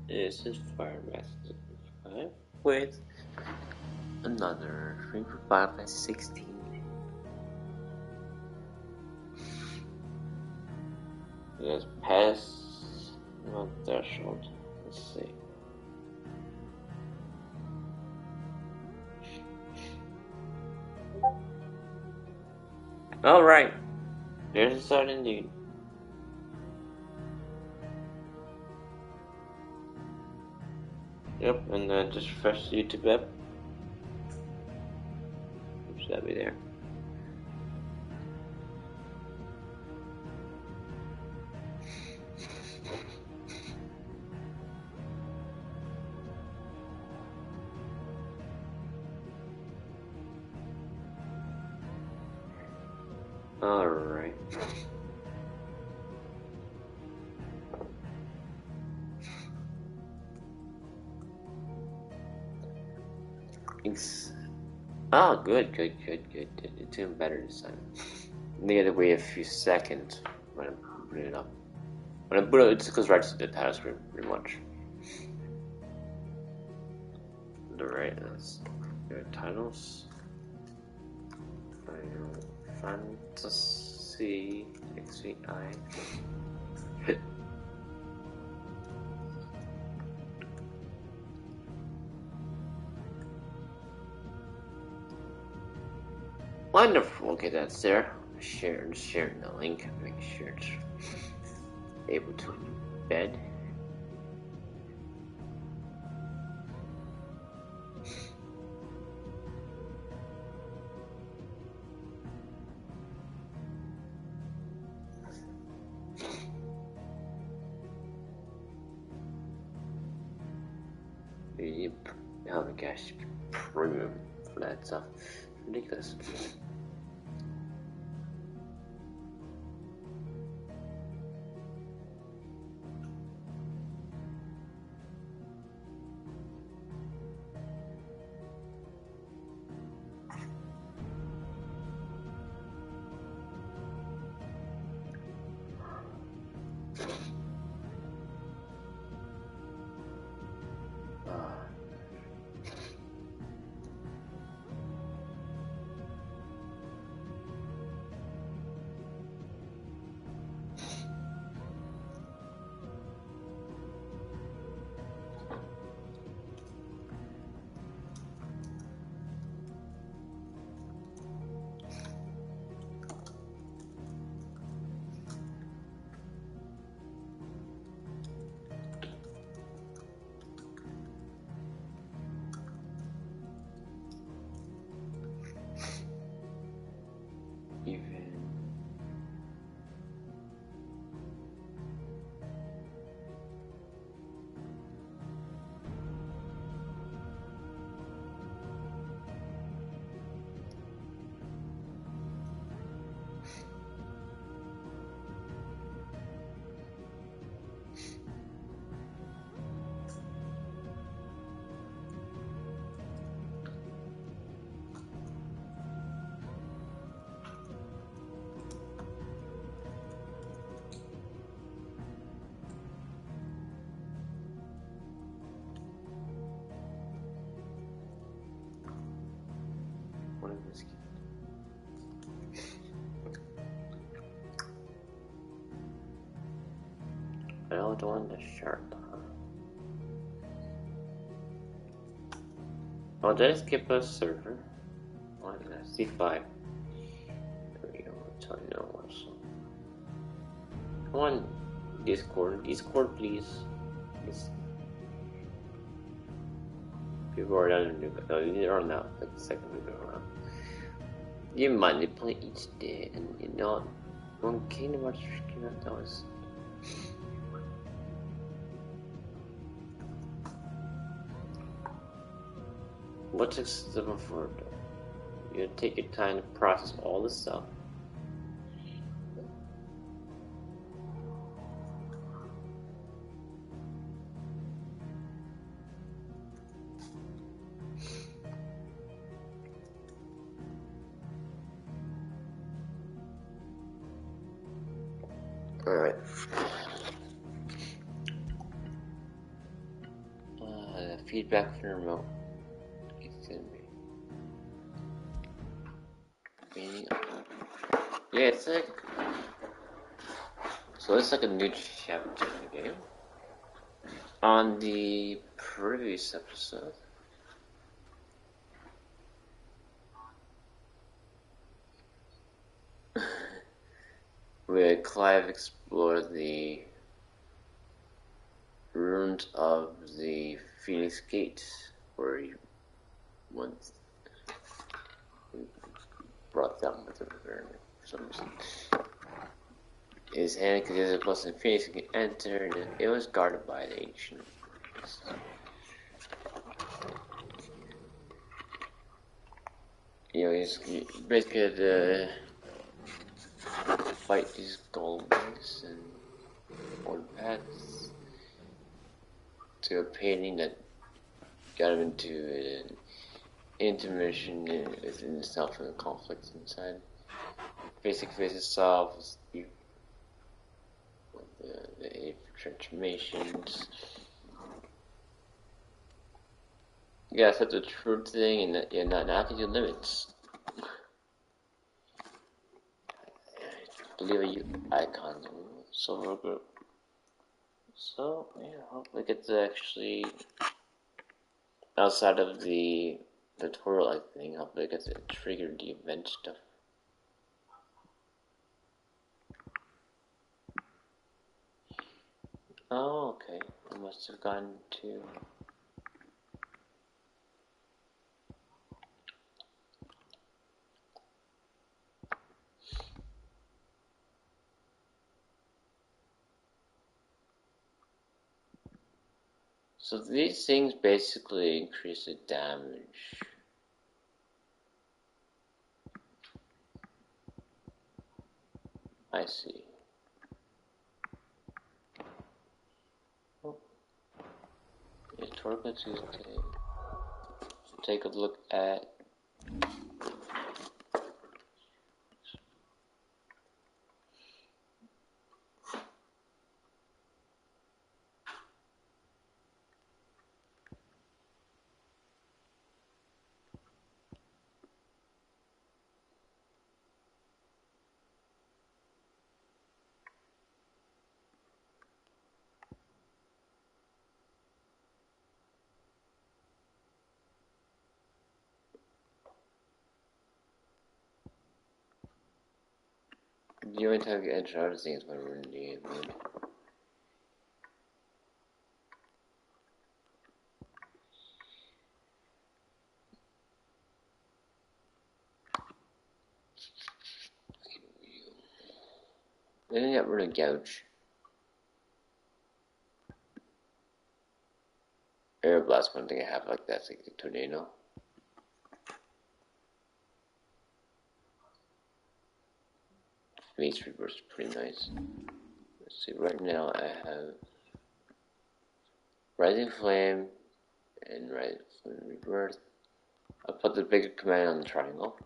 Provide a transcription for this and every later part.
This is Fantasy 5 with another stream for Final Fantasy 16. Let's pass the threshold. Let's see. Alright, there's a start indeed. Yep, and then just refresh the YouTube app. Oops, that'll be there. Alright. Oh, good. It's doing better this time. They had to wait a few seconds when I'm booting it up. When I boot it, it just goes right to the title screen, pretty much. Alright, let's go to titles. Final Fantasy XVI. Wonderful. Okay, that's there. Sharing the link. Make sure it's able to embed. Oh my gosh, premium for that stuff. Ridiculous. I don't want the shirt. Oh, did I skip a server? Why did I see 5? There we go. That's how I know what's. Come on, Discord, please. People are down in they're on now, like the second we go around. You manipulate each day and you're not one kingdom much that was. What's acceptable for you take your time to process all this stuff. Alright. feedback from the remote. It's gonna be meaning. Yeah, it's like so. It's like a new chapter in the game. On the previous episode, where Clive explored the ruins of the Phoenix Gate, where he once brought down with the river for some reason. His hand because it wasn't Phoenix could enter, and it was guarded by the ancient. You know, he's basically had fight these golems and board paths to a painting that got him into an intermission within himself and the conflict inside. Basic phases solves the transformations. You gotta set the truth thing and you're not to your limits. Believe you icons silver group. So yeah, hopefully it's actually outside of the tutorial thing, hopefully it gets to trigger the event stuff. Oh, okay. I must have gone to so these things basically increase the damage. I see. Oh. Yeah, Torgal Tuesday. Take a look at the only time you enter other things when we're in the mood. Then you got rid of gouge. Air blast, one thing I have like that's like the tornado. Mace reverse is pretty nice. Let's see, right now I have Rising Flame and Rising Flame Rebirth. I'll put the bigger command on the triangle.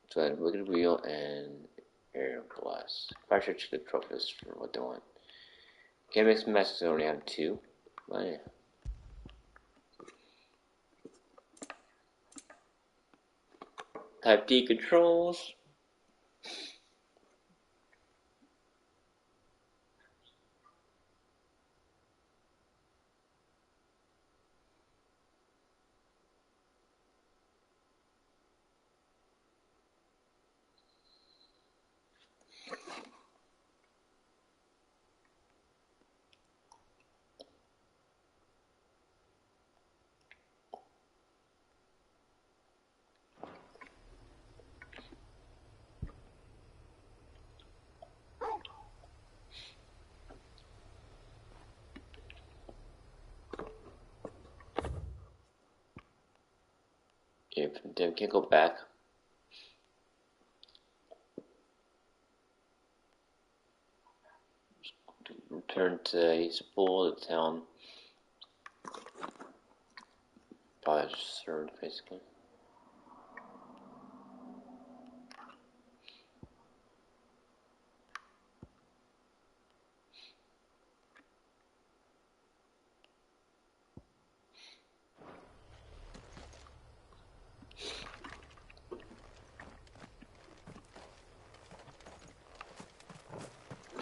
So I have Wicked Wheel and Air Blast. I should check the trophies for what they want. Can't mix matches, I only have 2. But yeah. Type D controls. If Dem can't go back. Return to explore the town. Probably served basically.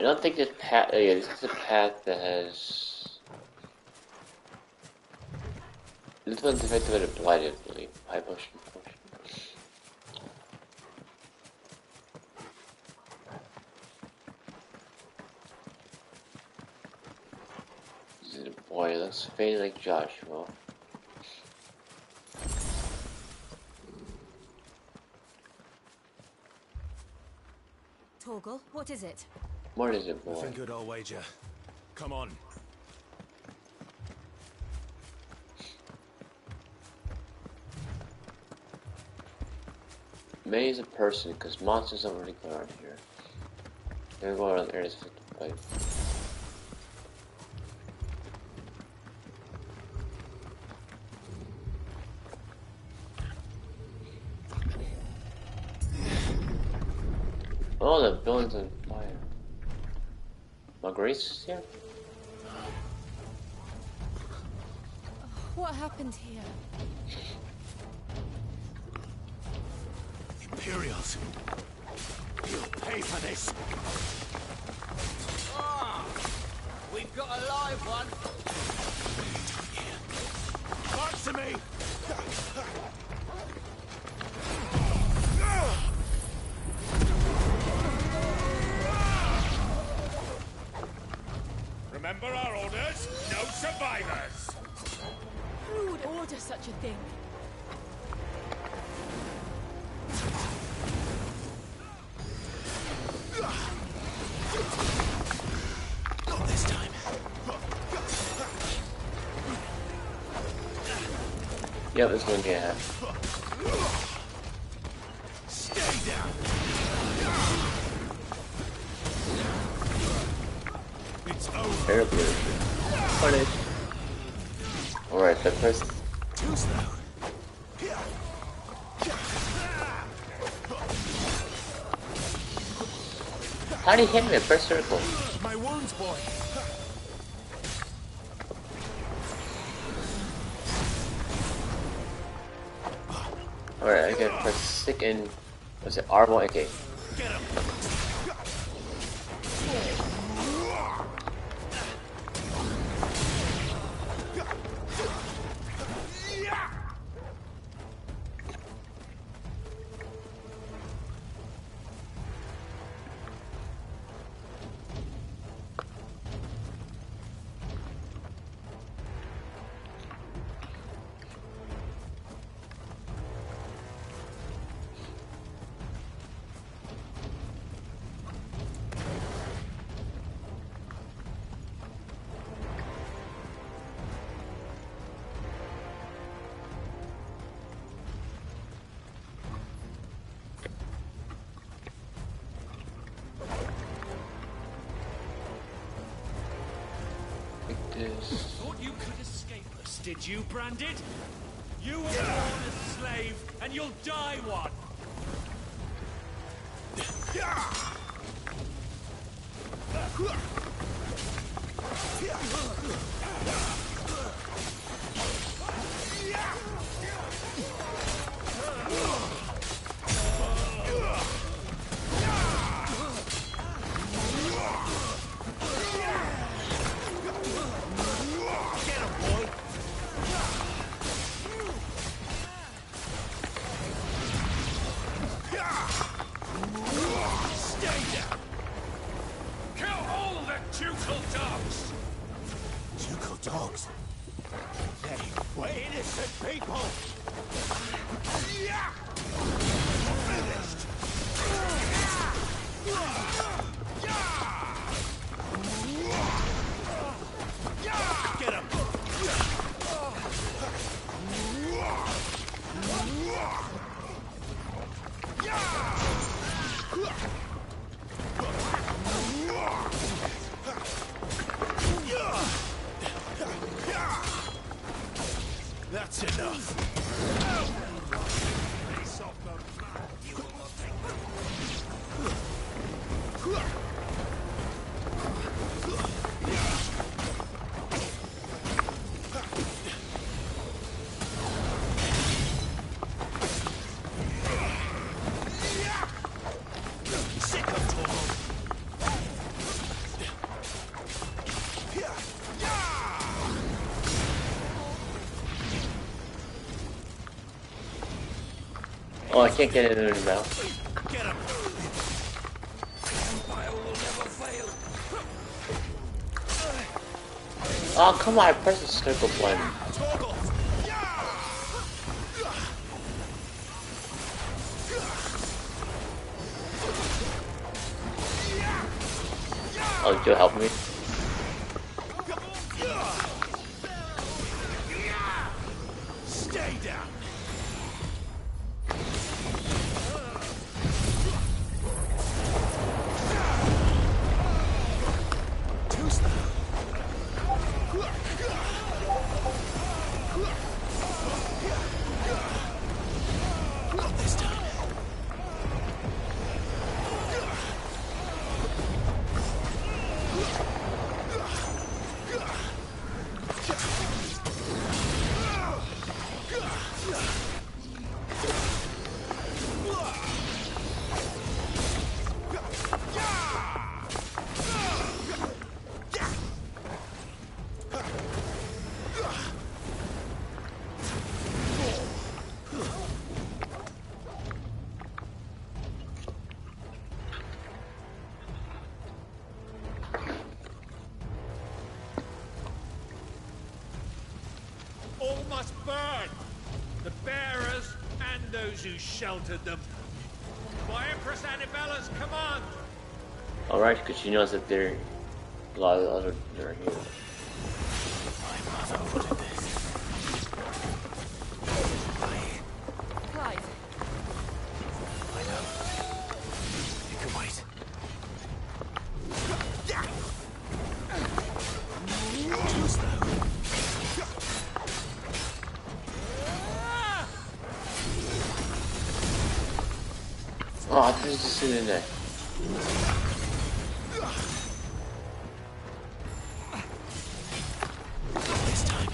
don't think this path. Oh yeah, this is a path that has. This one's affected by the blight, I believe. High potion. This is a boy. Looks faded like Joshua. Torgal, what is it? What is it, boy? Nothing good, I'll wager. Come on. May is a person, because monsters don't really go around here. They're going around there to fit the pipe. Oh, the building's on fire. Marguerite's is here? What happened here? Imperials. You'll pay for this. Ah, we've got a live one. Back to me! Remember our orders? No survivors! Who would order such a thing? Not this time. Yeah, this one can have. Stay down. It's over. Air pollution. Punish. Alright, the first. Too slow. How did he hit me? First circle. My wounds, boy. Alright, I can press stick and. Was it R1? Okay. Get him. Thought you could escape us, did you, Branded? You were born a slave, and you'll die one! Dogs. They were innocent people. Finished. Get him. That's enough. Oh, I can't get it in his mouth. Get him! Empire will never fail. Oh, come on, I pressed the circle button. Torgal! Oh, you'll help me? Stay down! Too slow. Not this time. All must burn! The bearers and those who sheltered them. By Empress Annibella's command! Alright, because she knows that there are a lot of other that are here. My mother ordered this. Clive, I know. You can wait. Too slow. Oh, I think it's just sitting in there. This time.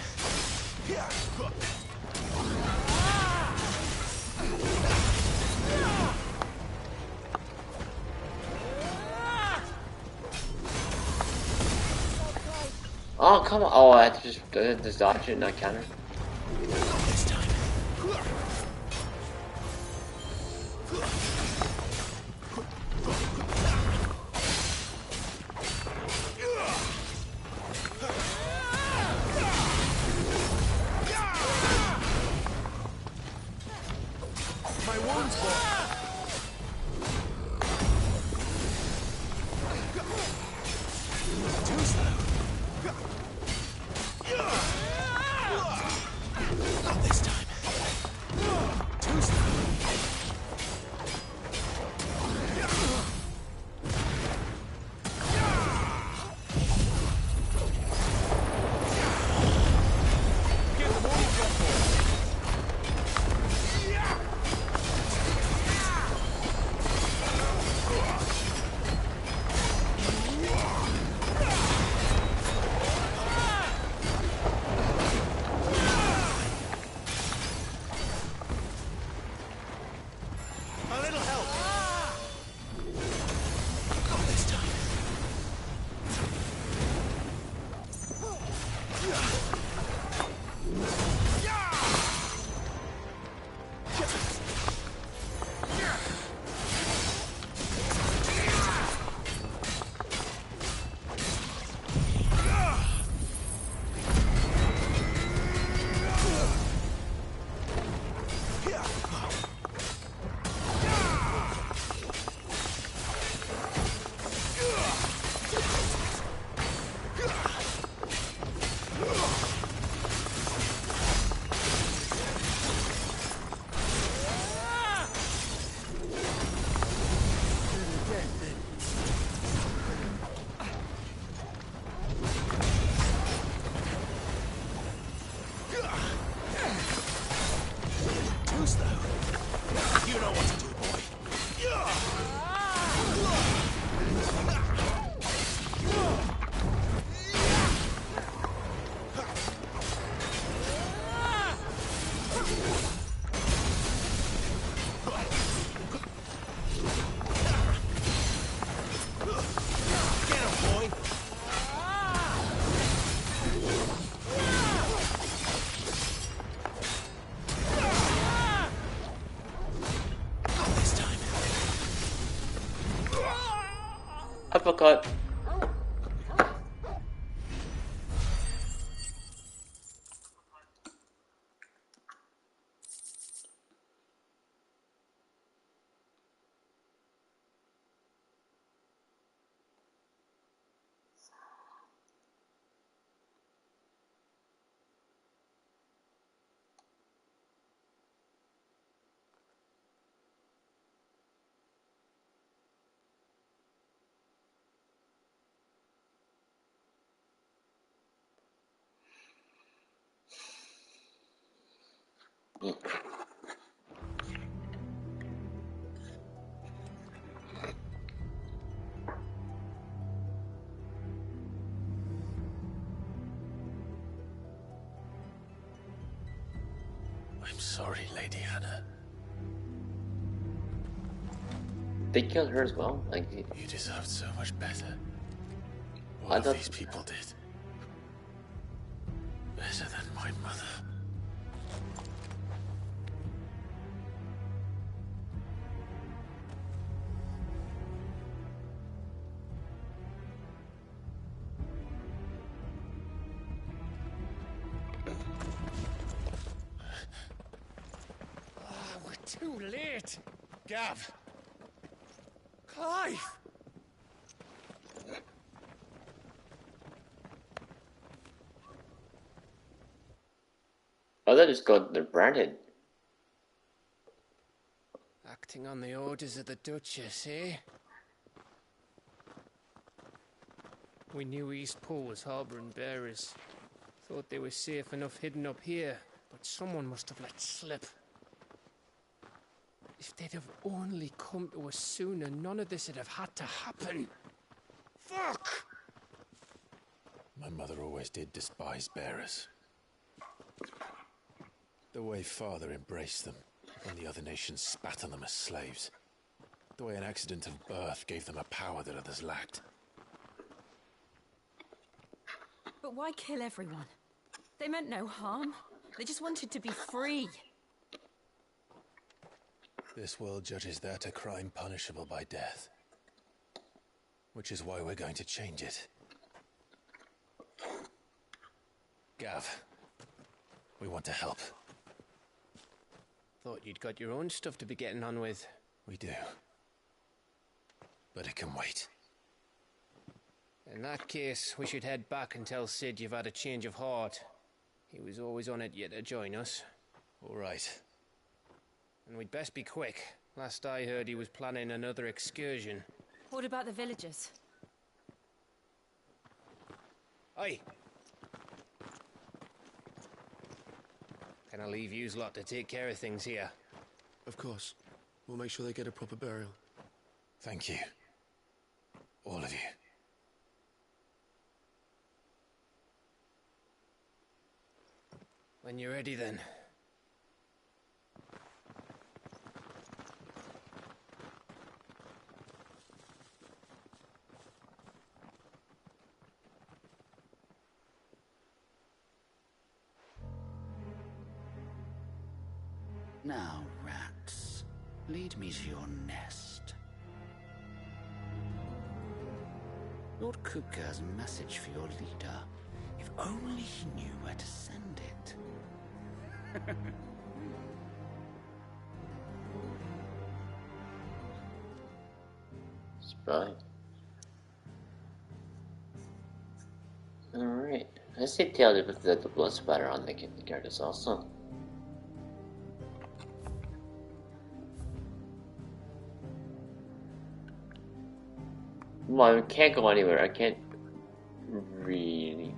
Oh, come on. Oh, I had to just dodge it and not counter. This time. My wounds too slow. Not this time. Too slow. Uppercut. I'm sorry, Lady Hannah. They killed her as well. Like, You deserved so much better. I All thought- of these people did. Better than my mother. We're too late. Gav. Clive. oh, they just got the branded. Acting on the orders of the Duchess, eh? We knew East Pool was harbouring bearers. Thought they were safe enough hidden up here, but someone must have let slip. If they'd have only come to us sooner, none of this would have had to happen. Fuck! My mother always did despise bearers. The way Father embraced them, when the other nations spat on them as slaves. The way an accident of birth gave them a power that others lacked. But why kill everyone? They meant no harm. They just wanted to be free. This world judges that a crime punishable by death. Which is why we're going to change it. Gav, we want to help. Thought you'd got your own stuff to be getting on with. We do. But it can wait. In that case, we should head back and tell Sid you've had a change of heart. He was always on it yet to join us. All right. And we'd best be quick. Last I heard, he was planning another excursion. What about the villagers? Aye. Can I leave yous lot to take care of things here? Of course. We'll make sure they get a proper burial. Thank you. All of you. When you're ready, then. Now, rats, lead me to your nest. Lord Kupka has a message for your leader. If only he knew where to send it. Spy. Alright. I see tell you that the blood spatter on the characters also. Well, I can't go anywhere. I can't really.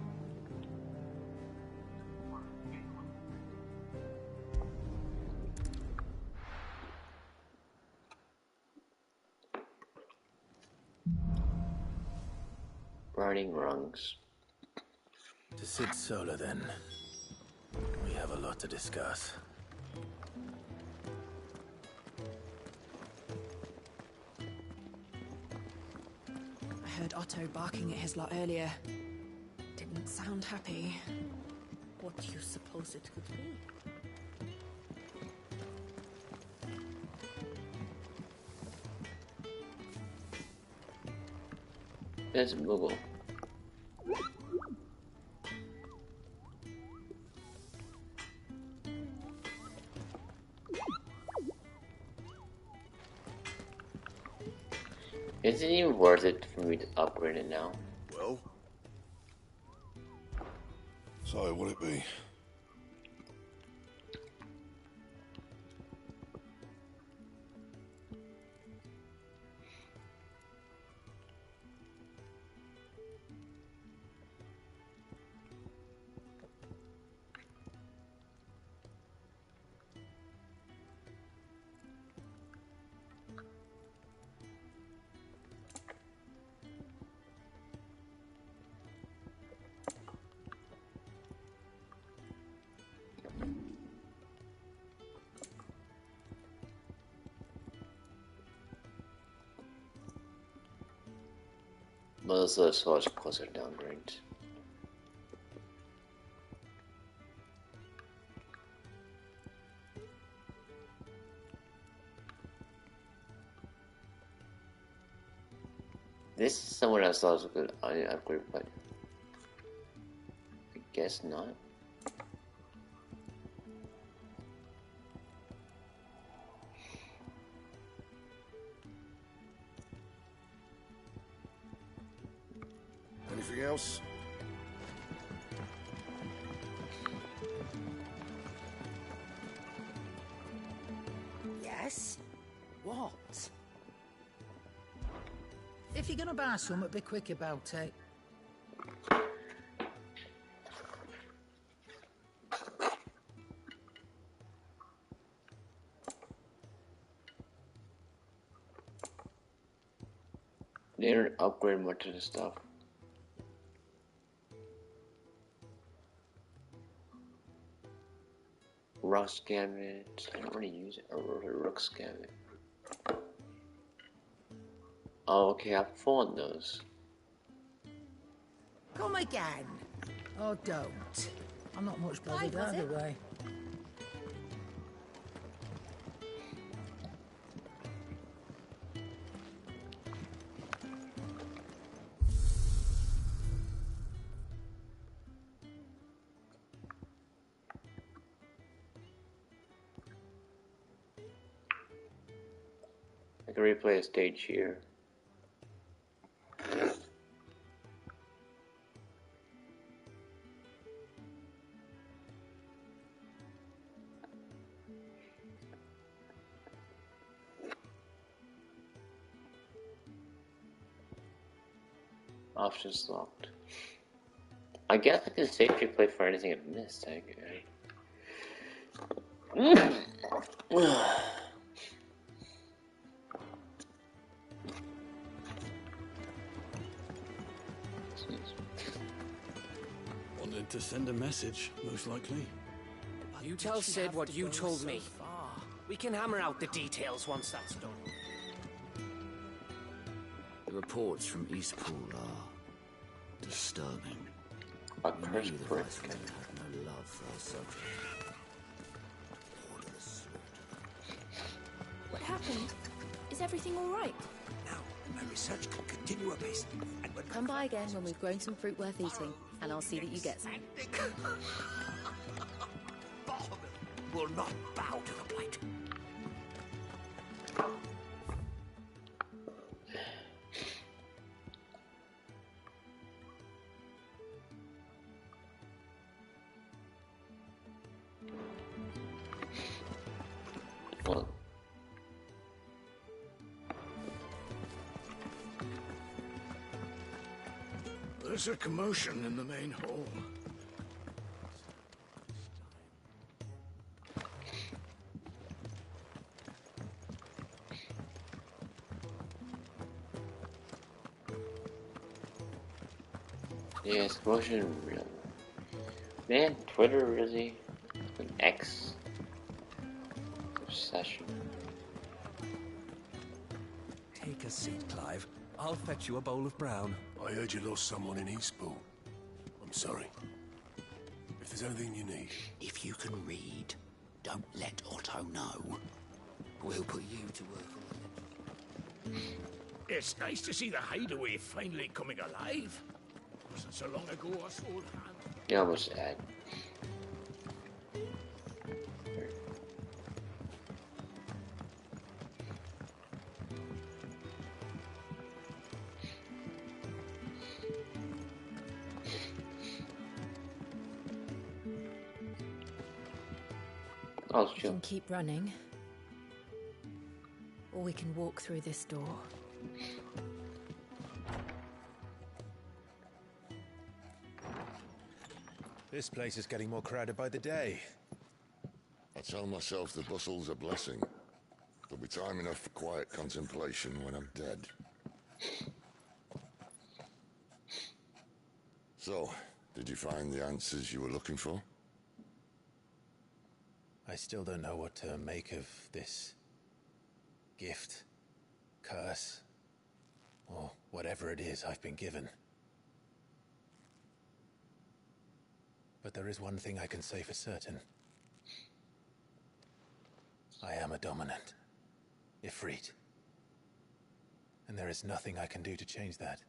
Riding rungs. To Sid Solar, then. We have a lot to discuss. I heard Otto barking at his lot earlier. Didn't sound happy. What do you suppose it could be? There's Moogle. Is it even worth it for me to upgrade it now? Well? So, what'll it be? Melissa as far as closer downgrade. This is someone else thought was a good upgrade, but I guess not. Anything else? Yes? What? If you're gonna buy something, be quick about it. They didn't upgrade much of the stuff. Rust Gambit. I don't want to use it. Or Rook's Gambit. Oh, okay, I've fought those. Come again. Oh, don't. I'm not much bothered either way. I can replay a stage here. Options locked. I guess I can safely play for anything I've missed. Wanted to send a message, most likely. You tell Sid what you told me. We can hammer out the details once that's done. The reports from Eastpool are disturbing. A cursed prick. Had no love for our subject. What happened? Is everything all right? Now, my research can continue apace. And when Come by again when we've grown some fruit worth eating, and I'll see that you get some. Bahamut will not bow to the blight. Well, there's a commotion in the main hall. yes, motion real. Man, Twitter really an X obsession. Take a seat, Clive. I'll fetch you a bowl of brown. I heard you lost someone in Eastpool. I'm sorry. If there's anything you need... If you can read, don't let Otto know. We'll put you to work on it. It's nice to see the hideaway finally coming alive. Wasn't so long ago us old hands. Yeah, I was sad. Oh, We can keep running, or we can walk through this door. This place is getting more crowded by the day. I tell myself the bustle's a blessing. There'll be time enough for quiet contemplation when I'm dead. So, did you find the answers you were looking for? I still don't know what to make of this gift, curse, or whatever it is I've been given. But there is one thing I can say for certain. I am a dominant, Ifrit. And there is nothing I can do to change that.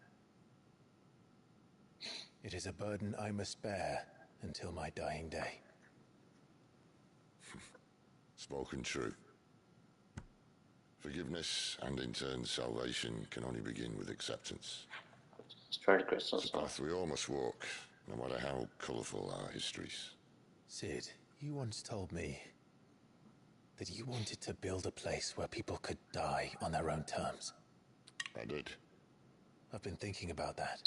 It is a burden I must bear until my dying day. Spoken true. Forgiveness and in turn salvation can only begin with acceptance. It's crystals. It's a path we all must walk, no matter how colourful our histories. Sid, you once told me that you wanted to build a place where people could die on their own terms. I did. I've been thinking about that.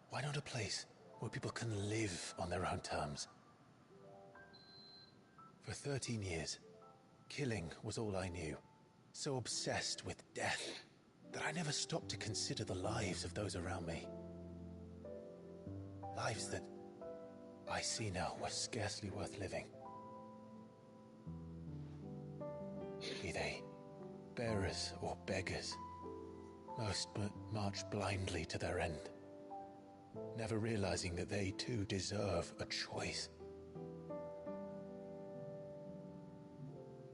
Why not a place where people can live on their own terms? For 13 years, killing was all I knew. So obsessed with death that I never stopped to consider the lives of those around me. Lives that I see now were scarcely worth living. Be they bearers or beggars, most march blindly to their end, never realizing that they too deserve a choice.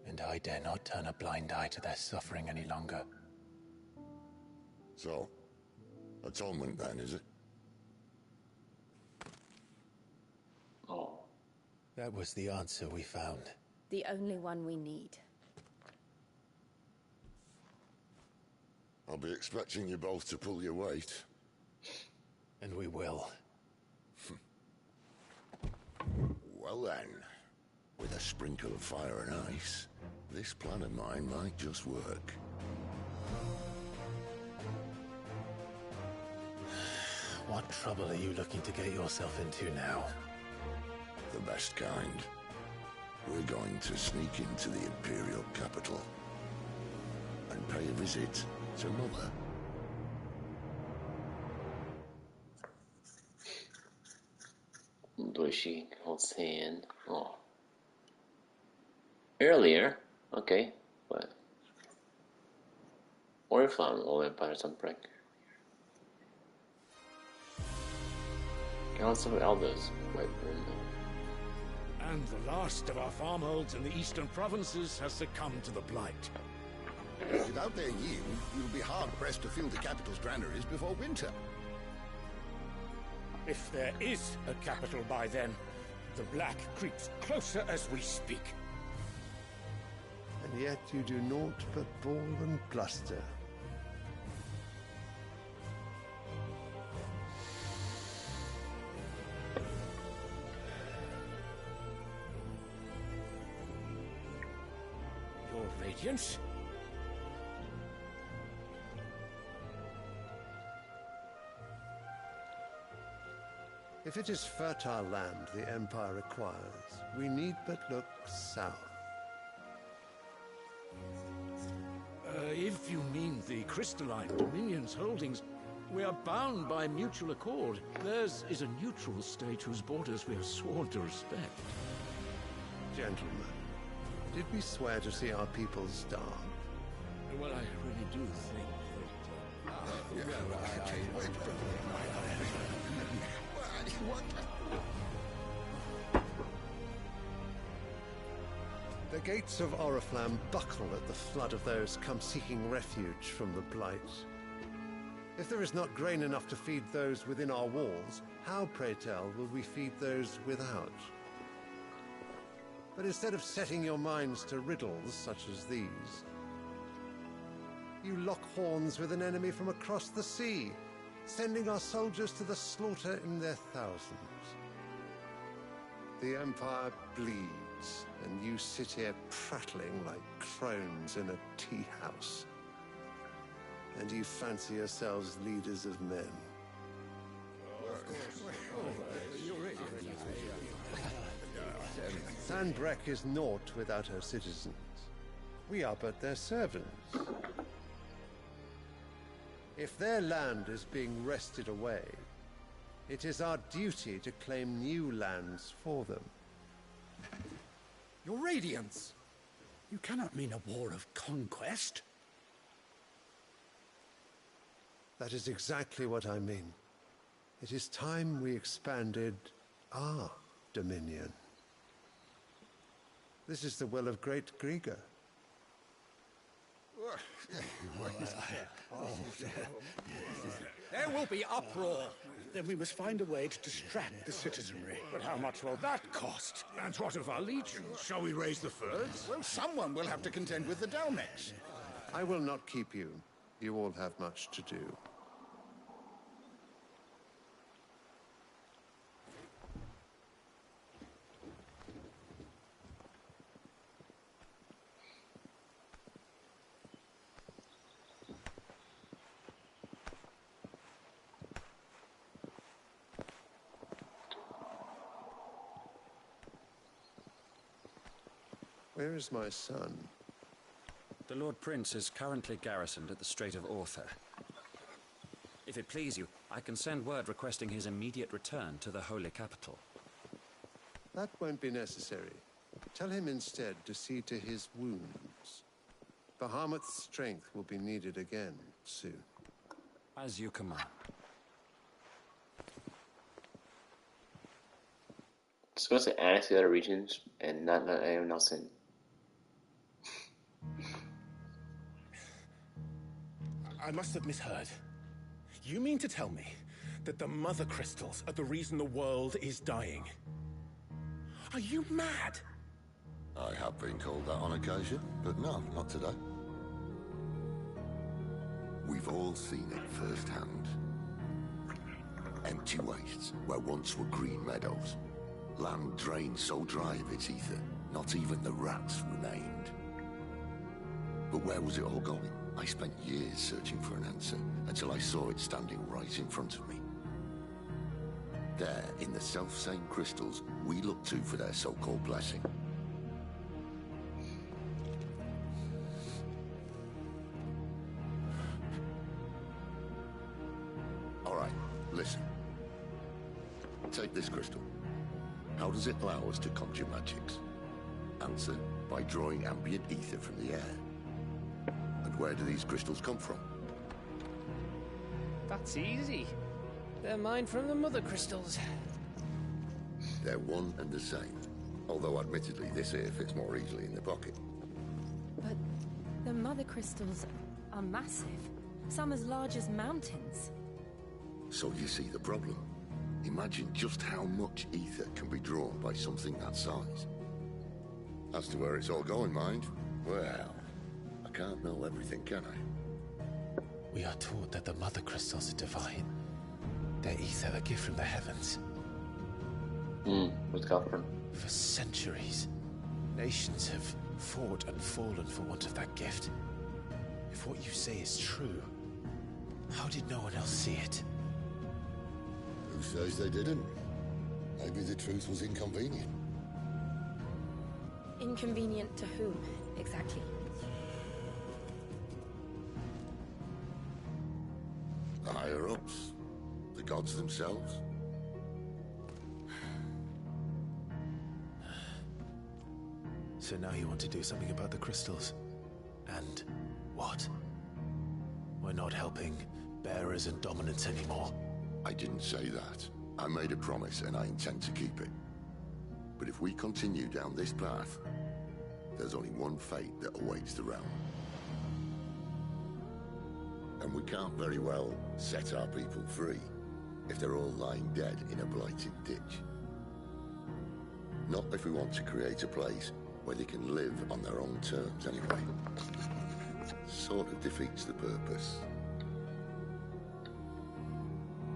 And I dare not turn a blind eye to their suffering any longer. So, atonement then, is it? Oh. That was the answer we found. The only one we need. I'll be expecting you both to pull your weight. And we will. Well then, with a sprinkle of fire and ice, this plan of mine might just work. What trouble are you looking to get yourself into now? The best kind. We're going to sneak into the Imperial capital and pay a visit to Mother. Bushy holds hand. Oh. Earlier? Okay, but Oriflamme all Empires on break. Council of Elders. Wait, And the last of our farmholds in the eastern provinces has succumbed to the blight. Without their yield, you'll be hard-pressed to fill the capital's granaries before winter. If there is a capital by then, the black creeps closer as we speak. And yet you do naught but bawl and bluster. Your Radiance? If it is fertile land the Empire requires, we need but look south. If you mean the crystalline Dominion's holdings, we are bound by mutual accord. Theirs is a neutral state whose borders we have sworn to respect. Gentlemen, did we swear to see our people starve? Well, I really do think They The gates of Oriflamme buckle at the flood of those come seeking refuge from the Blight. If there is not grain enough to feed those within our walls, how, pray tell, will we feed those without? But instead of setting your minds to riddles such as these, you lock horns with an enemy from across the sea, sending our soldiers to the slaughter in their thousands. The Empire bleeds, and you sit here prattling like crones in a tea house. And you fancy yourselves leaders of men. Sanbreque is naught without her citizens. We are but their servants. If their land is being wrested away, it is our duty to claim new lands for them. Your Radiance! You cannot mean a war of conquest. That is exactly what I mean. It is time we expanded our dominion. This is the will of great Grieger. There will be uproar. Then we must find a way to distract the citizenry. But how much will that cost? And what of our legions? Shall we raise the furs? Well, someone will have to contend with the Dalmex. I will not keep you. You all have much to do. Where is my son? The Lord Prince is currently garrisoned at the Strait of Orther. If it please you, I can send word requesting his immediate return to the Holy Capital. That won't be necessary. Tell him instead to see to his wounds. Bahamut's strength will be needed again soon. As you command. Supposed to annex the other regions and not let anyone else in. I must have misheard. You mean to tell me that the Mother Crystals are the reason the world is dying? Are you mad? I have been called that on occasion, but no, not today. We've all seen it firsthand. Empty wastes where once were green meadows. Land drained so dry of its ether, not even the rats remained. But where was it all going? I spent years searching for an answer, until I saw it standing right in front of me. There, in the self-same crystals we look to for their so-called blessing. All right, listen. Take this crystal. How does it allow us to conjure magics? Answer, by drawing ambient ether from the air. And where do these crystals come from? That's easy. They're mined from the Mother Crystals. They're one and the same. Although admittedly this here fits more easily in the pocket. But the Mother Crystals are massive. Some as large as mountains. So you see the problem. Imagine just how much ether can be drawn by something that size. As to where it's all going, mind, well, I can't know everything, can I? We are taught that the Mother Crystals are divine. Their ether a gift from the heavens. What's Gotham? For centuries, nations have fought and fallen for want of that gift. If what you say is true, how did no one else see it? Who says they didn't? Maybe the truth was inconvenient. Inconvenient to whom, exactly? The higher-ups? The gods themselves? So now you want to do something about the crystals? And what? We're not helping bearers and dominants anymore. I didn't say that. I made a promise and I intend to keep it. But if we continue down this path, there's only one fate that awaits the realm. And we can't very well set our people free if they're all lying dead in a blighted ditch. Not if we want to create a place where they can live on their own terms anyway. Sort of defeats the purpose.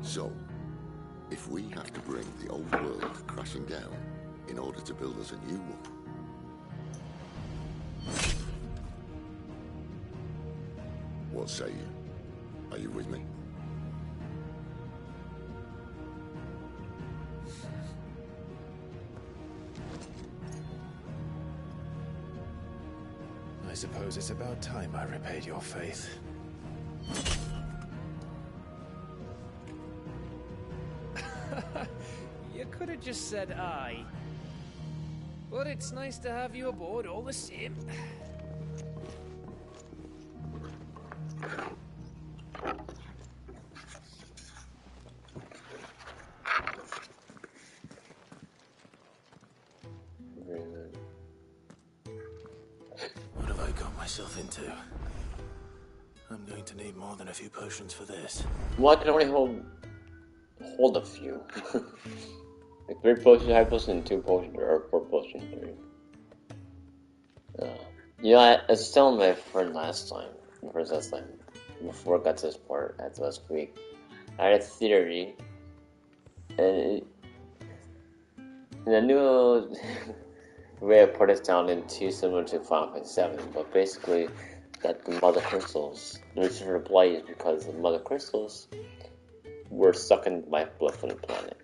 So, if we have to bring the old world crashing down in order to build us a new one, what say you? Are you with me? I suppose it's about time I repaid your faith. You could have just said aye. But it's nice to have you aboard all the same. What have I got myself into? I'm going to need more than a few potions for this. Well, I can only hold a few. Like 3 potions, high potion, and 2 potions, or 4 potions. You know, I was telling my friend last time, before I got to this part at last week, I had a theory, and I knew the way I put it down into similar to Final Fantasy VII, but basically that the Mother Crystals, the reason for the blight is because the Mother Crystals were sucking my blood from the planet.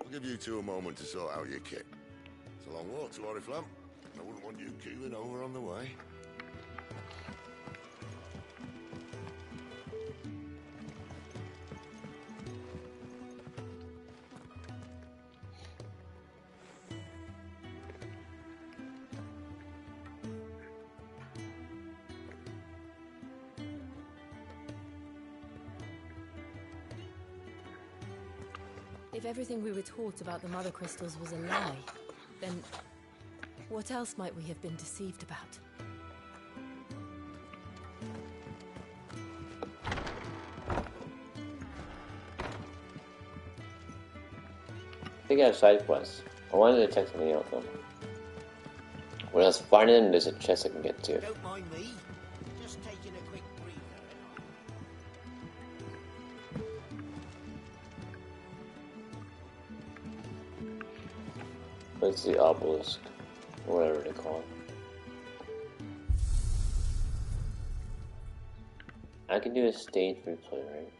I'll give you two a moment to sort out your kit. It's a long walk to Oriflamme. I wouldn't want you keeling over on the way. If everything we were taught about the Mother Crystals was a lie, then what else might we have been deceived about? I think I have side quests. I wanted to check something out though. When I was finding them, there's a chest I can get to. Don't mind me. Just taking a quick breather. What's the obelisk? Or whatever they call it. I can do a stage replay, right?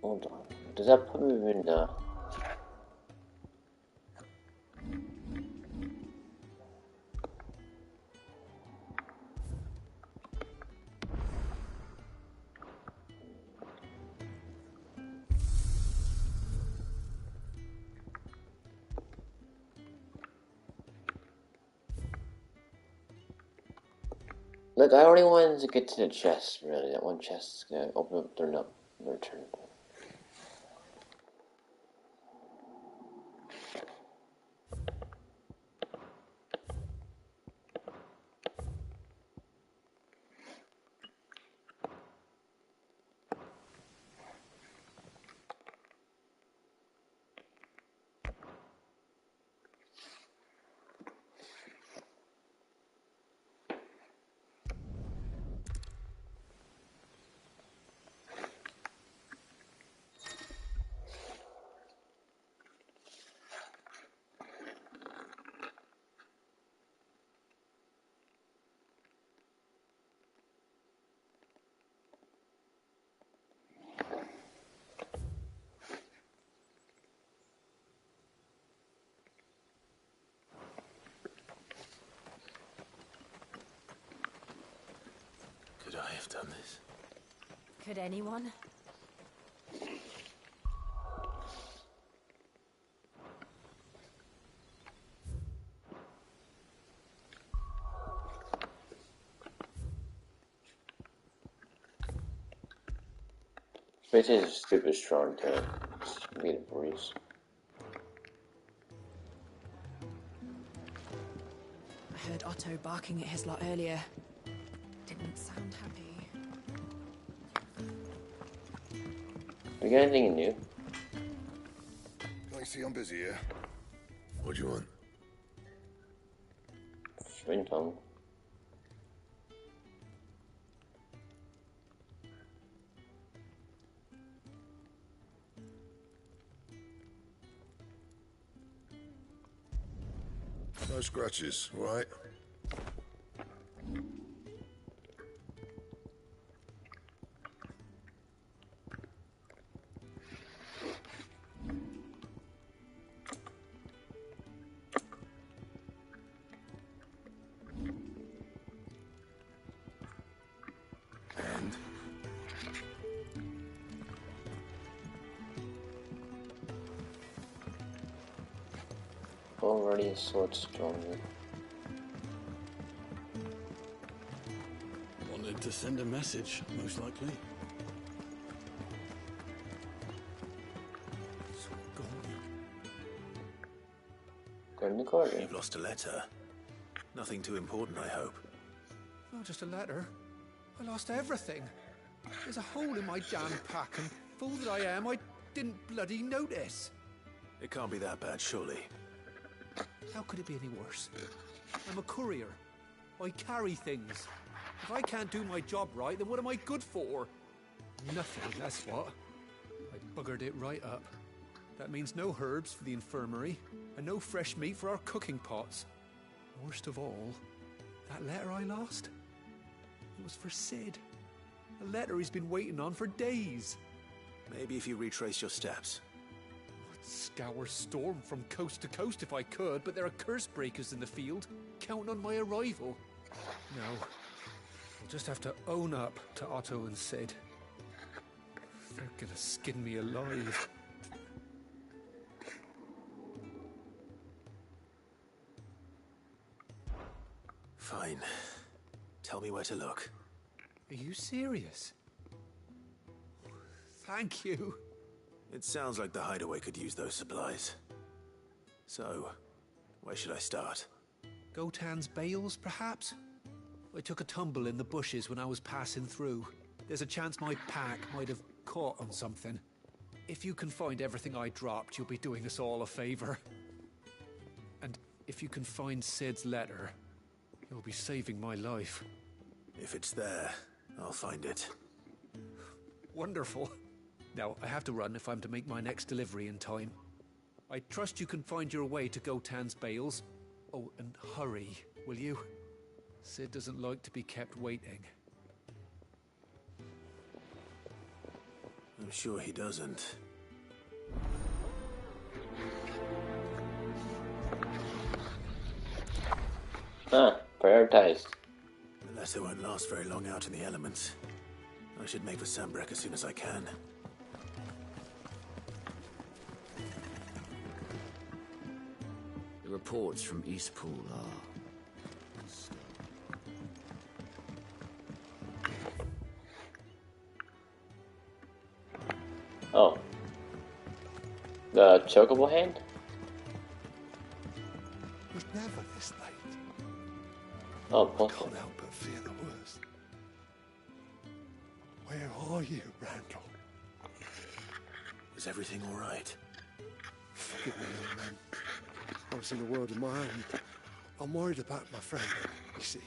Hold on. Does that put me in the... Look, I already wanted to get to the chest, really. That one chest is gonna open up, turn up, return. done this. Could anyone? Space is stupid strong to beat a breeze. I heard Otto barking at his lot earlier. Didn't sound happy. We got anything new? I see I'm busy here. What do you want? Spring tongue. No scratches, all right? Already a sword stronger. Wanted to send a message, most likely. It's gone. You've lost a letter. Nothing too important, I hope. Not just a letter. I lost everything. There's a hole in my damn pack, and fool that I am, I didn't bloody notice. It can't be that bad, surely. How could it be any worse? I'm a courier. I carry things. If I can't do my job right, then what am I good for? Nothing, that's what. I buggered it right up. That means no herbs for the infirmary, and no fresh meat for our cooking pots. Worst of all, that letter I lost, it was for Sid. A letter he's been waiting on for days. Maybe if you retrace your steps. I'd scour Storm from coast to coast if I could, but there are curse breakers in the field, counting on my arrival. No, I'll just have to own up to Otto and Sid. They're gonna skin me alive. Fine. Tell me where to look. Are you serious? Thank you. It sounds like the hideaway could use those supplies. So, where should I start? Gotan's bales, perhaps? I took a tumble in the bushes when I was passing through. There's a chance my pack might have caught on something. If you can find everything I dropped, you'll be doing us all a favor. And if you can find Sid's letter, you'll be saving my life. If it's there, I'll find it. Wonderful. Now, I have to run if I'm to make my next delivery in time. I trust you can find your way to Gotan's bales. Oh, and hurry, will you? Sid doesn't like to be kept waiting. I'm sure he doesn't. Prioritized. The letter won't last very long out in the elements. I should make for Sambrek as soon as I can. The reports from Eastpool are... Oh. The chocobo hand? It was never this late. Oh, I can't help but fear the worst. Where are you, Randall? Is everything all right? Forgive me, young man. I was in a world of my own. I'm worried about my friend, you see.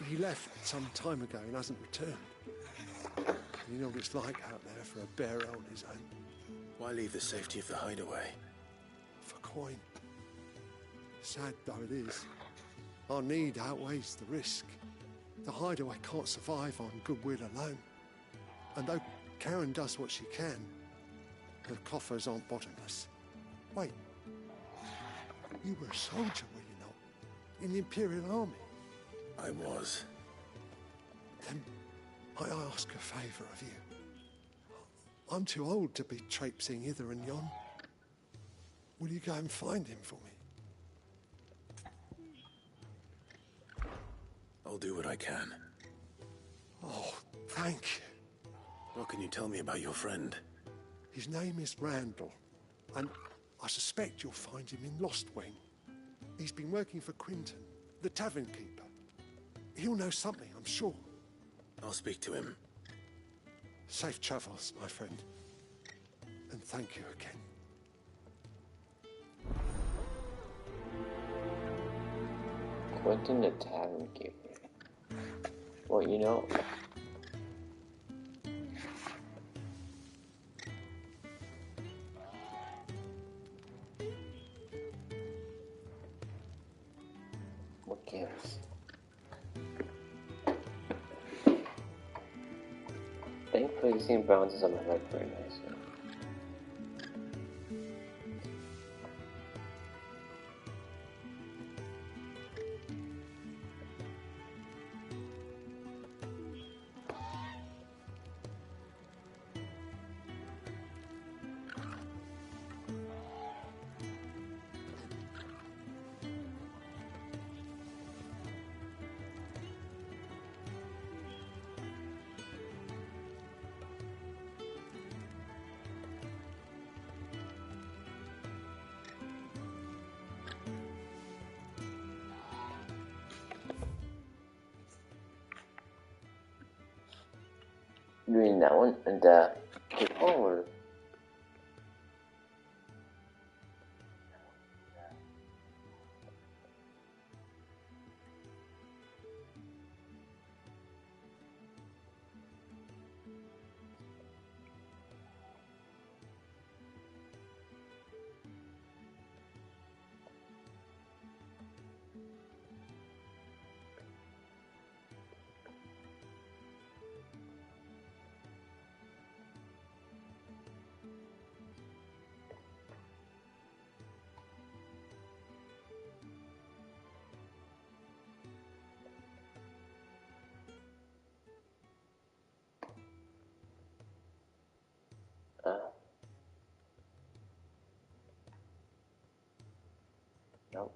He left some time ago and hasn't returned. You know what it's like out there for a bearer on his own. Why leave the safety of the hideaway? For coin. Sad though it is, our need outweighs the risk. The hideaway can't survive on goodwill alone. And though Karen does what she can, her coffers aren't bottomless. Wait, you were a soldier, were you not? In the Imperial Army? I was. Then I ask a favour of you. I'm too old to be traipsing hither and yon. Will you go and find him for me? I'll do what I can. Oh, thank you. What can you tell me about your friend? His name is Randall, and I suspect you'll find him in Lost Wing. He's been working for Quinton, the tavern keeper. He'll know something, I'm sure. I'll speak to him. Safe travels, my friend. And thank you again. Quentin the Tavern Keeper. Well, you know... What gives? Thankfully, seeing bounces on my leg very nicely. Doing that one and keep forward. Nope.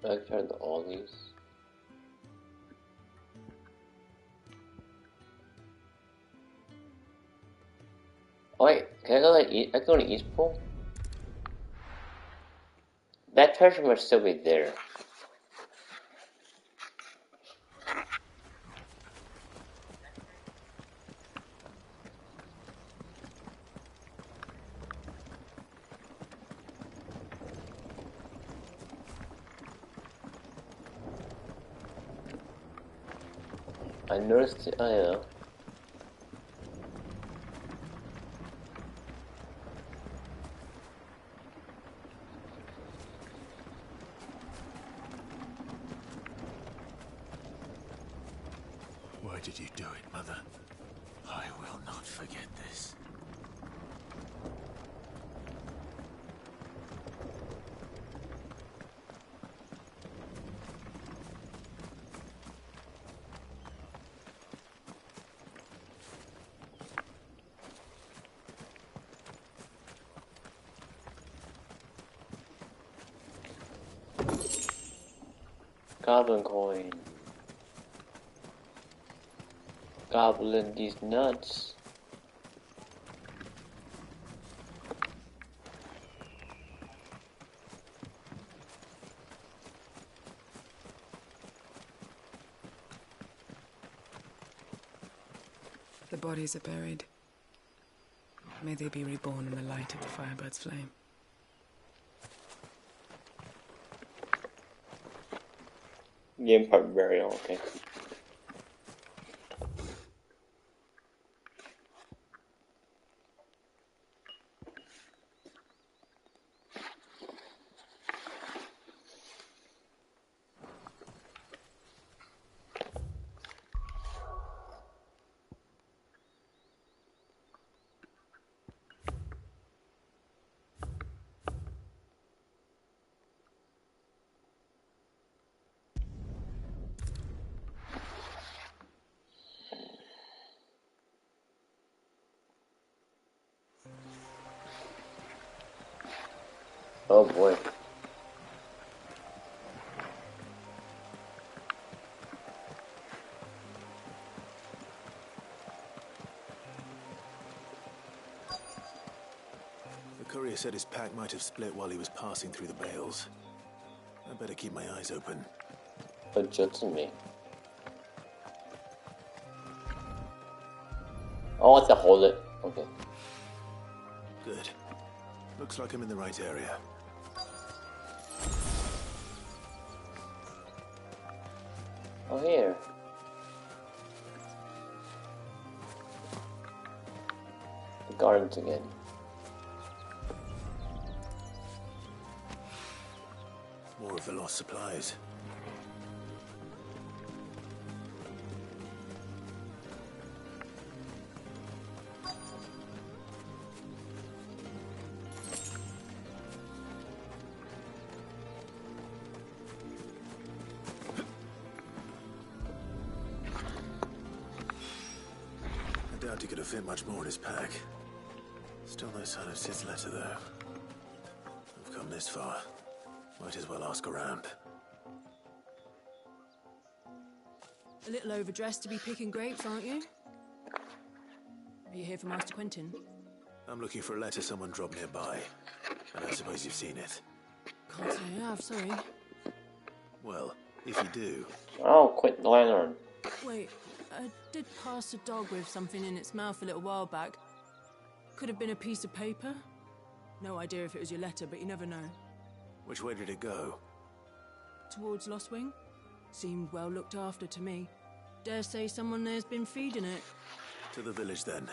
I've tried all these. Oh wait, can I go like I can go to East Pool? That treasure must still be there. I noticed it, I know. Why did you do it, Mother? I will not forget this. Thank you. Goblin coin. Goblin these nuts. The bodies are buried. May they be reborn in the light of the Firebird's flame. Game part burial, okay. Oh boy. The courier said his pack might have split while he was passing through the bales. I better keep my eyes open. But just me. Oh, I have to hold it. Okay. Good. Looks like I'm in the right area. Oh, here. The gardens again. More of the lost supplies. I doubt he could have fit much more in his pack. Still no sign of Sid's letter, though. I've come this far. Might as well ask around. A little overdressed to be picking grapes, aren't you? Are you here for Master Quentin? I'm looking for a letter someone dropped nearby. And I suppose you've seen it. Can't say I have, sorry. Well, if you do... Oh, quit the lantern. Wait, I did pass a dog with something in its mouth a little while back. Could have been a piece of paper. No idea if it was your letter, but you never know. Which way did it go? Towards Lostwing. Seemed well looked after to me. Dare say someone there's been feeding it. To the village, then.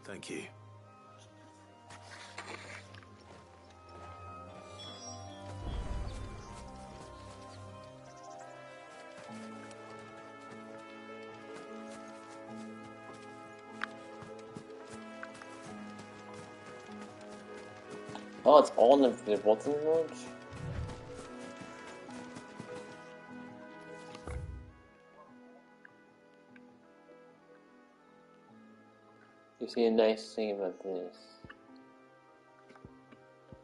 Thank you. Oh, it's all in the Bolton roads? You see a nice thing about this.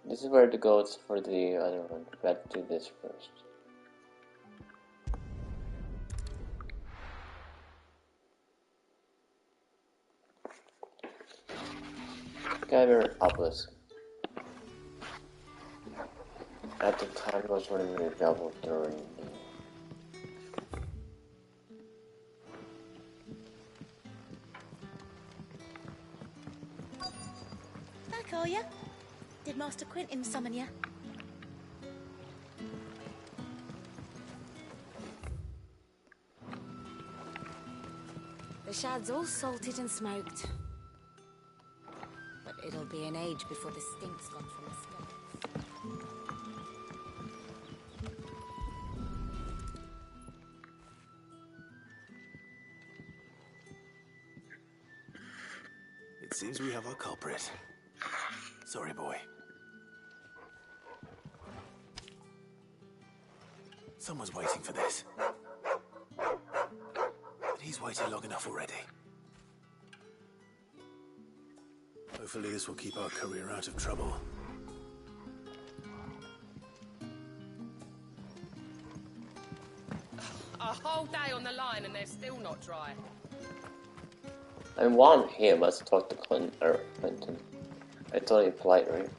This is where to go, it's for the other one. We have to do this first. Skyver obelisk. At the time it was running a double during Back, are ya? Did Master Quentin summon ya? The shad's all salted and smoked. But it'll be an age before the stink's gone from the skeleton. It seems we have our culprit. Sorry, boy. Someone's waiting for this. But he's waited long enough already. Hopefully this will keep our career out of trouble. whole day on the line and they're still not dry. And while I'm here, let's talk to Clinton. I told you polite, right?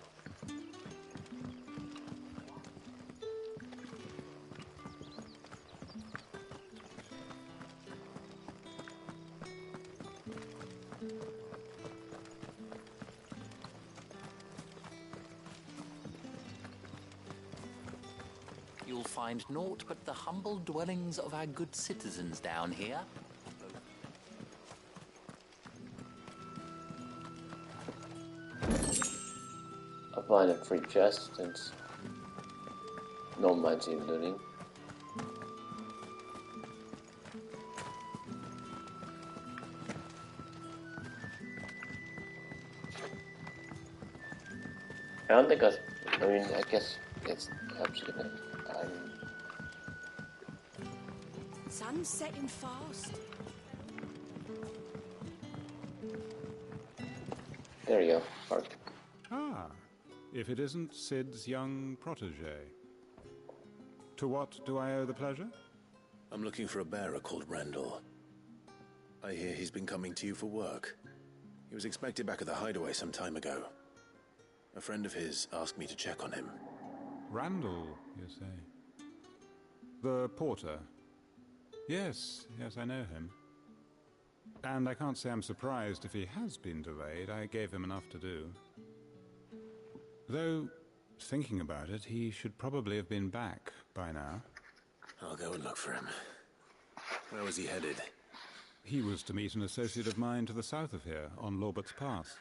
You'll find naught but the humble dwellings of our good citizens down here. I'll find a free chest since no magic looting. I don't think I guess it's absolutely. Sun's setting fast. There you go, Mark. Ah, if it isn't Sid's young protege. To what do I owe the pleasure? I'm looking for a bearer called Randall. I hear he's been coming to you for work. He was expected back at the hideaway some time ago. A friend of his asked me to check on him. Randall, you say? The porter? Yes, I know him. And I can't say I'm surprised if he has been delayed. I gave him enough to do. Though, thinking about it, he should probably have been back by now. I'll go and look for him. Where was he headed? He was to meet an associate of mine to the south of here, on Lorbert's Pass.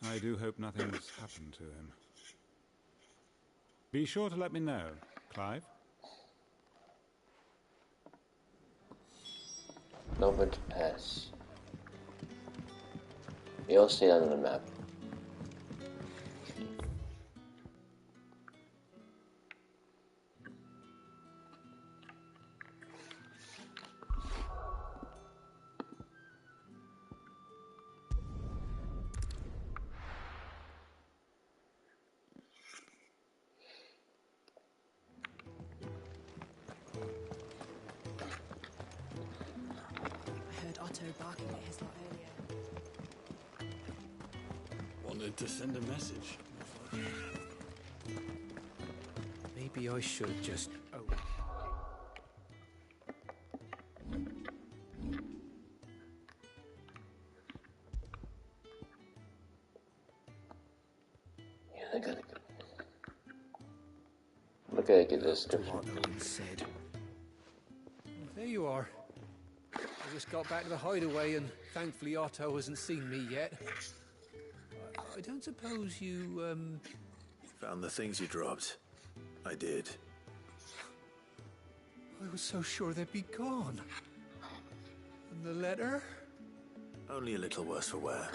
I do hope nothing's happened to him. Be sure to let me know, Clive. Lorbert's Pass. You'll see it on the map. Barking at his lot earlier. Wanted to send a message. Maybe I should just... Oh. Yeah, I gotta go. Look at this description. Said. There you are. I just got back to the hideaway and thankfully Otto hasn't seen me yet. I don't suppose you, Found the things you dropped. I did. I was so sure they'd be gone. And the letter? Only a little worse for wear.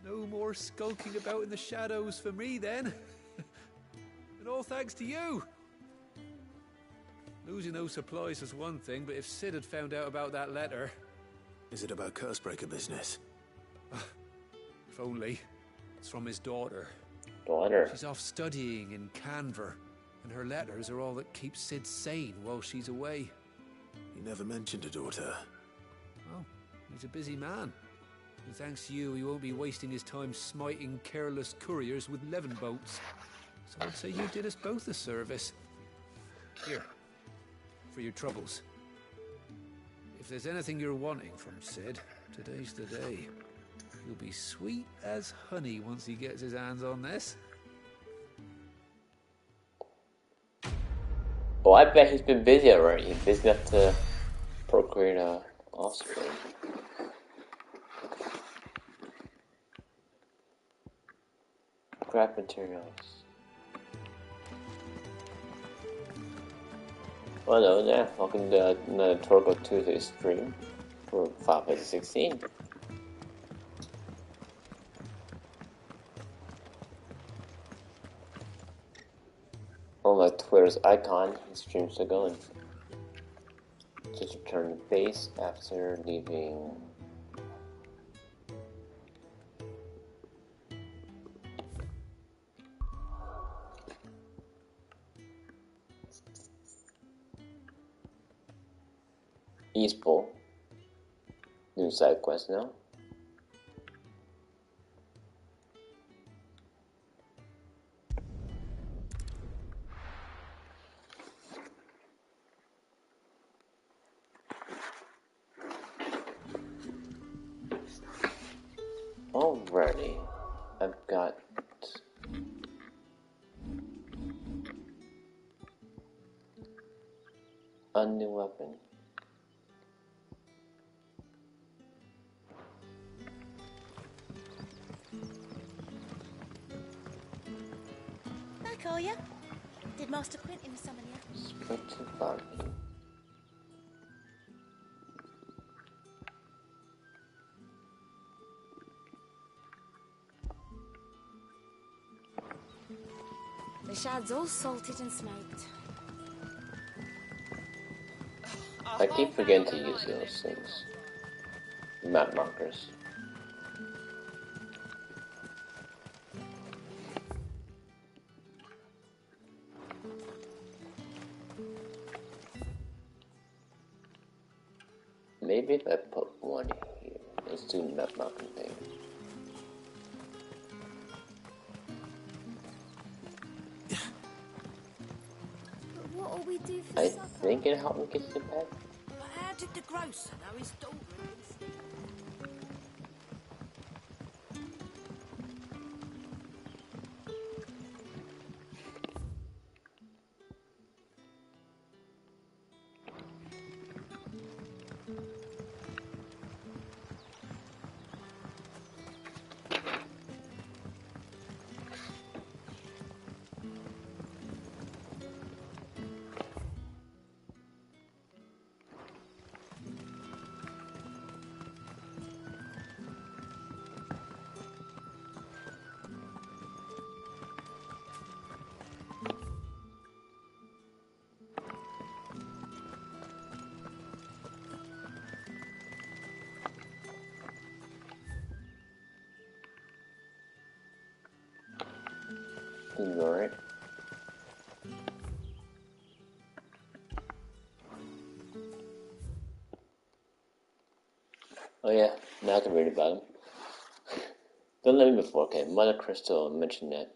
No more skulking about in the shadows for me, then. And all thanks to you. Losing those supplies is one thing, but if Sid had found out about that letter... Is it about Cursebreaker business? If only. It's from his daughter. Daughter? She's off studying in Canver, and her letters are all that keeps Sid sane while she's away. He never mentioned a daughter. Oh, he's a busy man. And thanks to you, he won't be wasting his time smiting careless couriers with levin boats. So I'd say you did us both a service. Here, for your troubles. If there's anything you're wanting from Sid, today's the day. He'll be sweet as honey once he gets his hands on this. Oh, I bet he's been busy already. He's busy enough to procreate offspring. Craft materials. Well, hello there. Welcome to another Torgal Tuesday stream for Fantasy 16. On my Twitter's icon, the stream's still going. Just return to base after leaving East Pole. New side quest now. Alrighty, I've got a new weapon. Back, are ya? Did Master Quentin summon you? Split to bargain. The shad's all salted and smoked. I keep forgetting to use those things. Map markers. Maybe if I put one here, let's do map marking thing. But what'll we do for I supper? think it helped me get to bed. But how did the grocer know his daughter had been stealing? Ignore it. Oh yeah, now I can read about him. Don't let me before, okay. Mother Crystal, I mentioned that.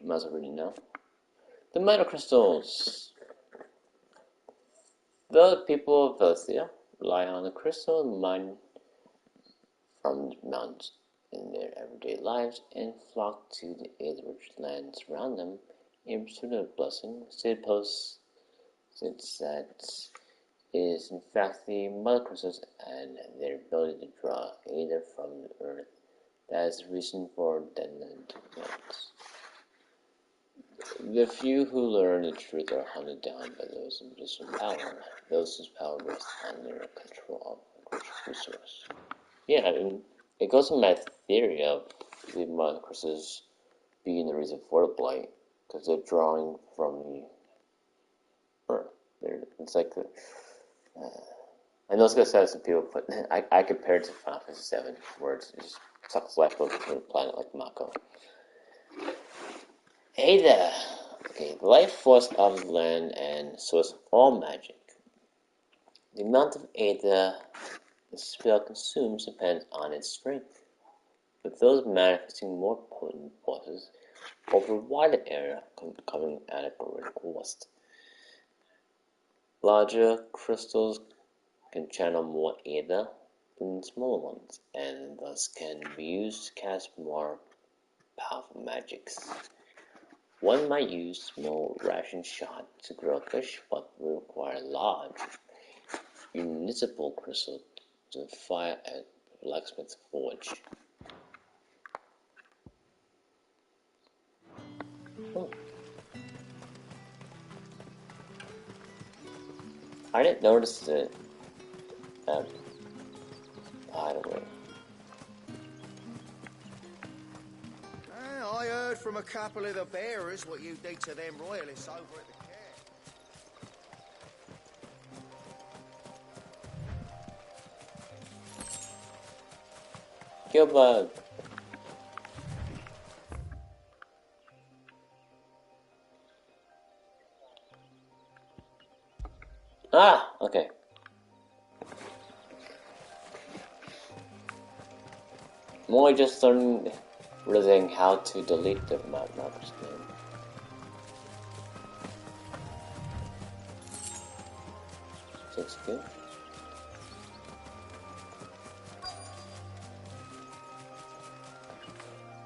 Might as well read it now. The Mother Crystals. The people of Velia rely on the crystal and mine from the mountains in their everyday lives and flock to the rich lands around them in pursuit of blessing. Sid posts since that is in fact the mother crystals and their ability to draw either from the earth. That is the reason for Denland lands. The few who learn the truth are hunted down by those in position of power, those whose power rests on their control of a resource. Yeah, I mean, it goes in my theory of the mother crystals being the reason for the blight, because they're drawing from the earth. It's like the, I know it's gonna sound some people, but I compare it to Final Fantasy VII, where it just sucks life over to a planet like Mako. Hey there! Okay, the life force of the land and source of all magic. The amount of Aether the spell consumes depends on its strength, with those manifesting more potent forces over a wider area coming at a greater cost. Larger crystals can channel more Aether than smaller ones, and thus can be used to cast more powerful magics. One might use small ration shot to grow fish, but will require large municipal crystal to fire at blacksmith's forge. I didn't notice it. By the way. I heard from a couple of the bearers what you did to them royalists over at the camp. Gilbert. Ah, okay. I'm only just realizing how to delete the map's name. Looks good.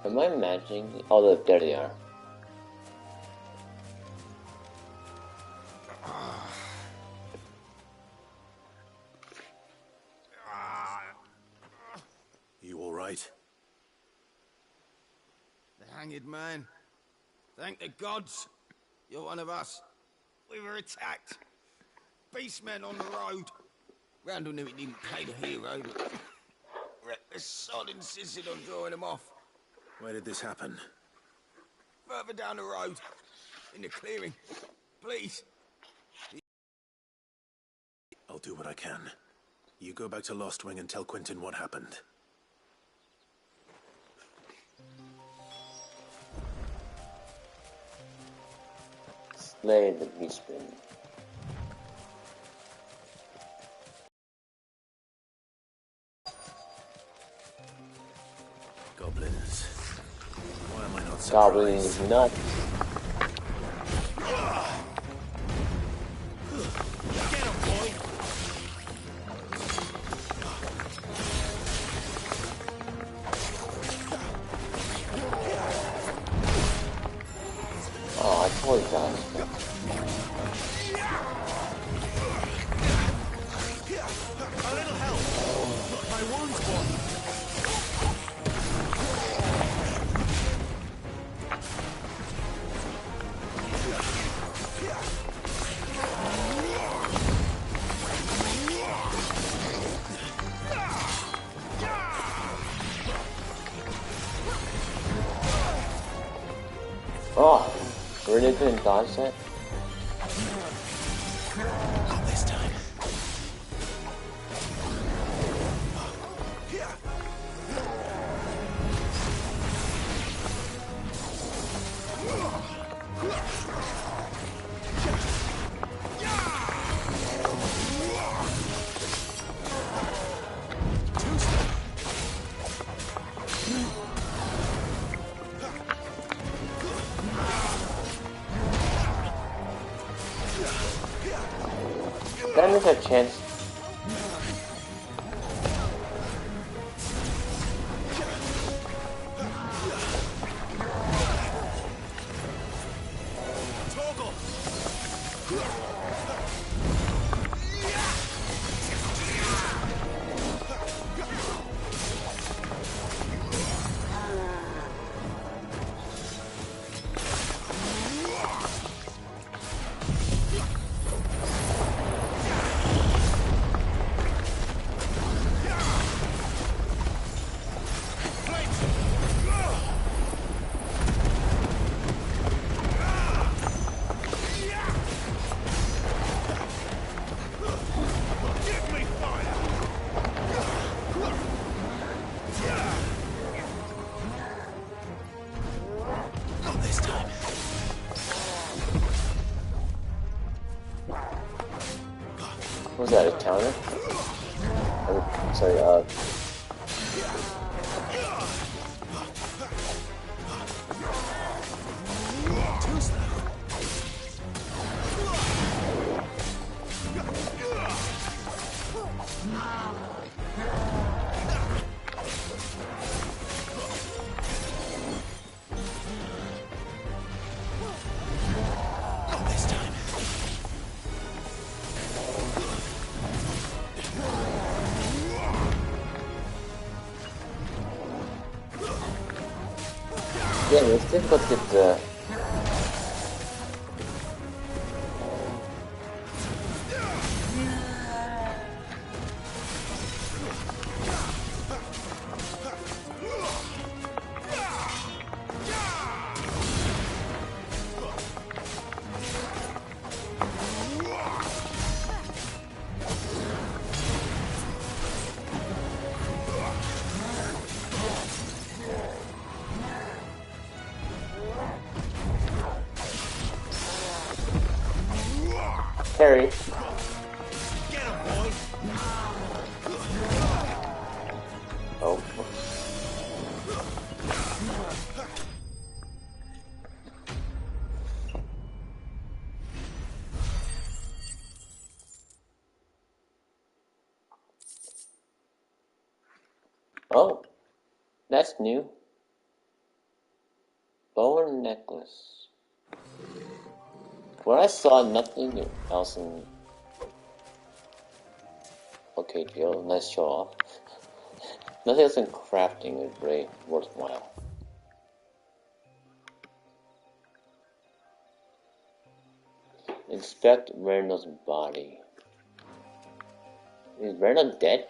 Am I imagining? Oh, there they are. You all right? The hanged man. Thank the gods. You're one of us. We were attacked. Beastmen on the road. Randall knew he didn't play the hero, but the sod insisted on drawing him off. Where did this happen? Further down the road. In the clearing. Please. I'll do what I can. You go back to Lost Wing and tell Quentin what happened. Slay the beastmen. Goblins. Why am I not surprised? Goblins nuts. Get him, boy. Oh, I totally got it. A little help. My wound's gone. Oh, really couldn't dodge that? Not this time. That means a chance. Torgal. Was that a counter? Oh, sorry, yeah, it's difficult to get the... Harry. Get him, boy. Oh. Oh, that's new. Bowen necklace. Well, I saw nothing else in... Okay, Jill, nice show off. Nothing else in crafting is really worthwhile. Inspect Randall's body. Is Randall dead?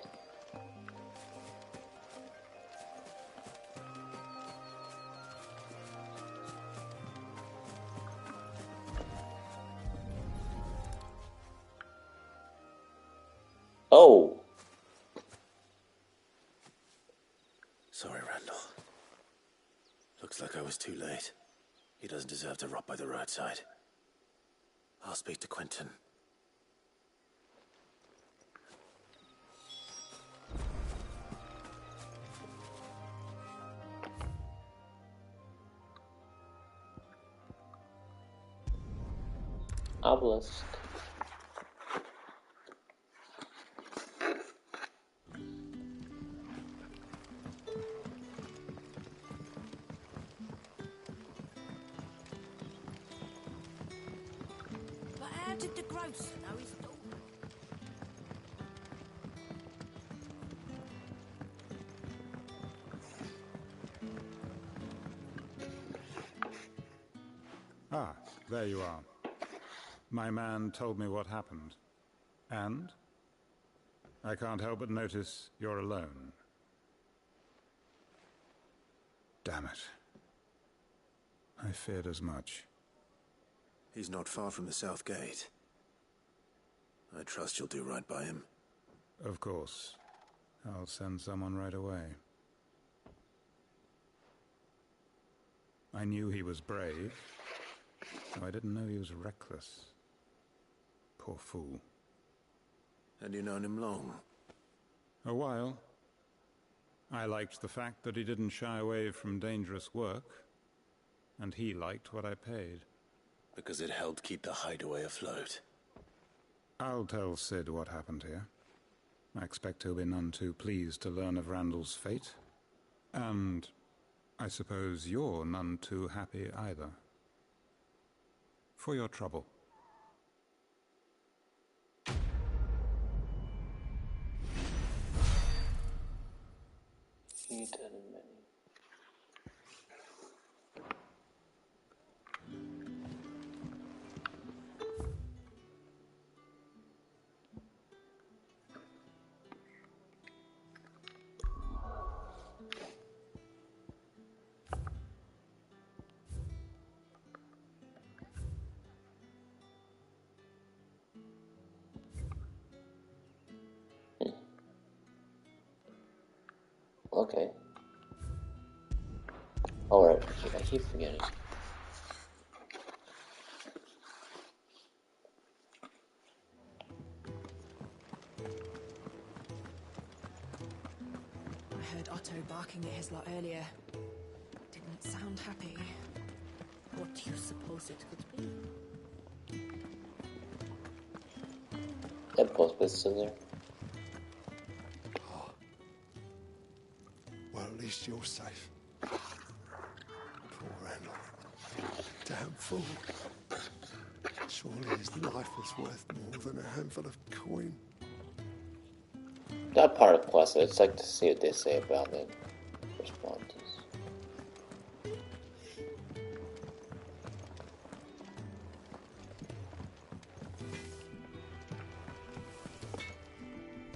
Oh! Sorry, Randall. Looks like I was too late. He doesn't deserve to rot by the roadside. I'll speak to Quentin. Obelisk. But how did the grocer know his daughter? Ah, there you are. My man told me what happened. And? I can't help but notice you're alone. Damn it. I feared as much. He's not far from the south gate. I trust you'll do right by him. Of course. I'll send someone right away. I knew he was brave, though I didn't know he was reckless. Poor fool. Had you known him long? A while. I liked the fact that he didn't shy away from dangerous work, and he liked what I paid. Because it helped keep the hideaway afloat. I'll tell Sid what happened here. I expect he'll be none too pleased to learn of Randall's fate. And I suppose you're none too happy either. For your trouble. Okay. Alright, I keep forgetting. I heard Otto barking at his lot earlier. Didn't sound happy. What do you suppose it could be? That post was still there. Well, at least you're safe. Poor Randall. Damn fool. Surely his life was worth more than a handful of coin. That part of the quest, I'd like to see what they say about it. Responses.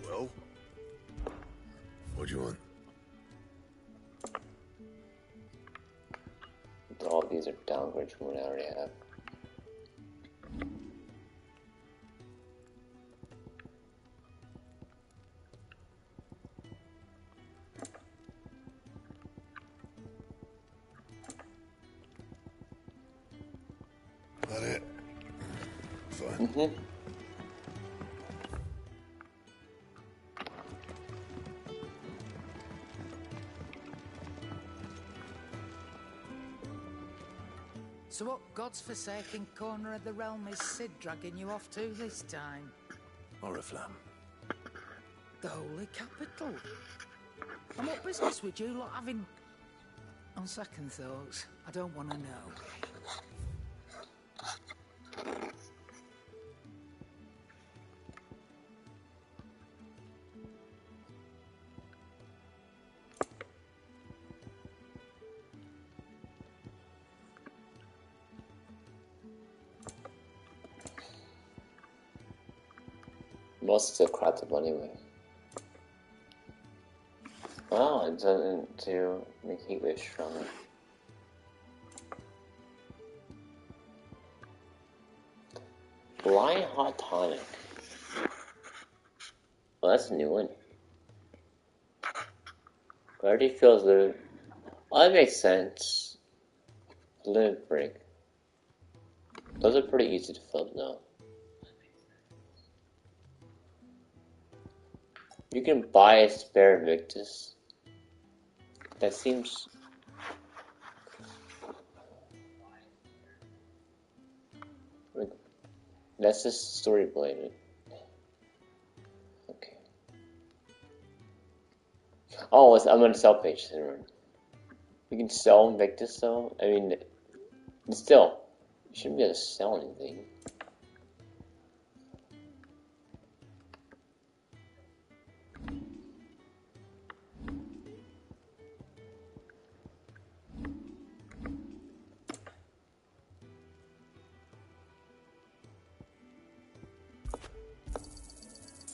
Well? What do you want? All of these are downgrades from what I already have. That it? Fine. Mm-hmm. So what God's forsaken corner of the realm is Sid dragging you off to this time? Oriflamme. The Holy Capital. And what business would you lot having? On second thoughts, I don't want to know. Most still cracked up anyway. Oh, it doesn't to make heat wave stronger. Blind hot tonic. Well, that's a new one. Gravity feels the. Oh, that makes sense. Limit break. Those are pretty easy to fill now. You can buy a spare Victus. That seems. That's just story related. Okay. Oh, I'm on a sell page. You can sell Victus though. I mean, still, you shouldn't be able to sell anything.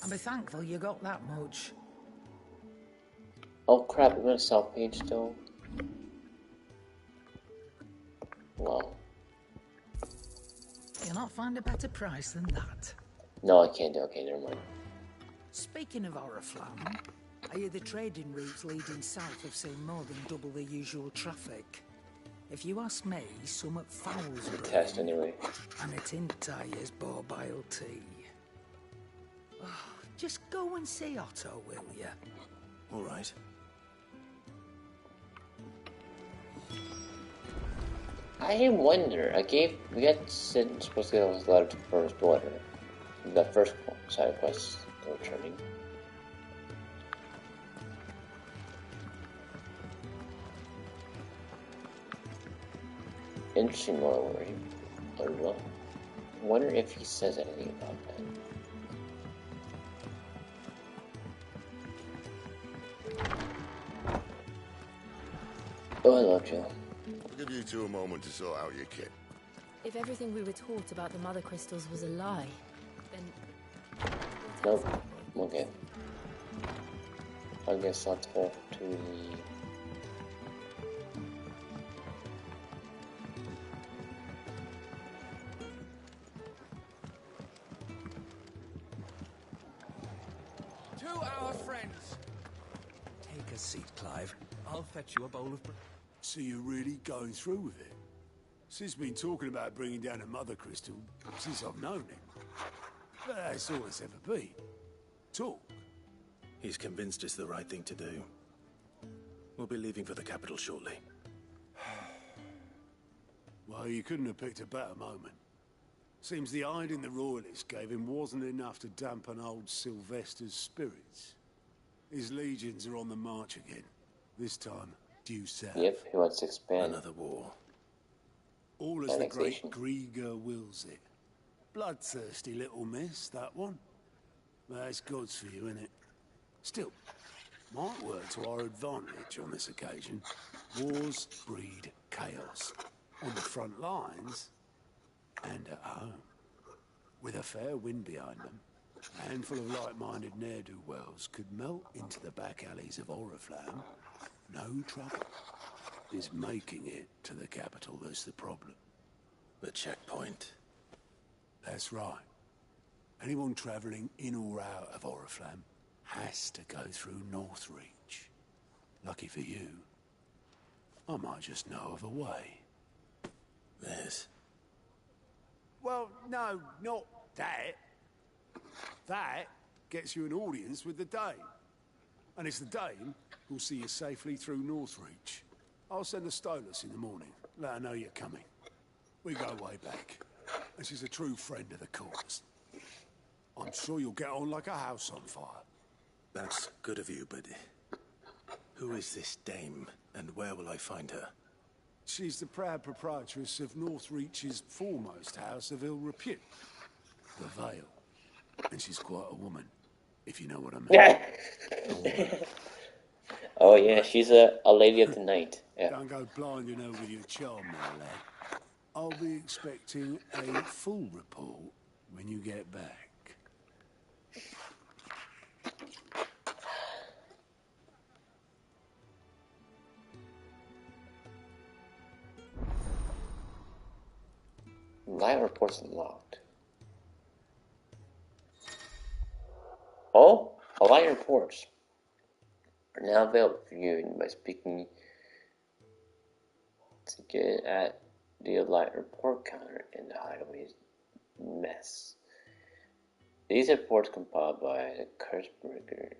I'll be thankful you got that much. Oh crap, I'm on a sell page still. Wow. You'll not find a better price than that. No, I can't do it. Okay, never mind. Speaking of Oriflamme, I hear the trading routes leading south have seen more than double the usual traffic. If you ask me, some fouls test anyway. And it entires Borbile tea. Oh, just go and see Otto, will ya? All right. I wonder. We got supposed to get a letter to First Order. The first side quest they're returning. Interesting worry. I wonder if he says anything about that. Oh, hello, Joe. I'll give you two a moment to sort out your kit. If everything we were taught about the mother crystals was a lie, then... Nope. Okay. I guess I'll talk to the... 2 our friends. Take a seat, Clive. I'll fetch you a bowl of... So you're really going through with it? Sid's been talking about bringing down a mother crystal since I've known him. But that's all it's ever been. Talk. He's convinced it's the right thing to do. We'll be leaving for the capital shortly. Well, you couldn't have picked a better moment. Seems the hiding the Royalists gave him wasn't enough to dampen old Sylvester's spirits. His legions are on the march again. This time, due south. Yep, he wants to expand. Another war. All as the great Grieger wills it. Bloodthirsty little miss, that one. That's God's for you, innit? Still, might work to our advantage on this occasion. Wars breed chaos. On the front lines, and at home. With a fair wind behind them, a handful of like-minded ne'er-do-wells could melt into the back alleys of Oriflamme. No trouble. It's making it to the capital that's the problem. The checkpoint. That's right. Anyone travelling in or out of Oriflamme has to go through Northreach. Lucky for you, I might just know of a way. There's... Well, no, not that. That gets you an audience with the Dame. And it's the Dame who'll see you safely through Northreach. I'll send the Stolas in the morning. Let her know you're coming. We go way back. And she's a true friend of the cause. I'm sure you'll get on like a house on fire. That's good of you, but Who is this dame, and where will I find her? She's the proud proprietress of Northreach's foremost house of ill repute, the Vale. And she's quite a woman, if you know what I mean. Oh yeah, she's a lady of the night. Yeah. Don't go blinding her with your charm, my lad. I'll be expecting a full report when you get back. Live reports locked. Oh, live reports are now available for viewing by speaking to get at the light report counter in the hideaway's mess. These reports compiled by the Cursebreaker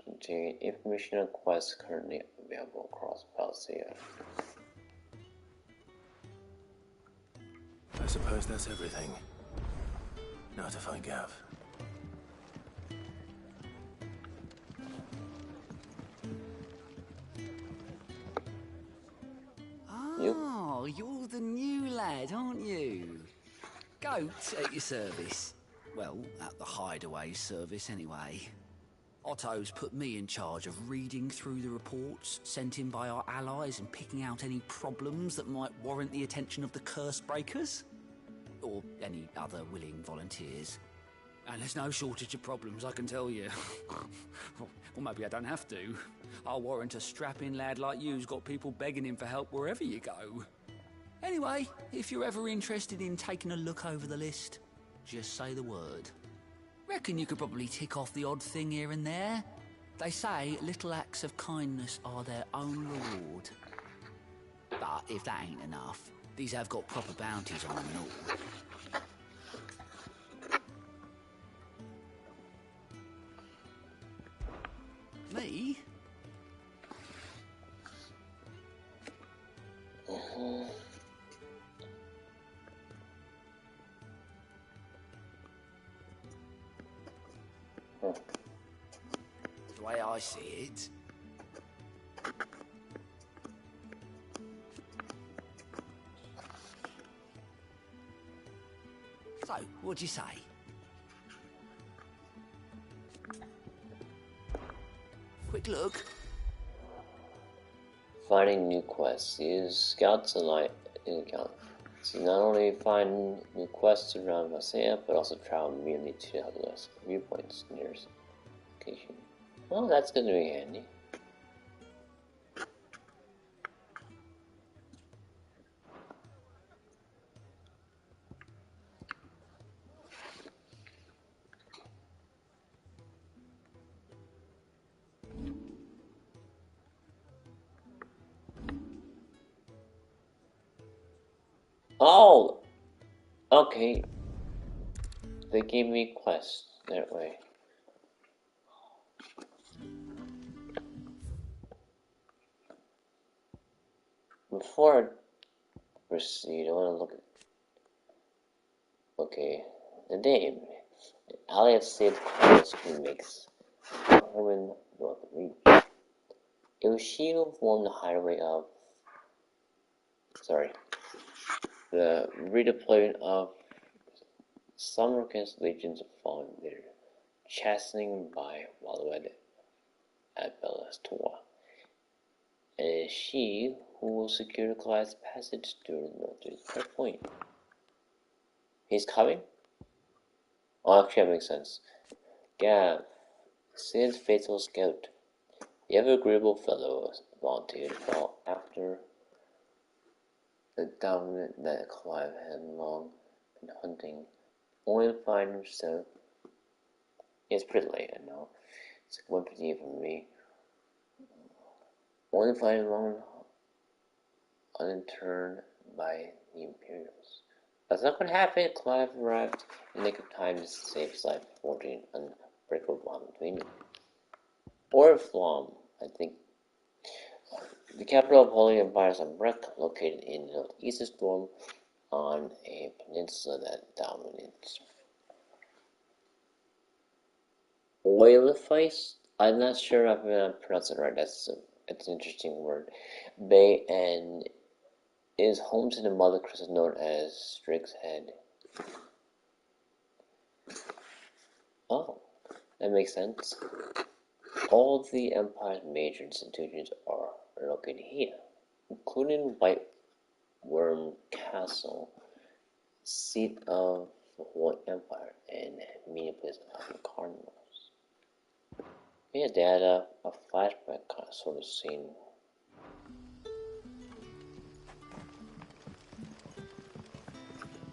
contain information on quests currently available across Palsia. I suppose that's everything. Now to find Gav. Oh, you're the new lad, aren't you? Goat at your service. Well, at the hideaway service anyway. Otto's put me in charge of reading through the reports sent in by our allies and picking out any problems that might warrant the attention of the Curse-Breakers. Or any other willing volunteers. And there's no shortage of problems, I can tell you. Or maybe I don't have to. I'll warrant a strapping lad like you's got people begging him for help wherever you go. Anyway, if you're ever interested in taking a look over the list, just say the word. Reckon you could probably tick off the odd thing here and there. They say little acts of kindness are their own reward. But if that ain't enough, these have got proper bounties on them and all. Me? The way I see it. So, what'd you say? Quick look. Finding new quests. Use Scouts and Light in account. So not only find new quests around Marseille, but also travel immediately to the other viewpoints nearest location. Well, that's gonna be handy. Oh! Okay. They gave me quests that way. Before I proceed, I want to look at... Okay. The name. The Alley of Sid Carlos who makes Herman North Reach. It was she who formed the hideaway of... The redeployment of Summerkin's legions of fallen leader, chastening by Walued at Bellastor. And it is she who will secure Clive's passage through the military's checkpoint. He's coming? Oh, actually, that makes sense. Gav, Sid's faithful scout. The ever-agreeable fellow volunteered after the dominant that Clive had long been hunting, only to find himself. It's pretty late, I know. It's like 1 p.m. for me. Only to find him long uninterred by the Imperials. That's not what happened. Clive arrived in the nick of time to save his life, forging an unbreakable bond between them. Or Flom, I think. The capital of Holy Empire's Umbrek, located in the northeast of Storm, on a peninsula that dominates. Oilifice I'm not sure if I pronounced it right. It's an interesting word. Bay is home to the mother crystal known as Strix's Head. Oh, that makes sense. All of the Empire's major institutions are located here, including White Worm Castle, seat of the Holy Empire, and meeting place of the Cardinals. Yeah, they had a flashback kind of sort of scene.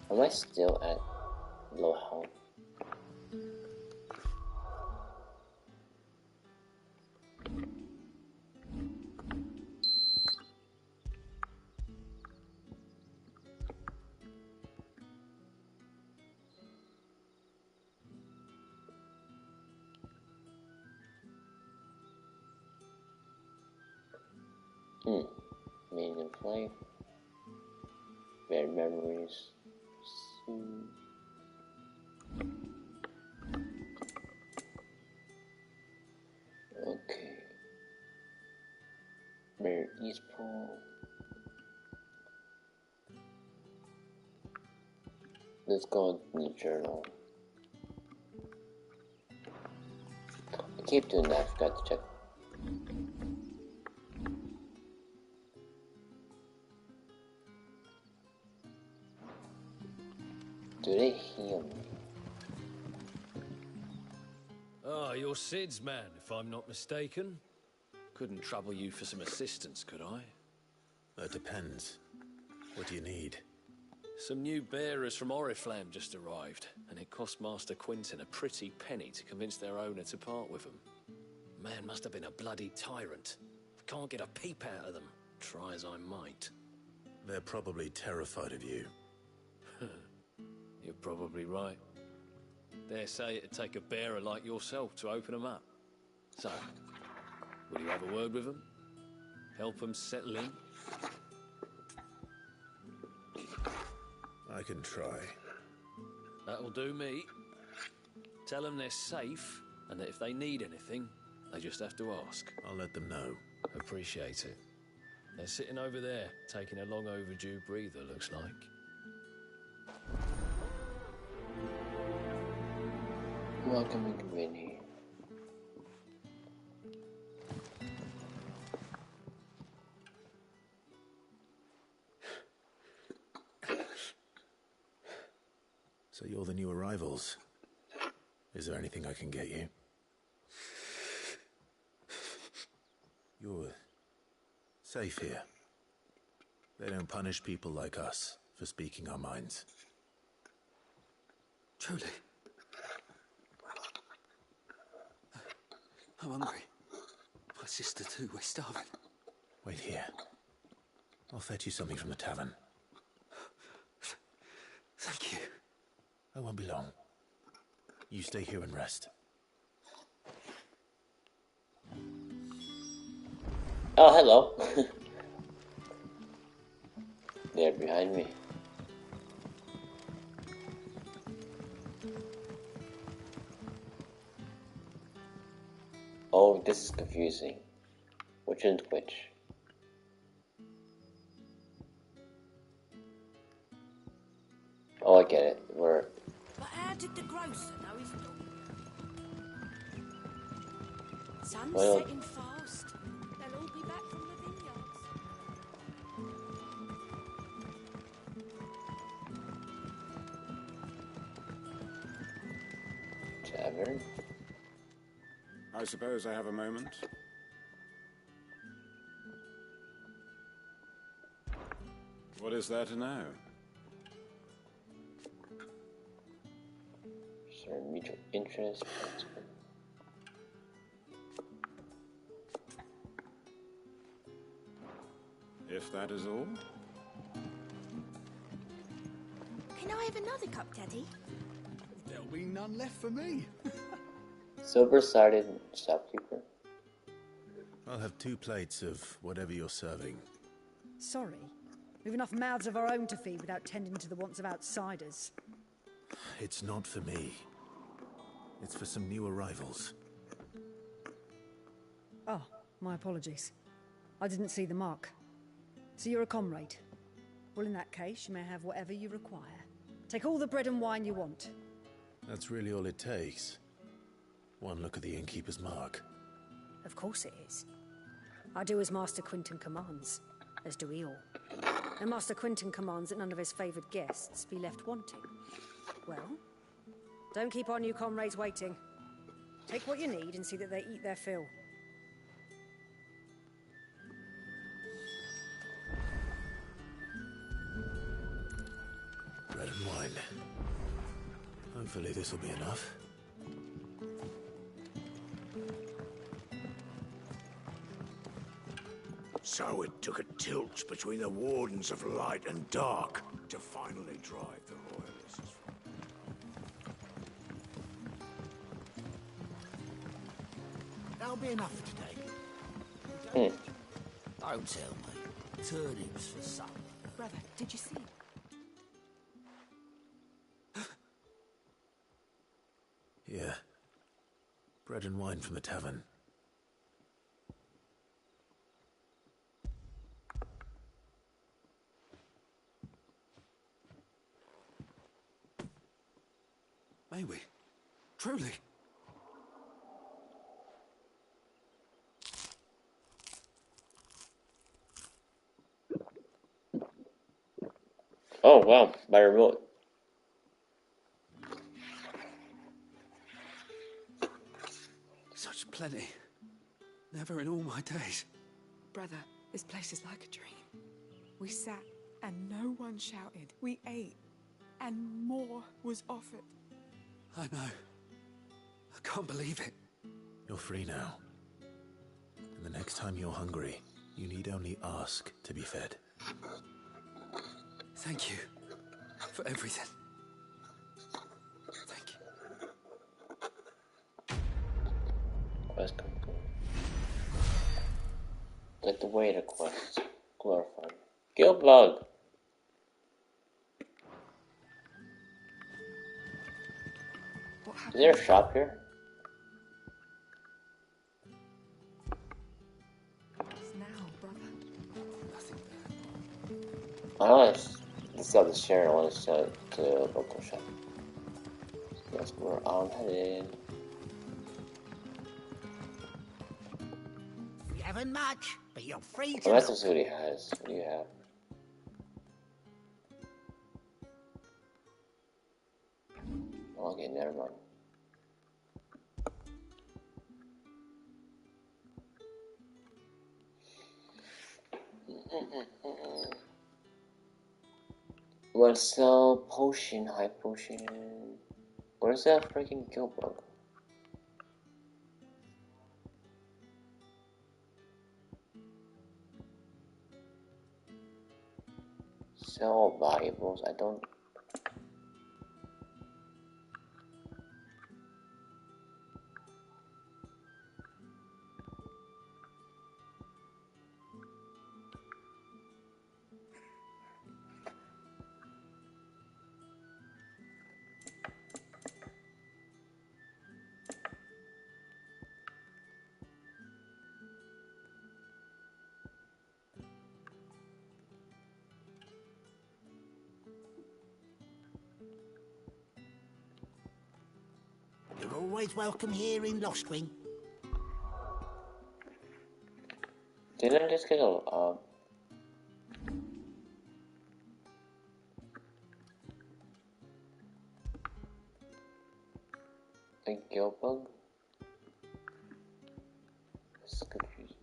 Am I still at low health? Meaning in play. Bad memories. Okay. Rare East Pool. Let's go in the journal. I keep doing that, I forgot to check. Do they heal me? Ah, you're Sid's man, if I'm not mistaken. Couldn't trouble you for some assistance, could I? That depends. What do you need? Some new bearers from Oriflamme just arrived, and it cost Master Quinton a pretty penny to convince their owner to part with them. Man must have been a bloody tyrant. I can't get a peep out of them, try as I might. They're probably terrified of you. You're probably right. Dare say it'd take a bearer like yourself to open them up. So, will you have a word with them? Help them settle in? I can try. That'll do me. Tell them they're safe, and that if they need anything, they just have to ask. I'll let them know. Appreciate it. They're sitting over there, taking a long overdue breather, looks like. Welcoming committee. So you're the new arrivals. Is there anything I can get you? You're safe here. They don't punish people like us for speaking our minds. Truly. I'm hungry. My sister too, we're starving. Wait here. I'll fetch you something from the tavern. Thank you. I won't be long. You stay here and rest. Oh, hello. They're behind me. Oh, this is confusing. Which one's which? Oh, I get it. We're... But how did the grocer know he's not? Sun's Well, setting fast. They'll all be back from the vineyards. Tavern? I suppose I have a moment. What is there to know? Certain mutual interest. If that is all. Can I have another cup, Daddy? There'll be none left for me. Silver-sided shopkeeper. I'll have 2 plates of whatever you're serving. Sorry. We've enough mouths of our own to feed without tending to the wants of outsiders. It's not for me. It's for some new arrivals. Oh, my apologies. I didn't see the mark. So you're a comrade. Well, in that case, you may have whatever you require. Take all the bread and wine you want. That's really all it takes. One look at the innkeeper's mark. Of course it is. I do as Master Quinton commands, as do we all. And Master Quinton commands that none of his favoured guests be left wanting. Well, don't keep our new comrades waiting. Take what you need and see that they eat their fill. Bread and wine. Hopefully this will be enough. So it took a tilt between the Wardens of Light and Dark to finally drive the Royalists. That'll be enough for today. Don't tell me. Turnips for supper. Brother, did you see? Yeah. Bread and wine from the tavern. May we? Truly? Oh, wow. By remote. Such plenty. Never in all my days. Brother, this place is like a dream. We sat and no one shouted. We ate and more was offered. I know. I can't believe it. You're free now. And the next time you're hungry, you need only ask to be fed. Thank you for everything. Thank you. Quest complete. Get the waiter quest glorified. Guild log. Is there a shop here? Now, brother. I want to sell the share. I want to sell it to the local shop. So that's where I'm headed. You haven't much, but you're free to. Well, that's what he has. What do you have? Okay, never mind. Let's sell potion, high potion. Where's that freaking guild bug? Sell valuables. I don't. You're always welcome here in Lostwing. Didn't I just get a guild bug? This is confusing.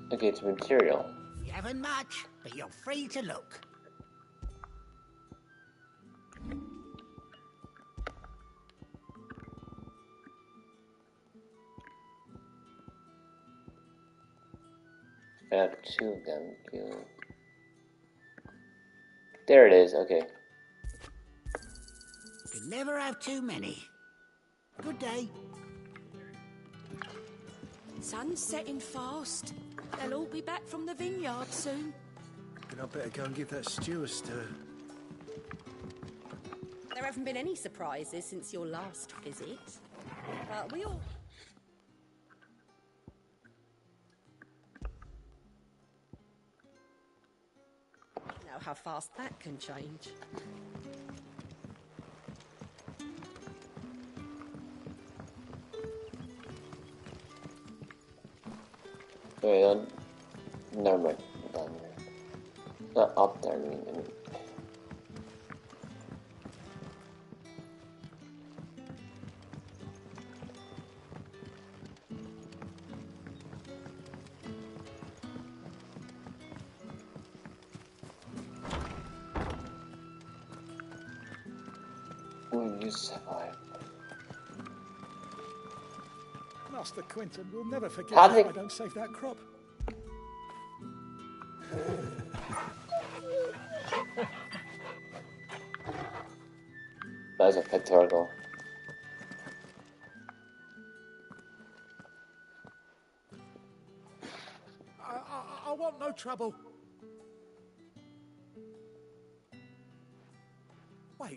Okay, it's material. You haven't much, but you're free to look. I have two of them. Guild. There it is, okay. You never have too many. Good day. Sun's setting fast. They'll all be back from the vineyard soon. Then I better go and give that stew a stir. There haven't been any surprises since your last visit. We all... know how fast that can change. Wait, never mind. Down there. Not up there, I mean. You survive. Master Quinton will never forgive How me if did- I don't save that crop. That's a pet Torgal. I want no trouble.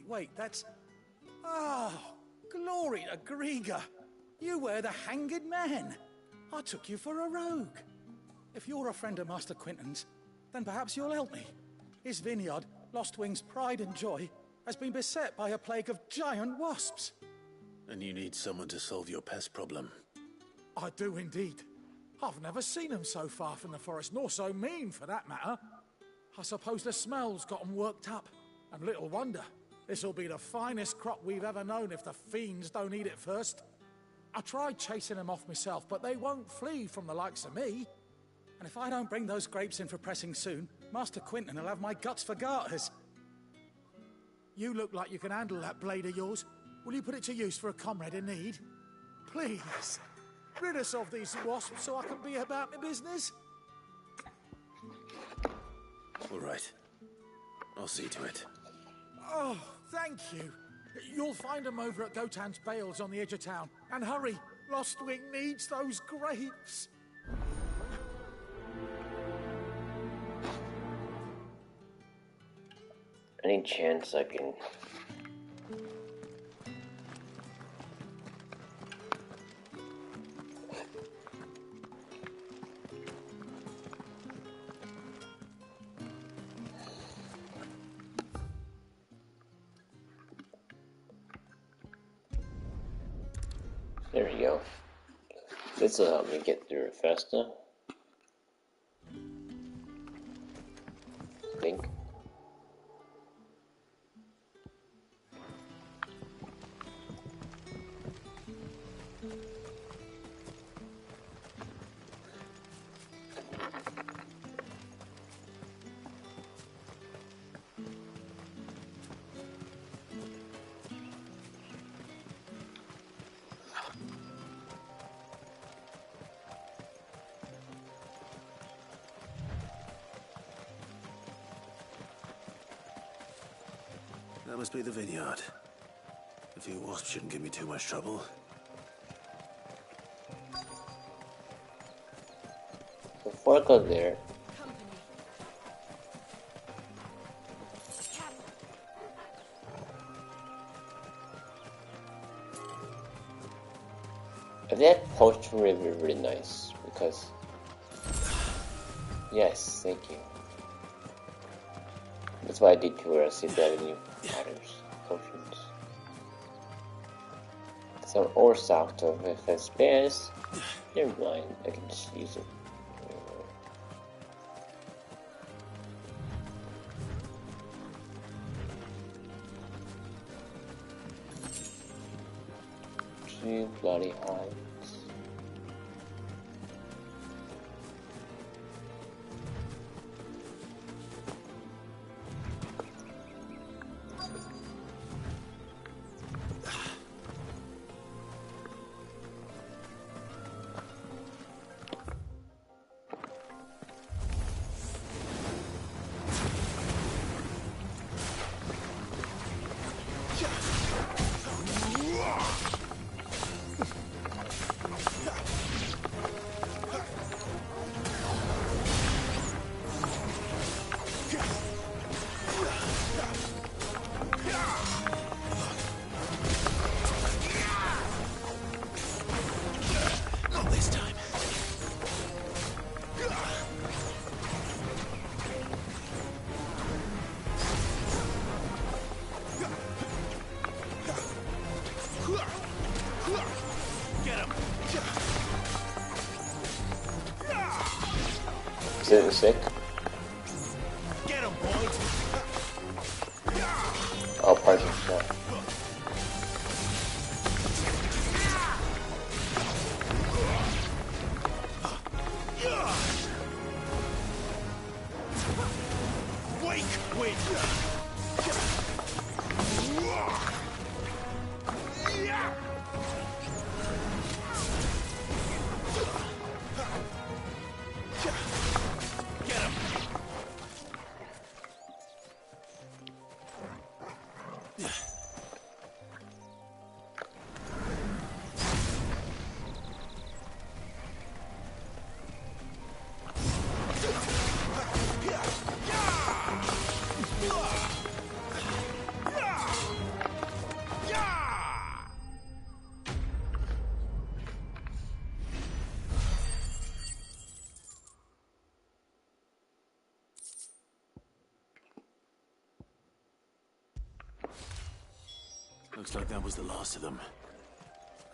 Wait, that's... Oh, glory to Griga. You were the hanged man. I took you for a rogue. If you're a friend of Master Quinton's, then perhaps you'll help me. His vineyard, Lostwing's pride and joy, has been beset by a plague of giant wasps. And you need someone to solve your pest problem. I do indeed. I've never seen them so far from the forest, nor so mean for that matter. I suppose the smell's got them worked up. And little wonder. This'll be the finest crop we've ever known if the fiends don't eat it first. I tried chasing them off myself, but they won't flee from the likes of me. And if I don't bring those grapes in for pressing soon, Master Quinton will have my guts for garters. You look like you can handle that blade of yours. Will you put it to use for a comrade in need? Please, rid us of these wasps so I can be about my business. All right. I'll see to it. Oh, thank you. You'll find them over at Gotan's Bales on the edge of town. And hurry, Lostwing needs those grapes. Any chance I can... There we go. This will help me get through it faster. I think. That must be the vineyard. A few wasps shouldn't give me too much trouble. Before I go there, that potion would be really nice because yes, thank you. That's why I did tour. I see if there are any others potions. Some ore stocked up. If I spares, never mind. I can just use it. Two bloody hides. sick. Get him, boys! Oh, partial shot. Wake, wait! Get him! Looks like that was the last of them.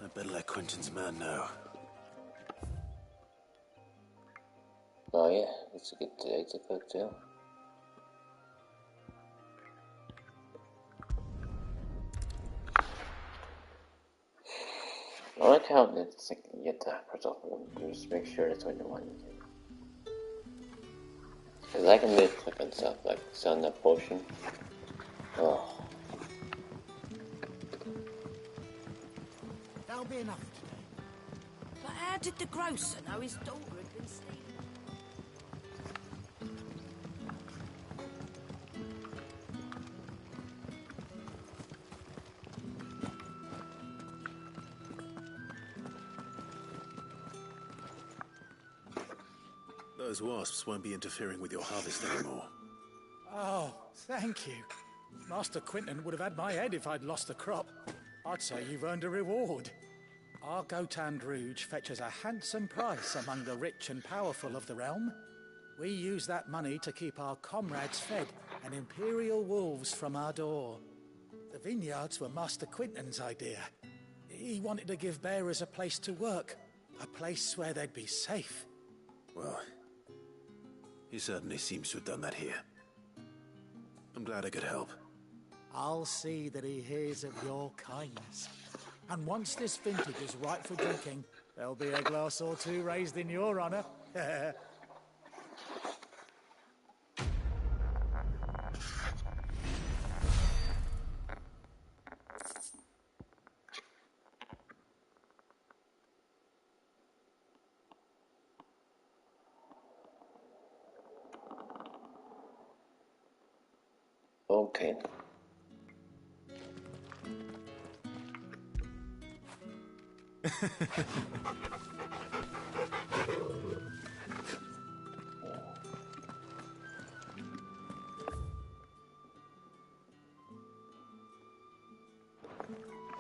I better let Quentin's man know. Oh yeah, it's a good day to cook too. I like how it's like you get the first off you just make sure that's what you want to do. Because I can make cooking stuff like selling that potion. Oh. That'll be enough today. But how did the grocer know his daughter had been stealing? Those wasps won't be interfering with your harvest anymore. Oh, thank you. Master Quentin would have had my head if I'd lost the crop. I'd say you've earned a reward. Our Gotand Rouge fetches a handsome price among the rich and powerful of the realm. We use that money to keep our comrades fed and imperial wolves from our door. The vineyards were Master Quentin's idea. He wanted to give bearers a place to work, a place where they'd be safe. Well, he certainly seems to have done that here. I'm glad I could help. I'll see that he hears of your kindness. And once this vintage is ripe for drinking, there'll be a glass or two raised in your honor. Okay.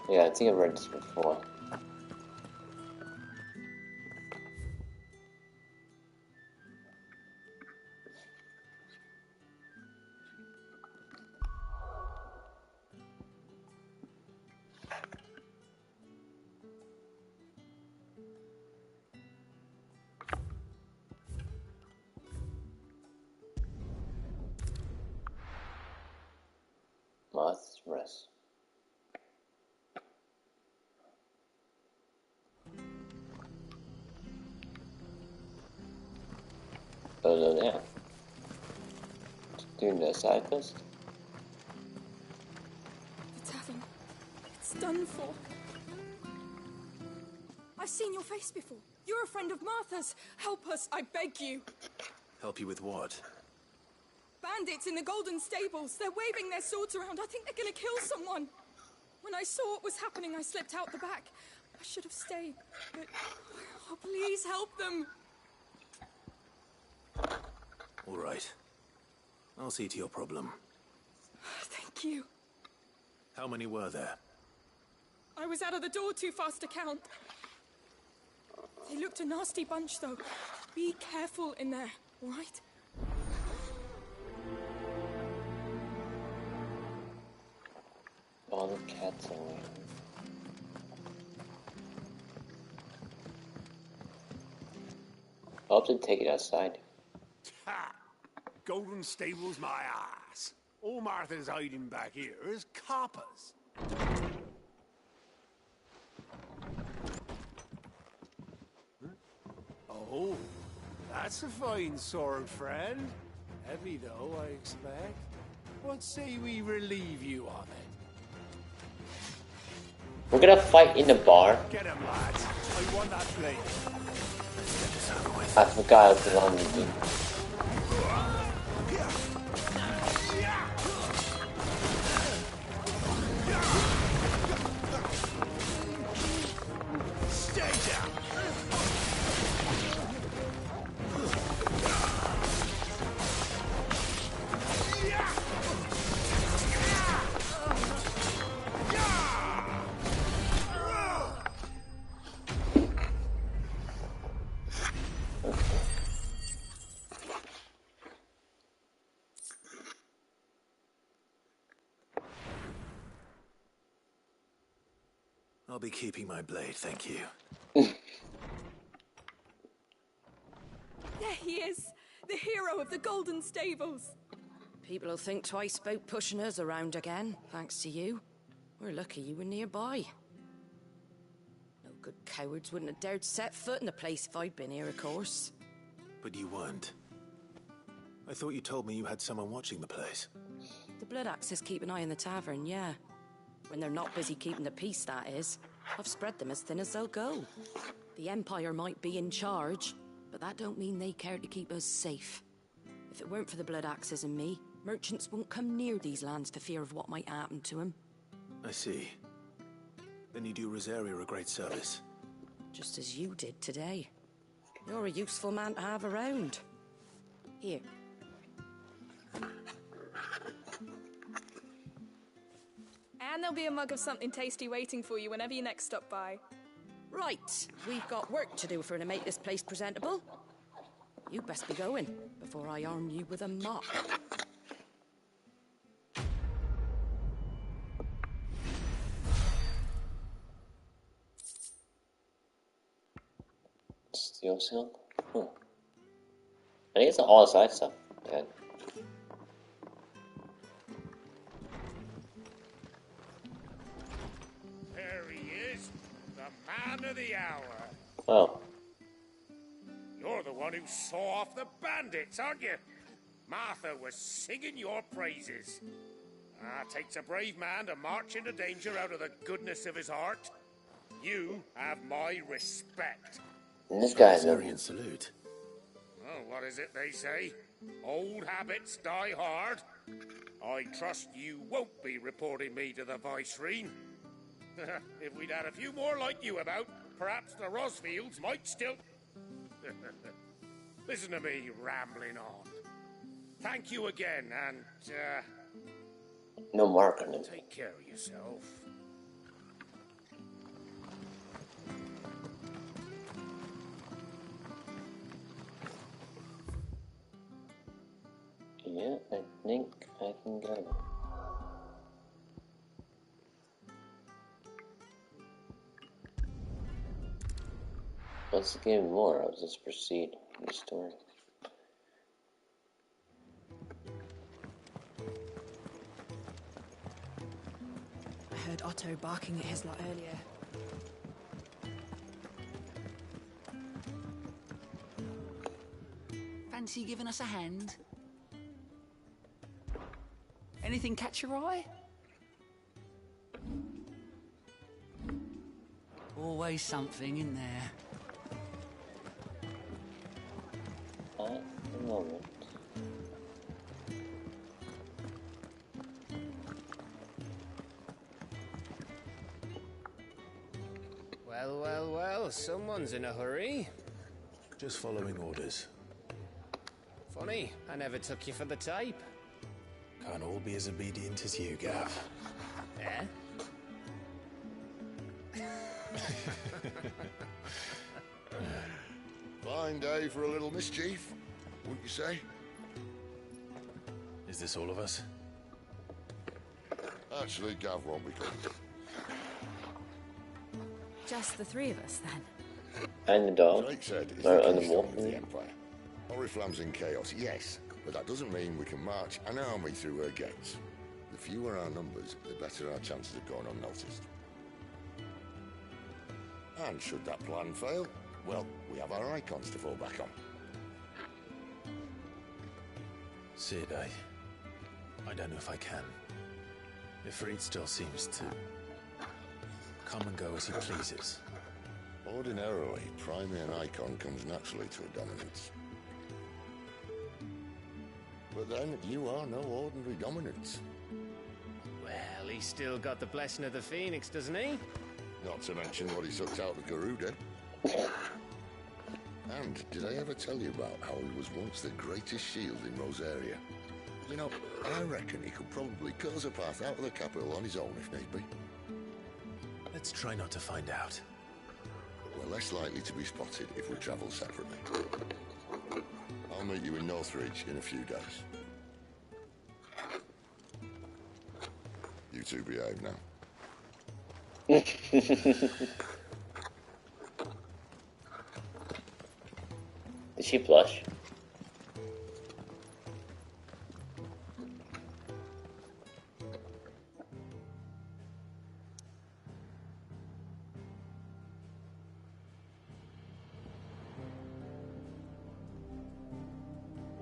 Yeah, I think I've read this before. Moth's Rest. Oh, yeah. Doing the side quest? The tavern. It's done for. I've seen your face before. You're a friend of Martha's. Help us, I beg you. Help you with what? Bandits in the Golden Stables. They're waving their swords around. I think they're gonna kill someone. When I saw what was happening, I slipped out the back. I should have stayed, but... Oh, please help them. All right. I'll see to your problem. Thank you. How many were there? I was out of the door too fast to count. They looked a nasty bunch, though. Be careful in there, all right? All the cats away. I'll have to take it outside. Golden Stable's my ass. All Martha's hiding back here is coppers. Huh? Oh, that's a fine sword, friend. Heavy, though, I expect. What say we relieve you of it? We're gonna fight in the bar. Get him, lads. I want that blade. I forgot it was on me. Stay down. I'll be keeping my blade, thank you. There he is, the hero of the Golden Stables. People will think twice about pushing us around again, thanks to you. We're lucky you were nearby. No good cowards wouldn't have dared set foot in the place if I'd been here, of course. But you weren't. I thought you told me you had someone watching the place. The Blood Axes keep an eye on the tavern, yeah. When they're not busy keeping the peace, that is. I've spread them as thin as they'll go. The Empire might be in charge, but that don't mean they care to keep us safe. If it weren't for the Blood Axes and me, merchants won't come near these lands for fear of what might happen to them. I see. Then you do Rosaria a great service. Just as you did today. You're a useful man to have around. Here. And there'll be a mug of something tasty waiting for you whenever you next stop by. Right, we've got work to do for to make this place presentable. You best be going before I arm you with a mop. Steel silk? I think it's all the side stuff. Yeah. There he is, the man of the hour. Oh. You're the one who saw off the bandits, aren't you? Martha was singing your praises. Takes a brave man to march into danger out of the goodness of his heart. You have my respect. And this guy's a Rosaria salute. Well, what is it they say? Old habits die hard. I trust you won't be reporting me to the Viceroy. If we'd had a few more like you about, perhaps the Rosfields might still... Listen to me rambling on. Thank you again, and, no mark on him. take care of yourself. Yeah, I think I can go. Let's give me more. I'll just proceed in the story. I heard Otto barking at his lot earlier. Fancy giving us a hand? Anything catch your eye? Always something in there. At the moment. Well, well, well, someone's in a hurry. Just following orders. Funny, I never took you for the type. Can't all be as obedient as you, Gav. Eh? Fine day for a little mischief, wouldn't you say? Is this all of us? Actually, Gav won't be coming. Just the three of us, then? And the dog. Jake said it's Or the on the keystone wolf. of the Empire. Oriflamme's in chaos, yes, But that doesn't mean we can march an army through her gates. The fewer our numbers, the better our chances of going unnoticed. And should that plan fail, well, we have our icons to fall back on. Sid, I don't know if I can. If Reed still seems to come and go as he pleases. Ordinarily, priming an icon comes naturally to a dominance. But then, you are no ordinary dominance. Well, he's still got the blessing of the Phoenix, doesn't he? Not to mention what he sucked out of Garuda. And did I ever tell you about how he was once the greatest shield in Rosaria? You know, I reckon he could probably cut us a path out of the capital on his own if need be. Let's try not to find out. We're less likely to be spotted if we travel separately. I'll meet you in Northridge in a few days. You two behave now. Did she blush?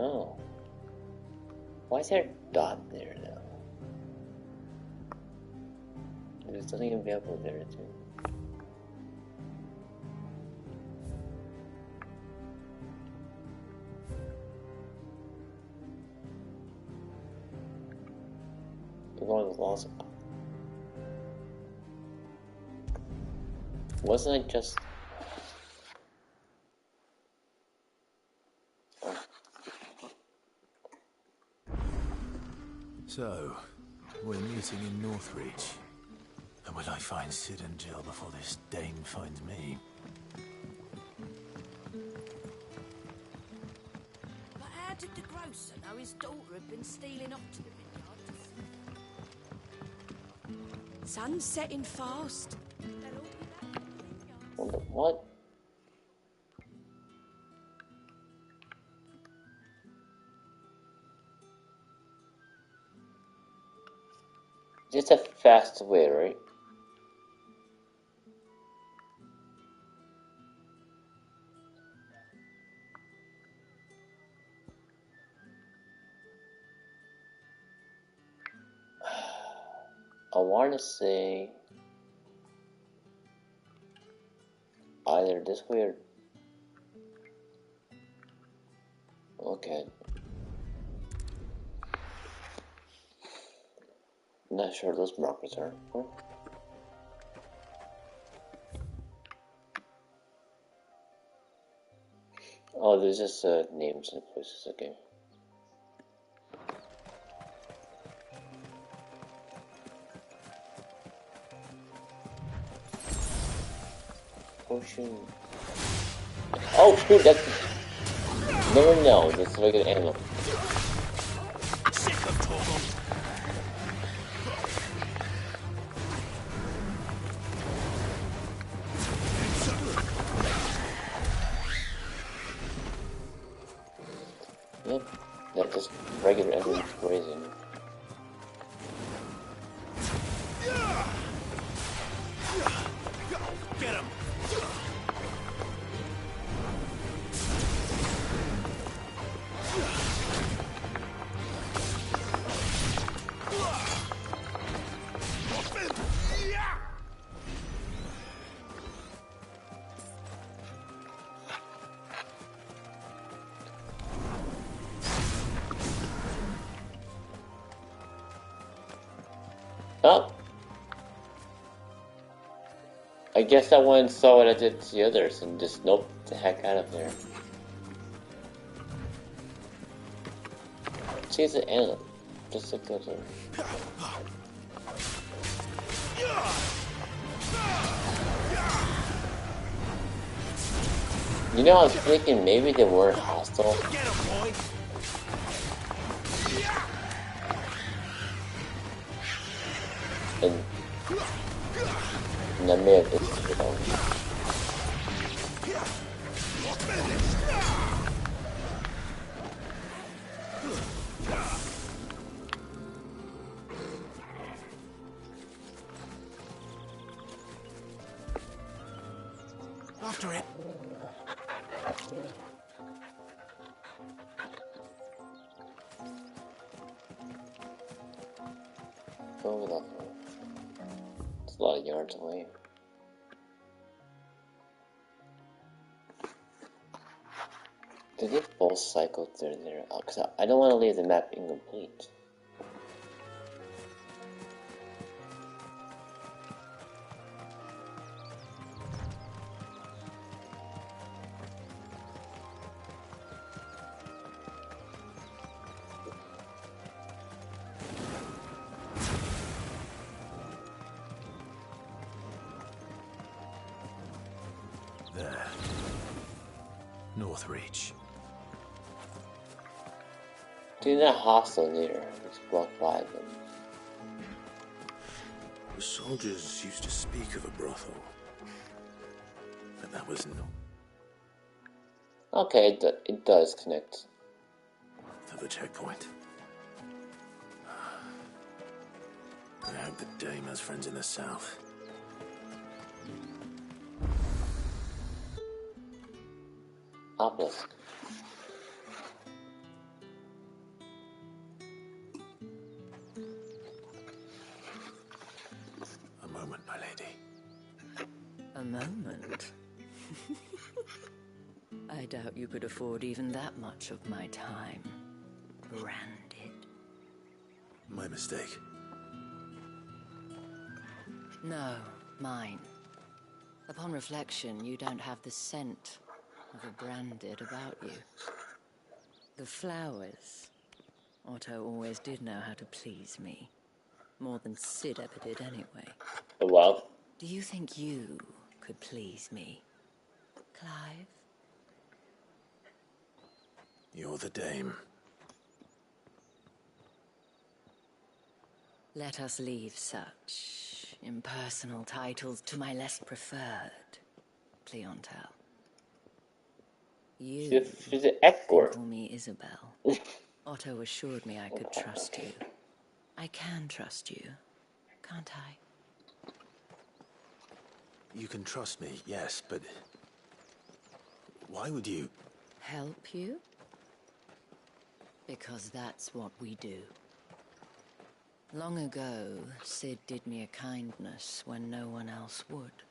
Oh. Why is there a dot there, though? There's nothing available there, too. The one was awesome. Wasn't it just... So, we're meeting in Northridge. And will I find Sid and Jill before this dame finds me? But how did the grocer know his daughter had been stealing off to the vineyard? Sun's setting fast. What? It's a fast way, right? I want to say either this way or... Okay. Not sure those markers are. Huh? Oh, there's just names and places. Okay. Potion. Oh shoot! That's no. That's like an animal. Sick of Torgal. Yep, that's just regular enemies grazing. Get him! Oh! I guess that one saw what I did to the others and just noped the heck out of there. She's an animal, just like those are. You know, I was thinking maybe they weren't hostile. Get him, boy! And I may have just, you know. Go that way. It's a lot of yards away. Did they both cycle through there? Because I don't want to leave the map incomplete. There. Northreach. Dude, that hostel near. It's blocked by them. The soldiers used to speak of a brothel. But that was no. Okay, it does connect. To the checkpoint. I hope the dame has friends in the south. Obelisk. A moment, my lady. A moment? I doubt you could afford even that much of my time. Branded. My mistake. No, mine. Upon reflection, you don't have the scent of a branded about you. The flowers. Otto always did know how to please me. More than Sid ever did anyway. Well. Do you think you could please me, Clive? You're the dame. Let us leave such impersonal titles to my less preferred clientele. You She's an Ektor. call me Isabel. Otto assured me I could trust you. I can trust you, can't I? You can trust me, yes, but why would you? Help you? Because that's what we do. Long ago, Sid did me a kindness when no one else would.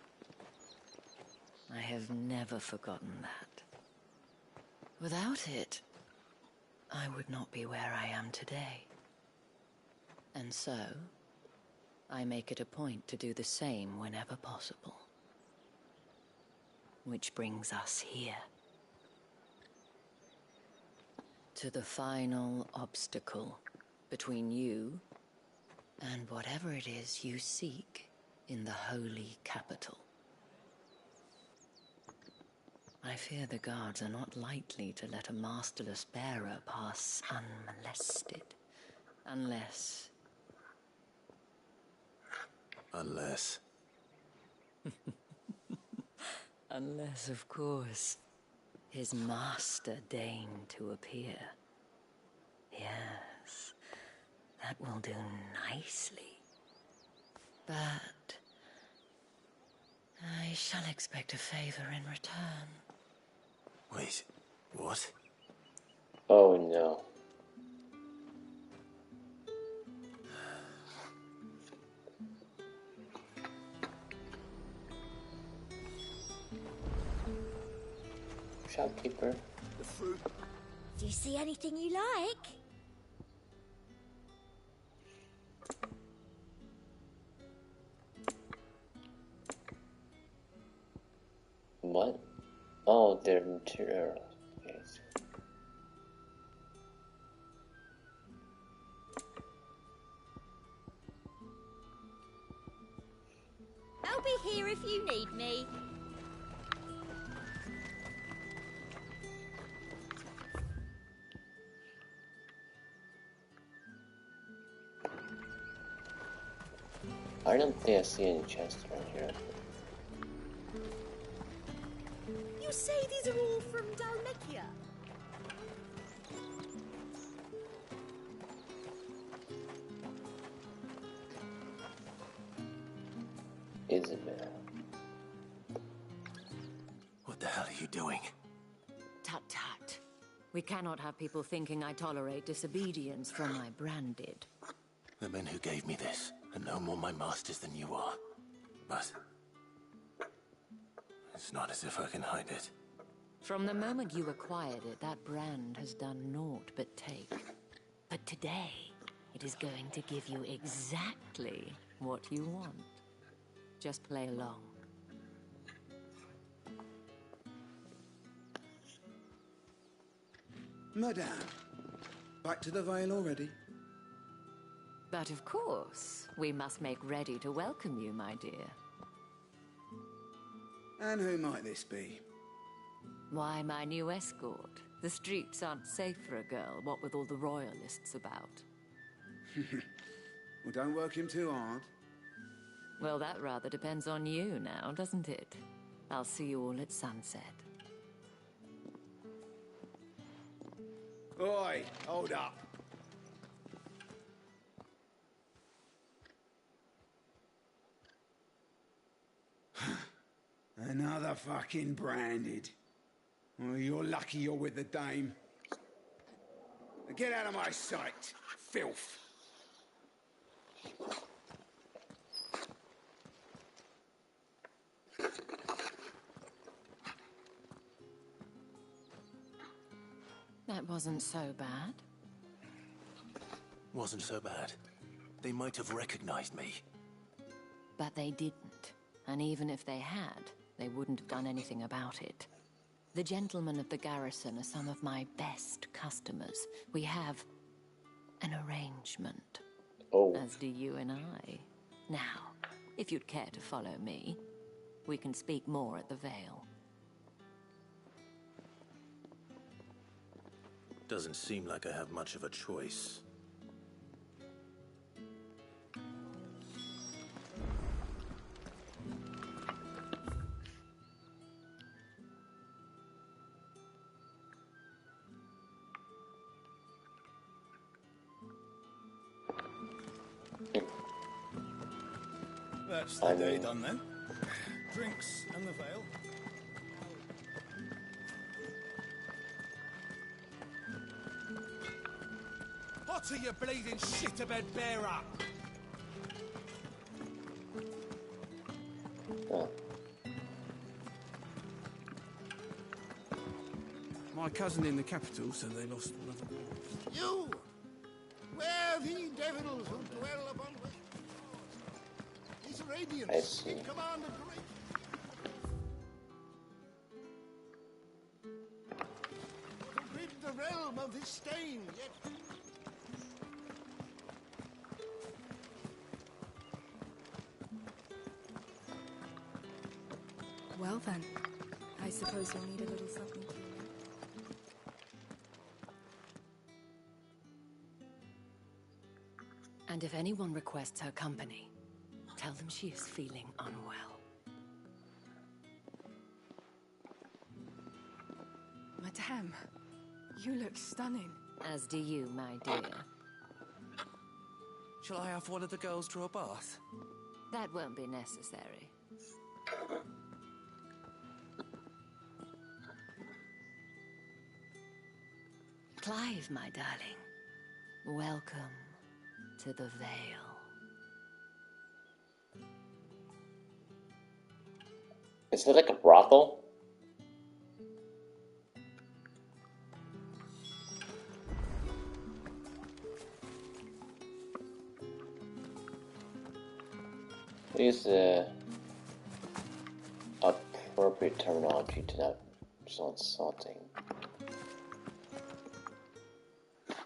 I have never forgotten that. Without it, I would not be where I am today. And so, I make it a point to do the same whenever possible. Which brings us here. To the final obstacle between you and whatever it is you seek in the holy capital. I fear the guards are not likely to let a masterless bearer pass unmolested. Unless... Unless, of course, his master deigned to appear. Yes, that will do nicely. But I shall expect a favor in return. Wait, what? Oh no. Shopkeeper. The fruit. Do you see anything you like? What? Oh, they're materials. Yes. I'll be here if you need me. I don't think I see any chests around here. You say these are all from Dalmekia? Isabel. What the hell are are you doing? Tut-tut. We cannot have people thinking I tolerate disobedience from my branded. The men who gave me this are no more my masters than you are. But it's not as if I can hide it. From the moment you acquired it, that brand has done naught but take. But today, it is going to give you exactly what you want. Just play along. Madame, back to the Vale already? But of course, we must make ready to welcome you, my dear. And who might this be? Why, my new escort. The streets aren't safe for a girl, what with all the royalists about. Well, don't work him too hard. Well, that rather depends on you now, doesn't it? I'll see you all at sunset. Oi, hold up. Another fucking branded. Oh, you're lucky you're with the dame. Get out of my sight, filth. That wasn't so bad. Wasn't so bad. They might have recognized me. But they didn't. And even if they had, they wouldn't have done anything about it. The gentlemen of the garrison are some of my best customers. We have an arrangement. Oh. As do you and I. Now, if you'd care to follow me, we can speak more at the Vale. Doesn't seem like I have much of a choice. That's the day done then. Drinks and the Vale. What are you bleeding shit-a-bed bear up? Oh. My cousin in the capital said they lost one of them. You! Where the devils who dwell upon these I radiants see. in command of great. To rid the realm of this stain, yet. Well then, I suppose you'll need a little something. And if anyone requests her company, tell them she is feeling unwell. Madame, you look stunning. As do you, my dear. Shall I have one of the girls draw a bath? That won't be necessary. Clive, my darling. Welcome to the Vale. Is it like a brothel? Use the appropriate terminology to not so insulting.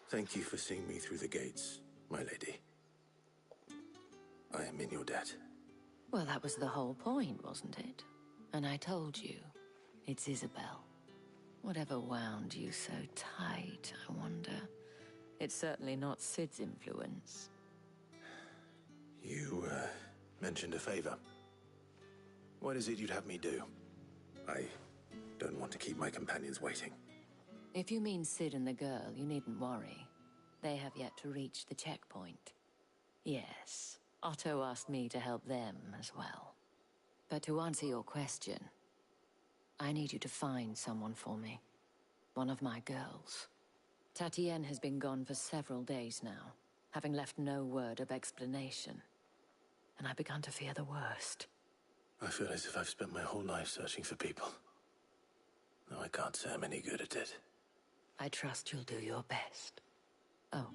Thank you for seeing me through the gates, my lady. I am in your debt. Well, that was the whole point, wasn't it? And I told you, it's Isabel. Whatever wound you so tight, I wonder. It's certainly not Sid's influence. You, mentioned a favor. What is it you'd have me do? I don't want to keep my companions waiting. If you mean Sid and the girl, you needn't worry. They have yet to reach the checkpoint. Yes, Otto asked me to help them as well. But to answer your question, I need you to find someone for me. One of my girls. Tatienne has been gone for several days now, having left no word of explanation. And I began to fear the worst. I feel as if I've spent my whole life searching for people. No, I can't say I'm any good at it. I trust you'll do your best. Oh,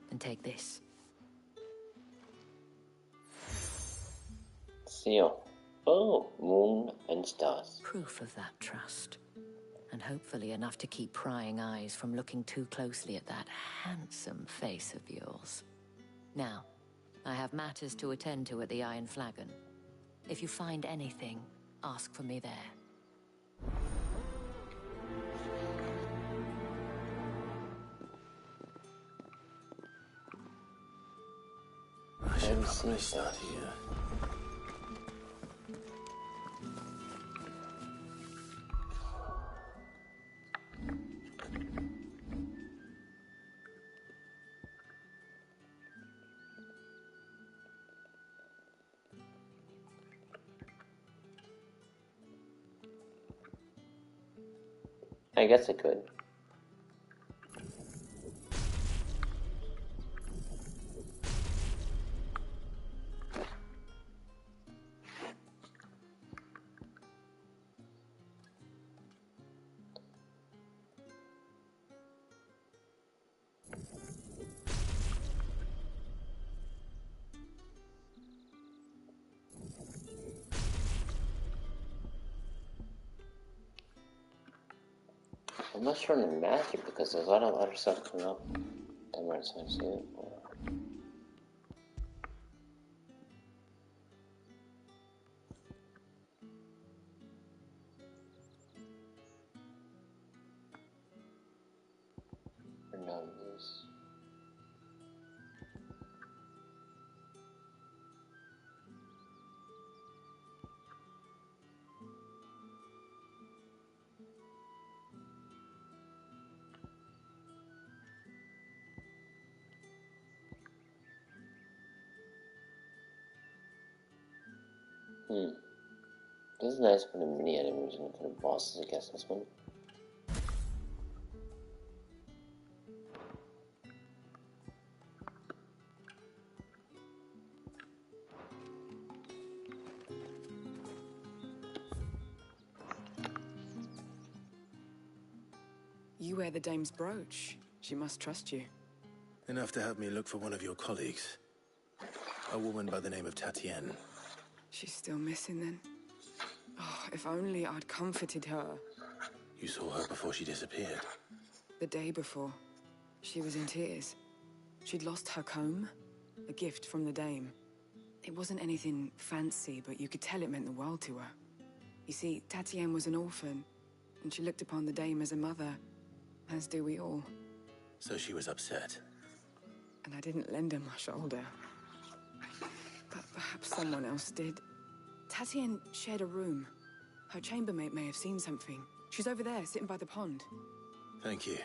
and take this. Seal. Oh, moon and stars. Proof of that trust. And hopefully enough to keep prying eyes from looking too closely at that handsome face of yours. Now, I have matters to attend to at the Iron Flagon. If you find anything, ask for me there. I should probably start here. I guess I could. I must run a magic because there's a lot of other stuff coming up. I'm not going to see it. Numbers. This is nice for the mini enemies and for the bosses, I guess, this one. You wear the dame's brooch. She must trust you. Enough to have me look for one of your colleagues. A woman by the name of Tatienne. She's still missing then. Oh, if only I'd comforted her. You saw her before she disappeared? The day before. She was in tears. She'd lost her comb. A gift from the dame. It wasn't anything fancy, but you could tell it meant the world to her. You see, Tatienne was an orphan, and she looked upon the dame as a mother, as do we all. So she was upset. And I didn't lend her my shoulder. But perhaps someone else did. Tatienne shared a room. Her chambermaid may have seen something. She's over there, sitting by the pond. Thank you.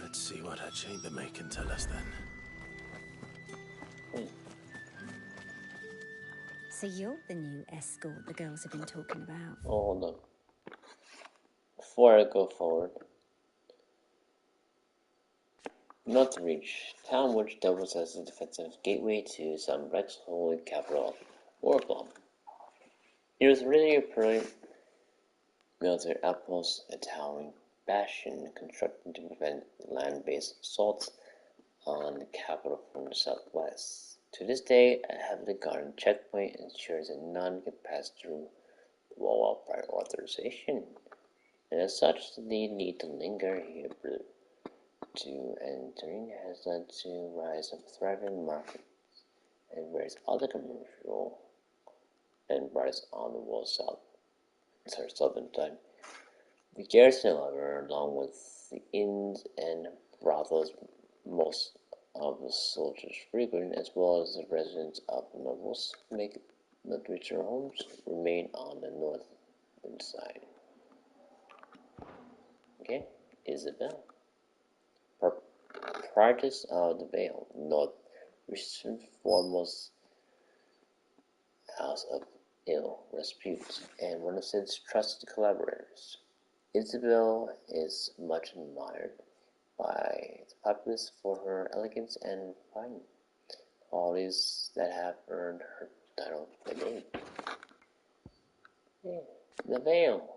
Let's see what her chambermaid can tell us then. So you're the new escort the girls have been talking about. Oh, hold on. Before I go forward. North Reach, town which doubles as a defensive gateway to Sunbreck's holy capital, Torgal. It was really a brilliant military outpost, a towering bastion constructed to prevent land-based assaults on the capital from the southwest. To this day, a heavily guarded checkpoint ensures that none can pass through the wall without prior authorization, and as such, the need to linger here to entering has led to rise of thriving markets and various other commercial enterprises on the wall southern side. The garrison, however, along with the inns and brothels most of the soldiers frequent, as well as the residents of the nobles, make the richer homes, remain on the northern side. Okay, Isabel. Proprietress of the Vale, North Richard's foremost house of ill repute and one of its trusted collaborators. Isabel is much admired by the populace for her elegance and refinement, qualities that have earned her title the name. The Vale,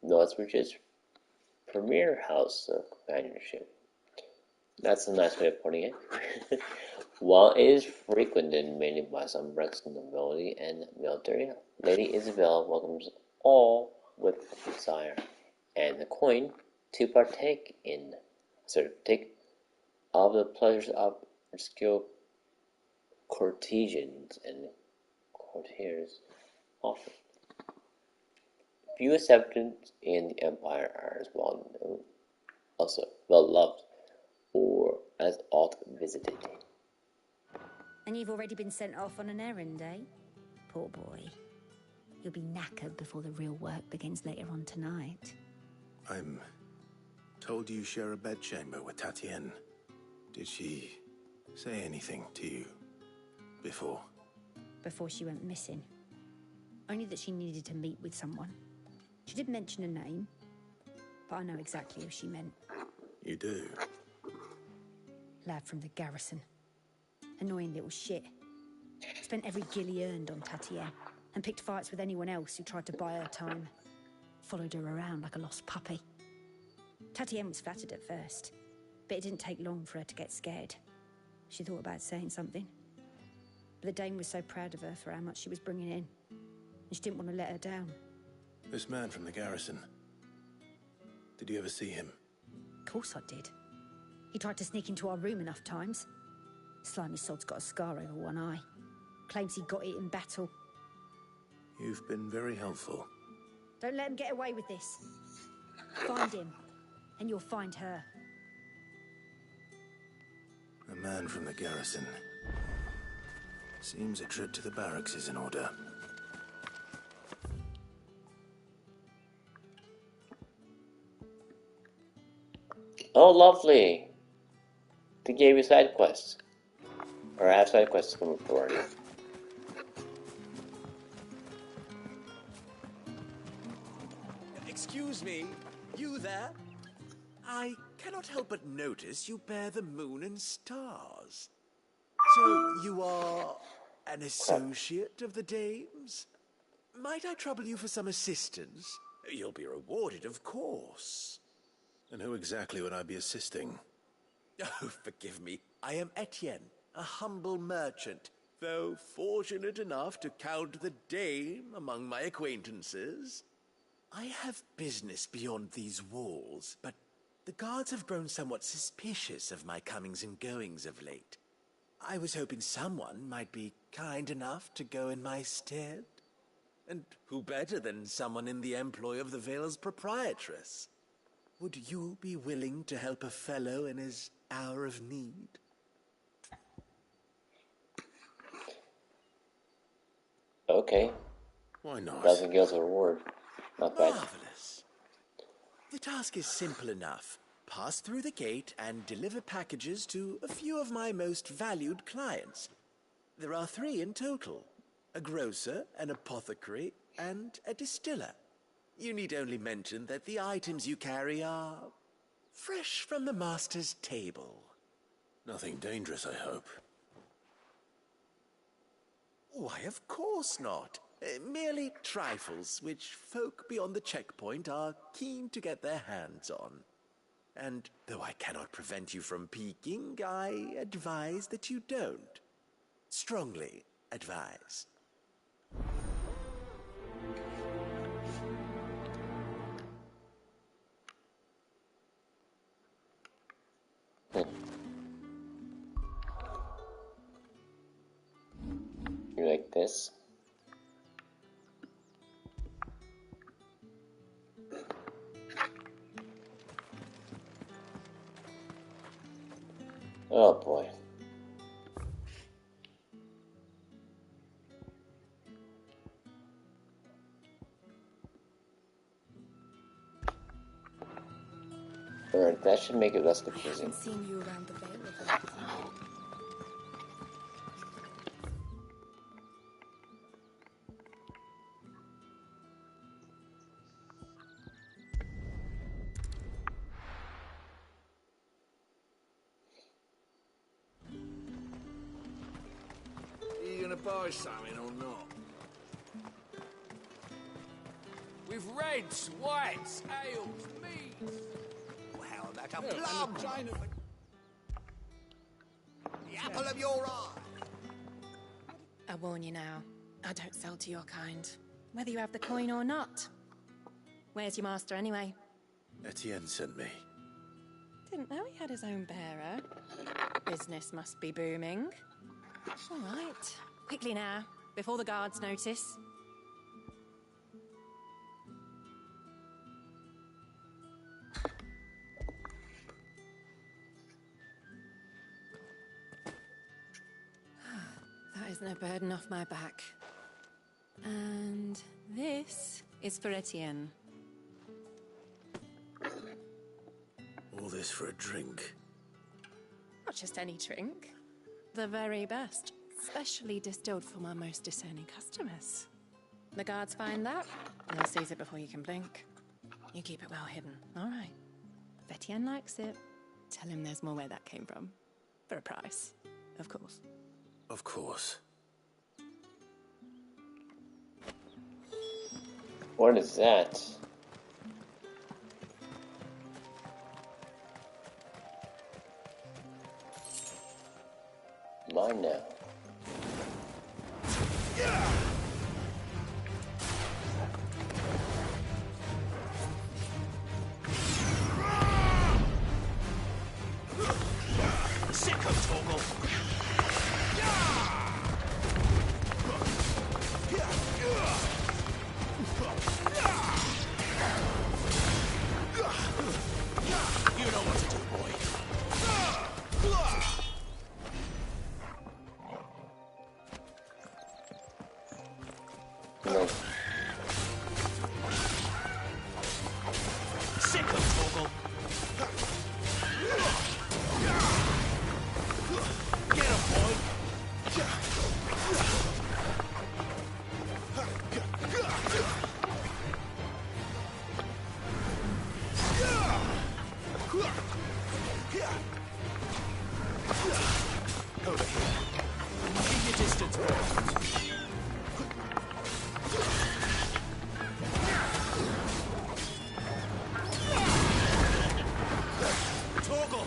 Northbridge's premier house of companionship. That's a nice way of putting it. While it is frequented mainly by some Rexon nobility and military, Lady Isabel welcomes all with desire, and the coin to partake of the pleasures of skilled courtesans and courtiers often. Few establishments in the Empire are as well known, also well loved, or as oft visited. And you've already been sent off on an errand, eh? Poor boy. You'll be knackered before the real work begins later on tonight. I'm told you share a bedchamber with Tatienne. Did she say anything to you before? Before she went missing. Only that she needed to meet with someone. She did mention a name, but I know exactly who she meant. You do? Lad from the garrison. Annoying little shit. Spent every guil he earned on Tatienne, and picked fights with anyone else who tried to buy her time. Followed her around like a lost puppy. Tatienne was flattered at first, but it didn't take long for her to get scared. She thought about saying something. But the Dame was so proud of her for how much she was bringing in, and she didn't want to let her down. This man from the garrison. Did you ever see him? Of course I did. He tried to sneak into our room enough times. Slimy sod's got a scar over one eye. Claims he got it in battle. You've been very helpful. Don't let him get away with this. Find him, and you'll find her. A man from the garrison. Seems a trip to the barracks is in order. Oh, lovely! They gave you side quests. Or I have side quests coming forward. Excuse me, you there? I cannot help but notice you bear the moon and stars. So you are an associate of the Dame's? Might I trouble you for some assistance? You'll be rewarded, of course. And who exactly would I be assisting? Oh, forgive me. I am Etienne, a humble merchant, though fortunate enough to count the Dame among my acquaintances. I have business beyond these walls, but the guards have grown somewhat suspicious of my comings and goings of late. I was hoping someone might be kind enough to go in my stead. And who better than someone in the employ of the Vale's proprietress? Would you be willing to help a fellow in his hour of need? Okay. Why not? 1,000 gills a reward. Not bad. Marvelous. The task is simple enough. Pass through the gate and deliver packages to a few of my most valued clients. There are 3 in total. A grocer, an apothecary, and a distiller. You need only mention that the items you carry are fresh from the master's table. Nothing dangerous, I hope. Why, of course not. Merely trifles which folk beyond the checkpoint are keen to get their hands on. And though I cannot prevent you from peeking, I advise that you don't. Strongly advise. You like this? Oh boy. Alright, that should make it less confusing. I haven't seen you around the Vale of late. buy something or not? With reds, whites, ales, meads. Well, how about a Yeah, plum? and a China... The apple of your eye. I warn you now, I don't sell to your kind, whether you have the coin or not. Where's your master anyway? Etienne sent me. Didn't know he had his own bearer. Business must be booming. All right, quickly now, before the guards notice. That isn't a burden off my back. And this is for Etienne. All this for a drink. Not just any drink. The very best. Specially distilled for my most discerning customers. The guards find that, they'll seize it before you can blink. You keep it well hidden, all right? If Etienne likes it, tell him there's more where that came from. For a price, of course. Of course. What is that? Mine now. Sicko, Torgal. You know what to do, boy. No. Sicko, Torgal. Get him, boy. Over here. Keep your distance, boy. Torgal!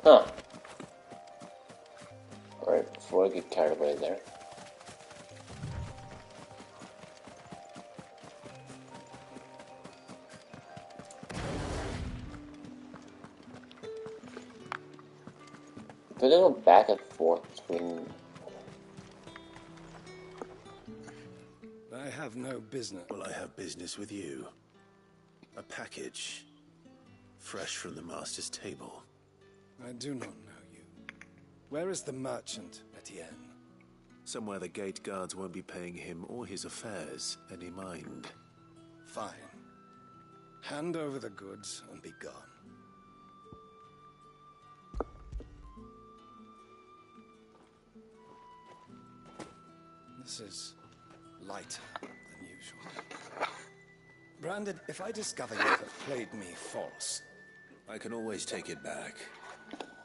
Huh. Alright, before I get carried away there. Do they go back and forth between... I have no business. Well, I have business with you. A package. Fresh from the master's table. I do not know you. Where is the merchant, Etienne? Somewhere the gate guards won't be paying him or his affairs any mind. Fine. Hand over the goods and be gone. This is lighter than usual. Branded, if I discover you have played me false... I can always take it back.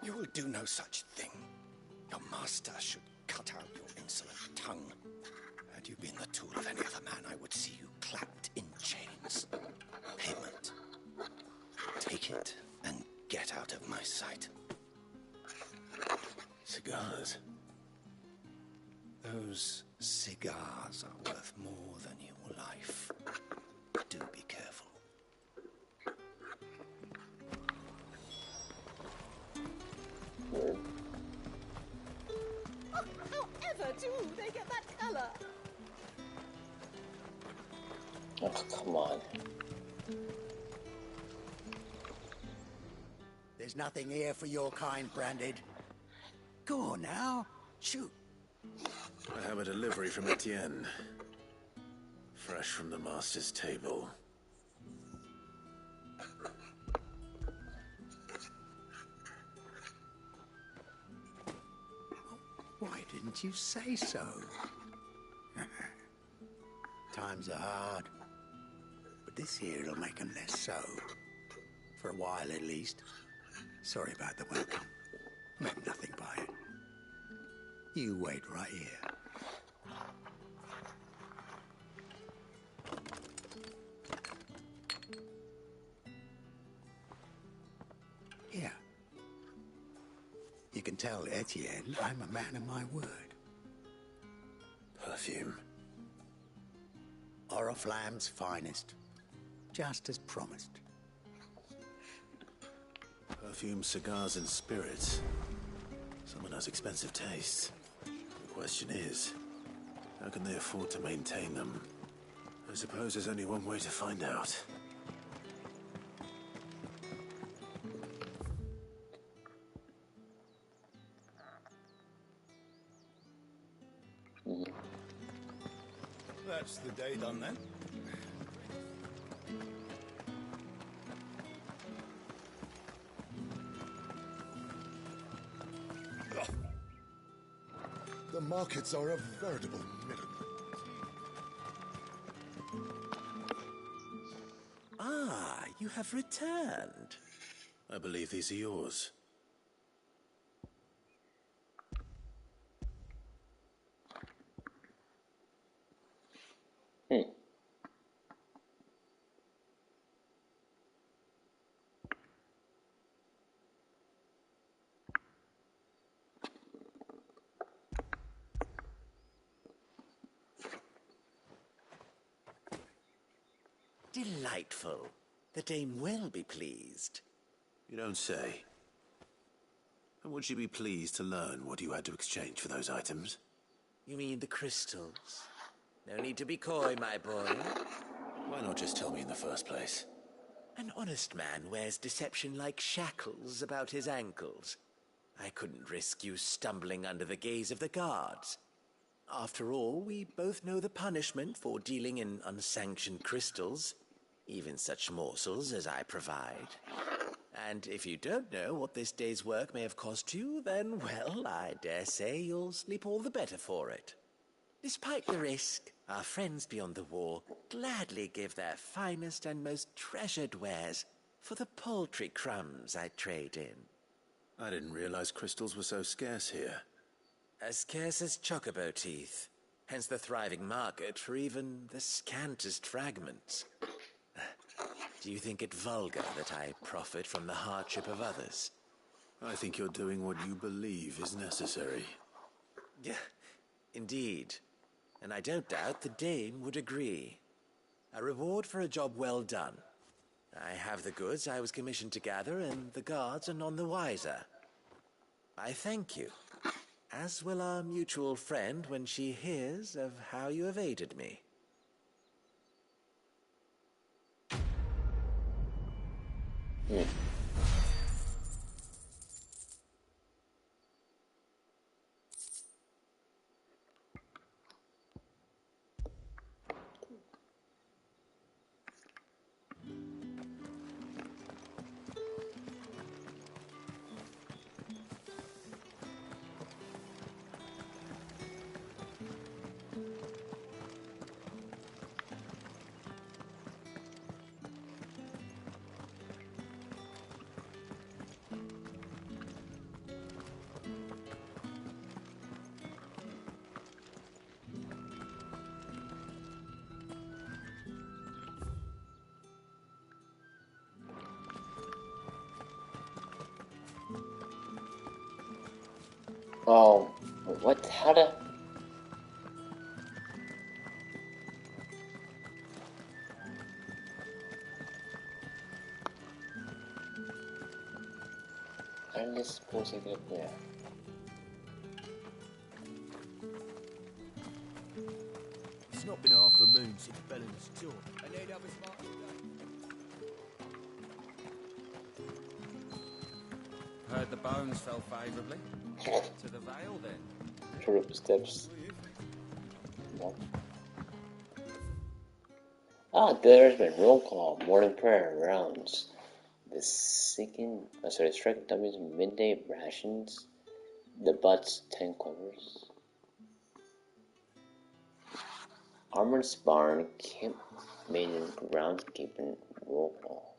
You will do no such thing. Your master should cut out your insolent tongue. Had you been the tool of any other man, I would see you clapped in chains. Payment. Take it and get out of my sight. Cigars? Those cigars are worth more than your life. Do be careful. However do they get that color? Oh, come on. There's nothing here for your kind, Branded. Go on now. Shoot. I have a delivery from Etienne. Fresh from the master's table. Why didn't you say so? Times are hard. But this here'll make them less so. For a while, at least. Sorry about the welcome. Meant nothing by it. You wait right here. Here. You can tell Etienne I'm a man of my word. Perfume. Oriflamme's finest. Just as promised. Perfume, cigars, and spirits. Someone has expensive tastes. The question is, how can they afford to maintain them? I suppose there's only one way to find out. That's the day done then. The markets are a veritable middle. Ah, you have returned. I believe these are yours. Delightful. The dame will be pleased. You don't say. And would she be pleased to learn what you had to exchange for those items? You mean the crystals? No need to be coy, my boy. Why not just tell me in the first place? An honest man wears deception like shackles about his ankles. I couldn't risk you stumbling under the gaze of the guards. After all, we both know the punishment for dealing in unsanctioned crystals, even such morsels as I provide. And if you don't know what this day's work may have cost you, then, well, I dare say you'll sleep all the better for it. Despite the risk, our friends beyond the wall gladly give their finest and most treasured wares for the paltry crumbs I trade in. I didn't realize crystals were so scarce here. As scarce as chocobo teeth, hence the thriving market for even the scantest fragments. Do you think it vulgar that I profit from the hardship of others? I think you're doing what you believe is necessary. Yeah, indeed. And I don't doubt the dame would agree. A reward for a job well done. I have the goods I was commissioned to gather, and the guards are none the wiser. I thank you, as will our mutual friend when she hears of how you have aided me. Oh, what? How to? I'm just supposed to get there. It's not been half a moon since Bellen's tour. I need others mark. Heard the bones fell favourably. To the Vale, then. True steps. There's been roll call, morning prayer rounds. The striking dummies midday rations. The butts 10 quivers. Armored barn, camp maintenance, groundskeeping, roll call.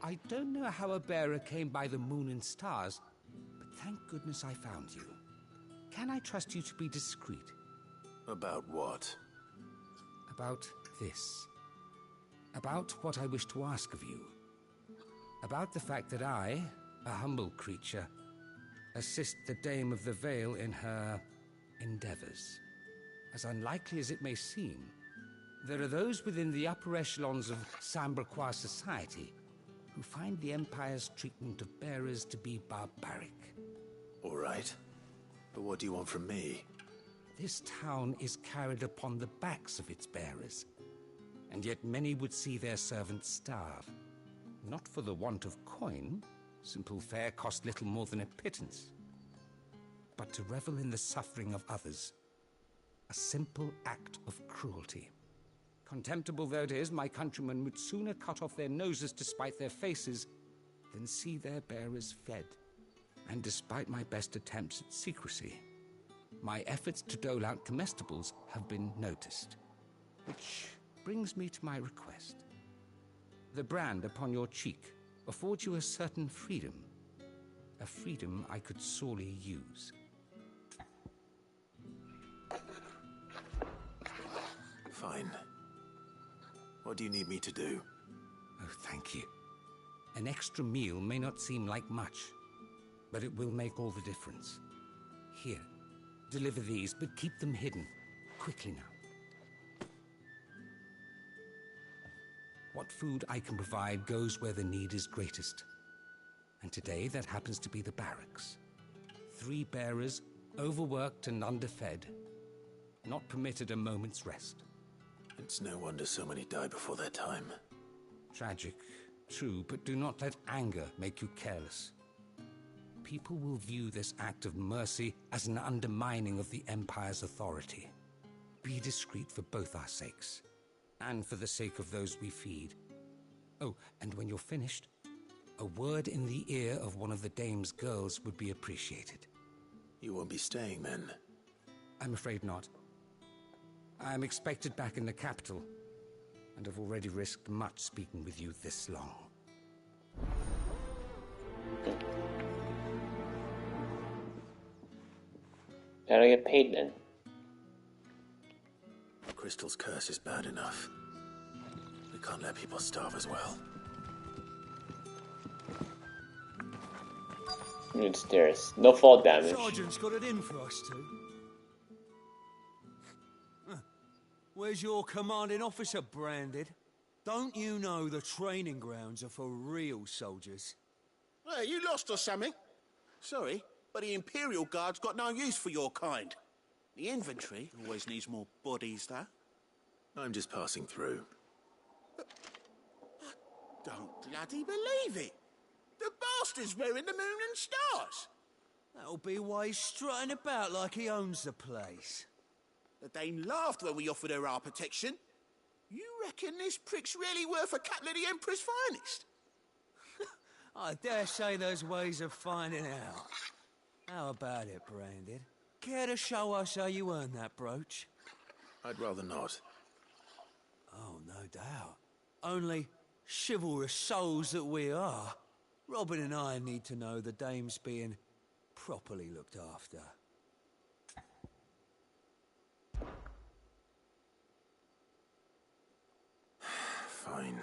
I don't know how a bearer came by the moon and stars, but thank goodness I found you. Can I trust you to be discreet? About what? About this. About what I wish to ask of you. About the fact that I, a humble creature, assist the Dame of the Vale in her endeavors. As unlikely as it may seem, there are those within the upper echelons of Samberquois society who find the Empire's treatment of bearers to be barbaric. All right. But what do you want from me? This town is carried upon the backs of its bearers, and yet many would see their servants starve. Not for the want of coin, simple fare cost little more than a pittance, but to revel in the suffering of others, a simple act of cruelty. Contemptible though it is, my countrymen would sooner cut off their noses to spite their faces than see their bearers fed. And despite my best attempts at secrecy, my efforts to dole out comestibles have been noticed. Which brings me to my request. The brand upon your cheek affords you a certain freedom. A freedom I could sorely use. Fine. What do you need me to do? Oh, thank you. An extra meal may not seem like much, but it will make all the difference. Here, deliver these, but keep them hidden. Quickly now. What food I can provide goes where the need is greatest. And today, that happens to be the barracks. 3 bearers, overworked and underfed, not permitted a moment's rest. It's no wonder so many die before their time. Tragic, true, but do not let anger make you careless. People will view this act of mercy as an undermining of the Empire's authority. Be discreet for both our sakes, and for the sake of those we feed. Oh, and when you're finished, a word in the ear of one of the Dame's girls would be appreciated. You won't be staying then? I'm afraid not. I'm expected back in the capital, and have already risked much speaking with you this long. Gotta get paid then. Crystal's curse is bad enough. We can't let people starve as well. Need stairs. No fall damage. Sergeant's got it in for us two. Where's your commanding officer, Branded? Don't you know the training grounds are for real soldiers? Hey, you lost or something? Sorry, but the Imperial Guard's got no use for your kind. The infantry always needs more bodies, though. I'm just passing through. I don't bloody believe it. The bastard's wearing the moon and stars. That'll be why he's strutting about like he owns the place. The Dame laughed when we offered her our protection. You reckon this prick's really worth a couple of the Emperor's finest? I dare say there's ways of finding out. How about it, Branded? Care to show us how you earned that brooch? I'd rather not. Oh, no doubt. Only chivalrous souls that we are, Robin and I need to know the Dame's being properly looked after. Fine.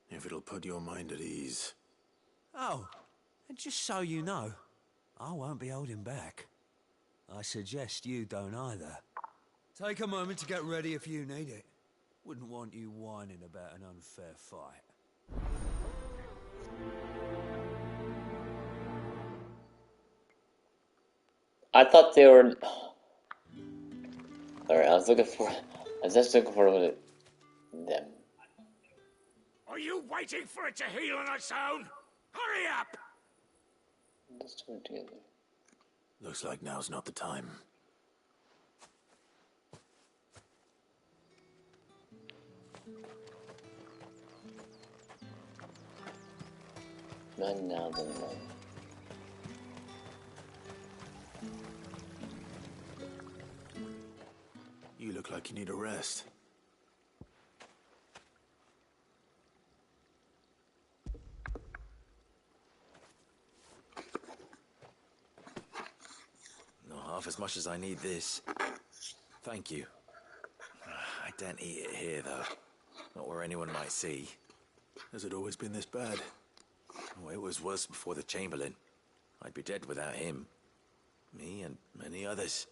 If it'll put your mind at ease. Oh, and just so you know, I won't be holding back. I suggest you don't either. Take a moment to get ready if you need it. Wouldn't want you whining about an unfair fight. I thought they were... Alright, I was just looking for them. Are you waiting for it to heal on its own? Hurry up! Let's do it together. Looks like now's not the time. Not now, then no. You look like you need a rest. Not half as much as I need this. Thank you. I don't eat it here, though. Not where anyone might see. Has it always been this bad? Oh, it was worse before the Chamberlain. I'd be dead without him. Me and many others.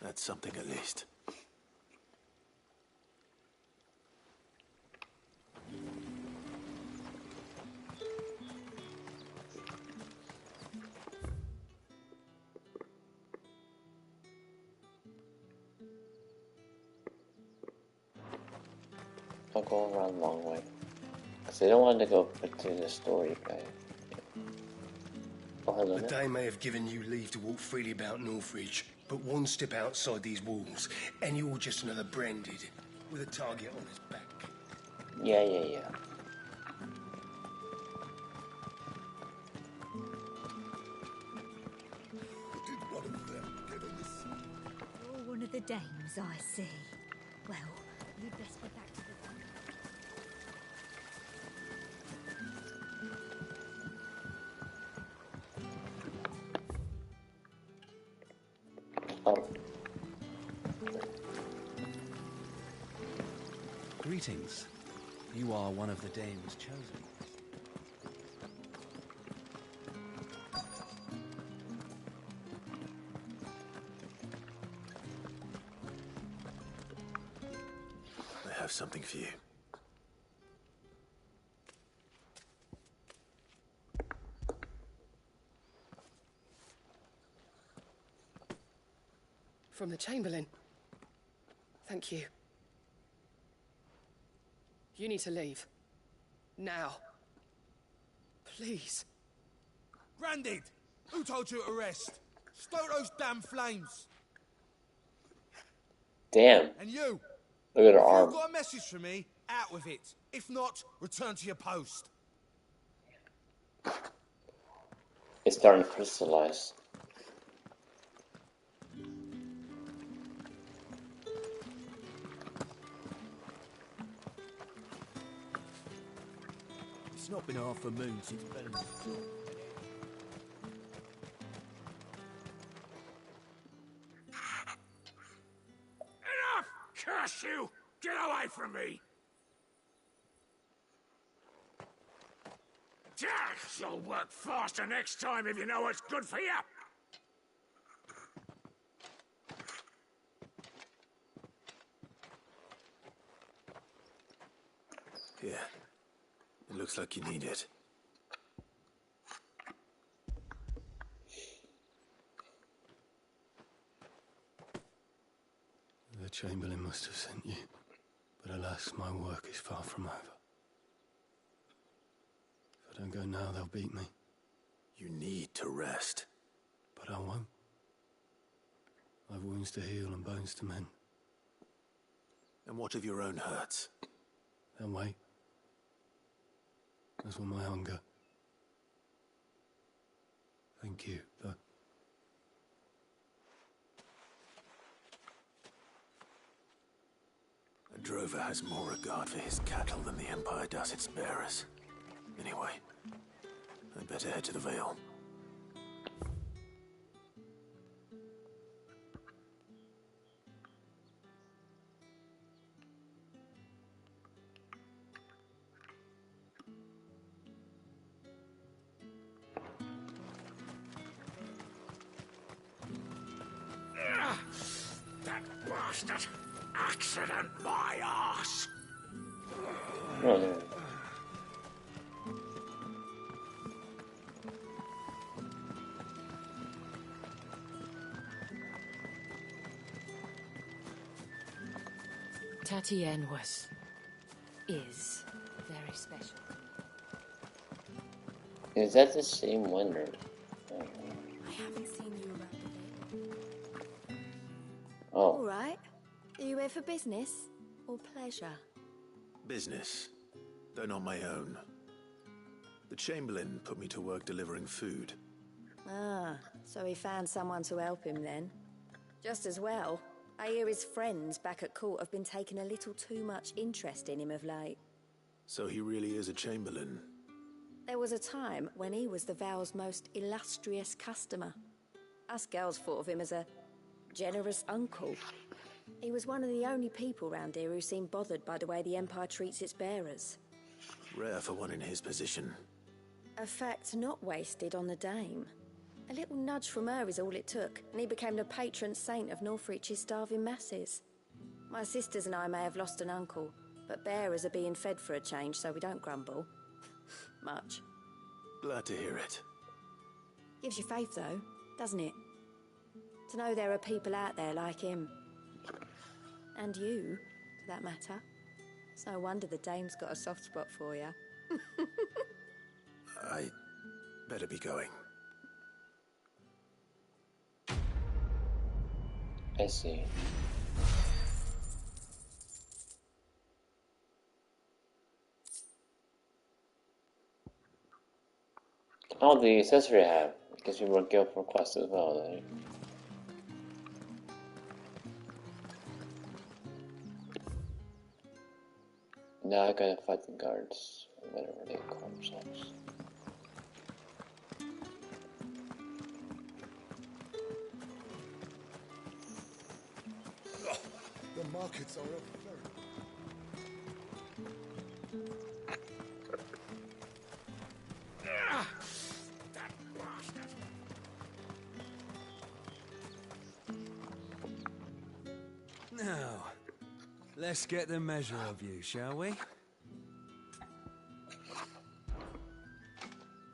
That's something at least. I'll go around the long way. Because I don't want to go through the story, guys. Oh, hello. The Dane may have given you leave to walk freely about Northridge, but one step outside these walls, and you're just another branded with a target on his back. Yeah. Did one of them get on this? You're one of the dames, I see. Well, you'd best be back to the... Oh. Greetings. You are one of the dames chosen. I have something for you. From the Chamberlain. Thank you. You need to leave. Now. Please. Branded! Who told you to rest? Stoke those damn flames! Damn. And you! Look at her If arm. you've got a message for me, out with it. If not, return to your post. It's starting to crystallize. It's not been half a moon since Bellamy. Enough! Curse you! Get away from me! You'll work faster next time if you know what's good for you! Here. It looks like you need it. The Chamberlain must have sent you, but alas, my work is far from over. If I don't go now, they'll beat me. You need to rest. But I won't. I've wounds to heal and bones to mend. And what of your own hurts? They'll wait. As will my hunger. Thank you, though. A drover has more regard for his cattle than the Empire does its bearers. Anyway, I'd better head to the Vale. That bastard! Accident my arse! Tatienne is very special. Is that the same one or? I haven't seen you around a bit. Oh. All right. Are you here for business or pleasure? Business, though not my own. The Chamberlain put me to work delivering food. Ah, so he found someone to help him then. Just as well. I hear his friends back at court have been taking a little too much interest in him of late. So he really is a Chamberlain. There was a time when he was the Val's most illustrious customer. Us girls thought of him as a generous uncle. He was one of the only people round here who seemed bothered by the way the Empire treats its bearers. Rare for one in his position. A fact not wasted on the dame. A little nudge from her is all it took, and he became the patron saint of Northreach's starving masses. My sisters and I may have lost an uncle, but bearers are being fed for a change, so we don't grumble. Much. Glad to hear it. Gives you faith, though, doesn't it? To know there are people out there like him. And you, for that matter. It's no wonder the dame's got a soft spot for you. I better be going. I see. Oh, the accessory I have. Gives me more guild for quests as well, right? Now I gotta fight the guards, whatever they call themselves. The markets are a very... Now, let's get the measure of you, shall we?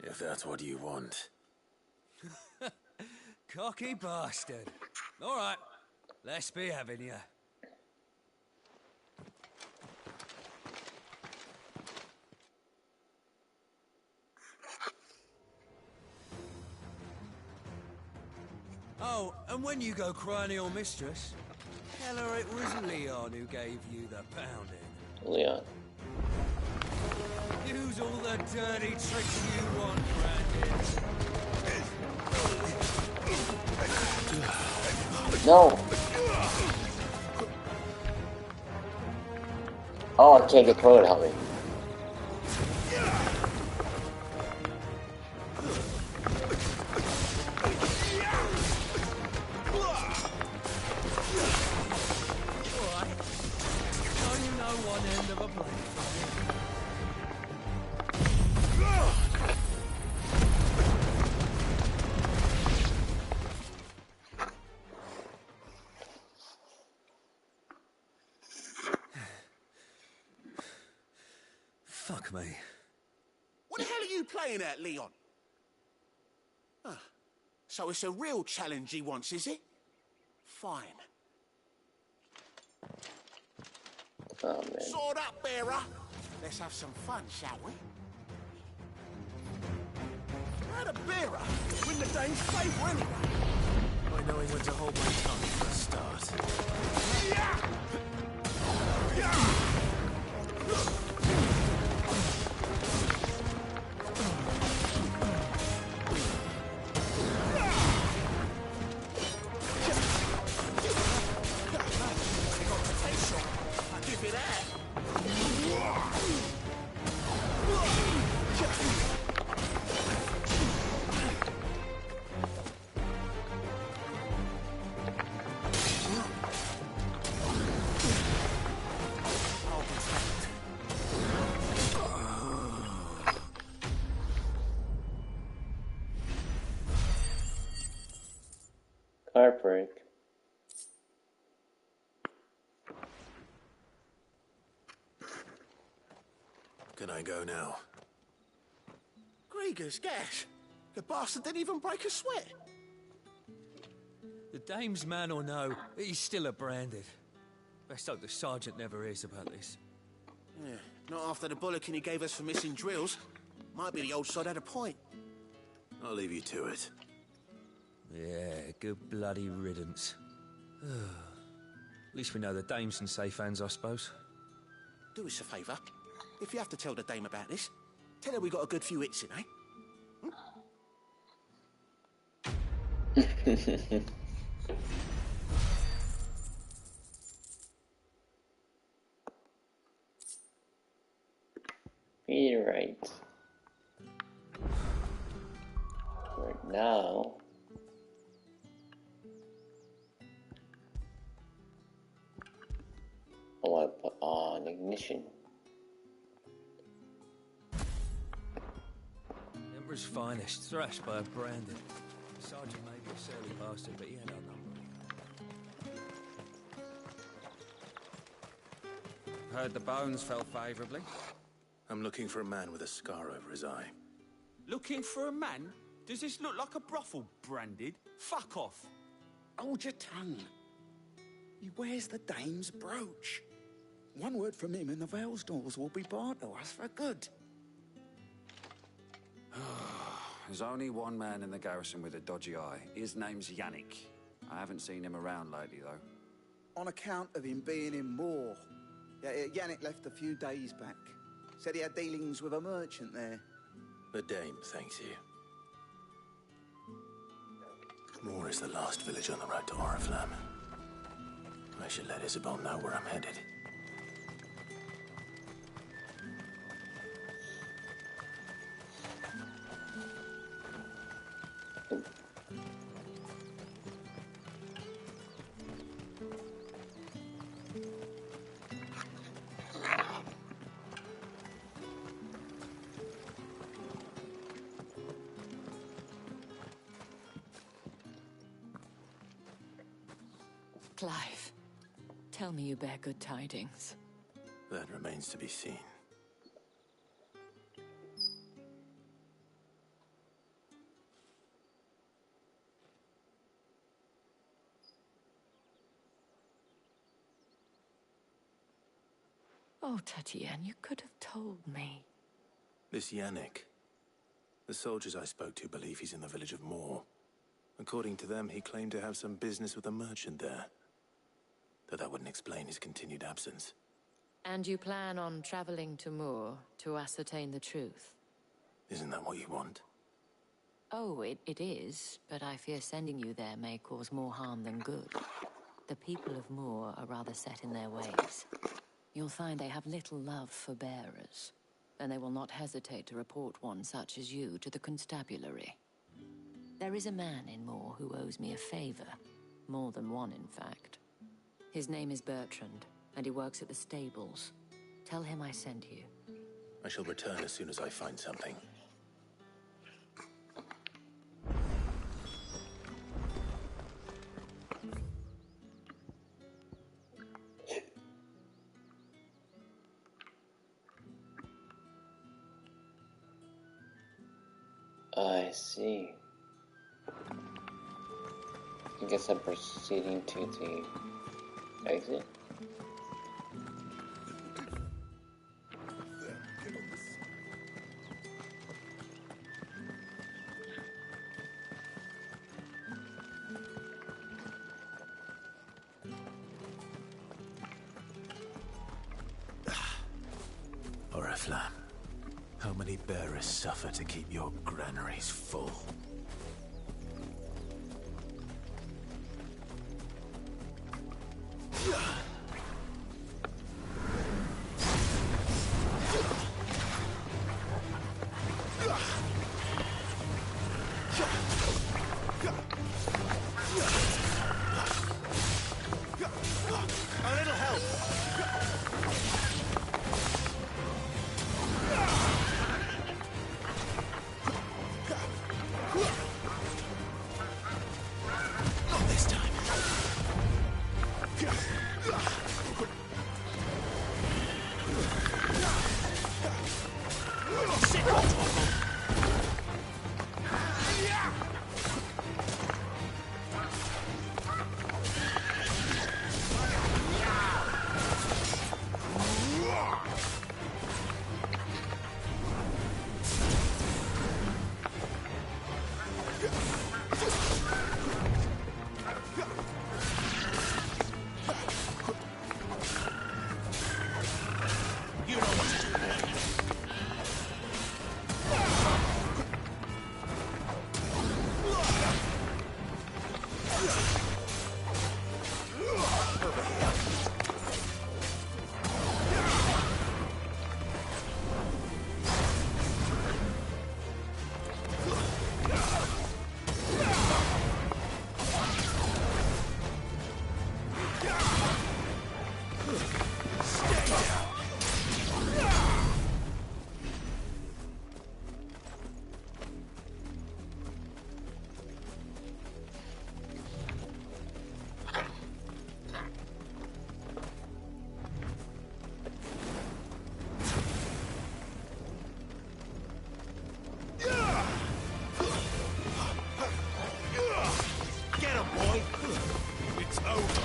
If that's what you want. Cocky bastard. All right, let's be having you. Oh, and when you go crying to your mistress, tell her it was Leon who gave you the pounding. Leon. Use all the dirty tricks you want, Brandon. No! Oh, I can't get Torgal to help me. Fuck me. What the hell are you playing at, Leon? Ah, so it's a real challenge he wants, is it? Fine. Oh, man. Sword up, bearer. Let's have some fun, shall we? How the bearer win the dame's favour anyway? By knowing when to hold my tongue for a start. Heartbreak. Can I go now? Grieger's gas. The bastard didn't even break a sweat. The dame's man or no, he's still a branded. Best hope the sergeant never hears about this. Yeah, not after the bollocking he gave us for missing drills. Might be the old sod had a point. I'll leave you to it. Yeah, good bloody riddance. At least we know the dame's in safe hands, I suppose. Do us a favour. If you have to tell the dame about this, tell her we got a good few hits in, eh? You're right. For now, I want to put on ignition. Emperor's finest, thrashed by a branded. Sergeant may be a surly bastard, but he had our number. Heard the bones fell favourably. I'm looking for a man with a scar over his eye. Looking for a man? Does this look like a brothel, branded? Fuck off. Hold your tongue. He wears the dame's brooch. One word from him and the Vale's doors will be barred to us for good. There's only one man in the garrison with a dodgy eye. His name's Yannick. I haven't seen him around lately, though. On account of him being in Moor. Yeah, Yannick left a few days back. Said he had dealings with a merchant there. The dame thanks you. Moor is the last village on the road to Oriflamme. I should let Isabel know where I'm headed. Clive, tell me you bear good tidings. That remains to be seen. Oh, Tatienne, you could have told me. This Yannick. The soldiers I spoke to believe he's in the village of Moor. According to them, he claimed to have some business with a merchant there. Though that wouldn't explain his continued absence. And you plan on traveling to Moor to ascertain the truth? Isn't that what you want? Oh, it is, but I fear sending you there may cause more harm than good. The people of Moor are rather set in their ways. You'll find they have little love for bearers, and they will not hesitate to report one such as you to the constabulary. There is a man in Moor who owes me a favor. More than one, in fact. His name is Bertrand, and he works at the stables. Tell him I sent you. I shall return as soon as I find something. I see. I guess I'm proceeding to the exit. Oriflamme, how many bearers suffer to keep your granaries full? A little help! Not this time. Sit on Torgal. It's over.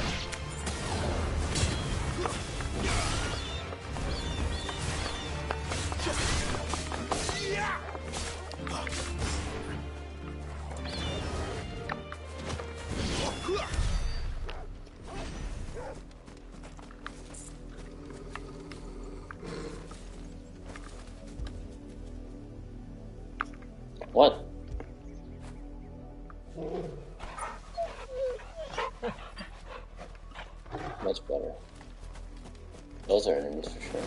What? Much better. Those are enemies for sure.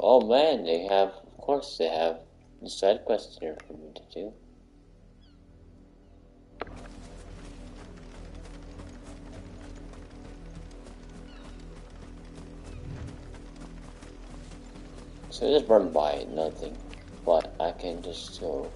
Oh man, they have, of course, they have the side quests here for me to do. So just run by nothing, but I can just go.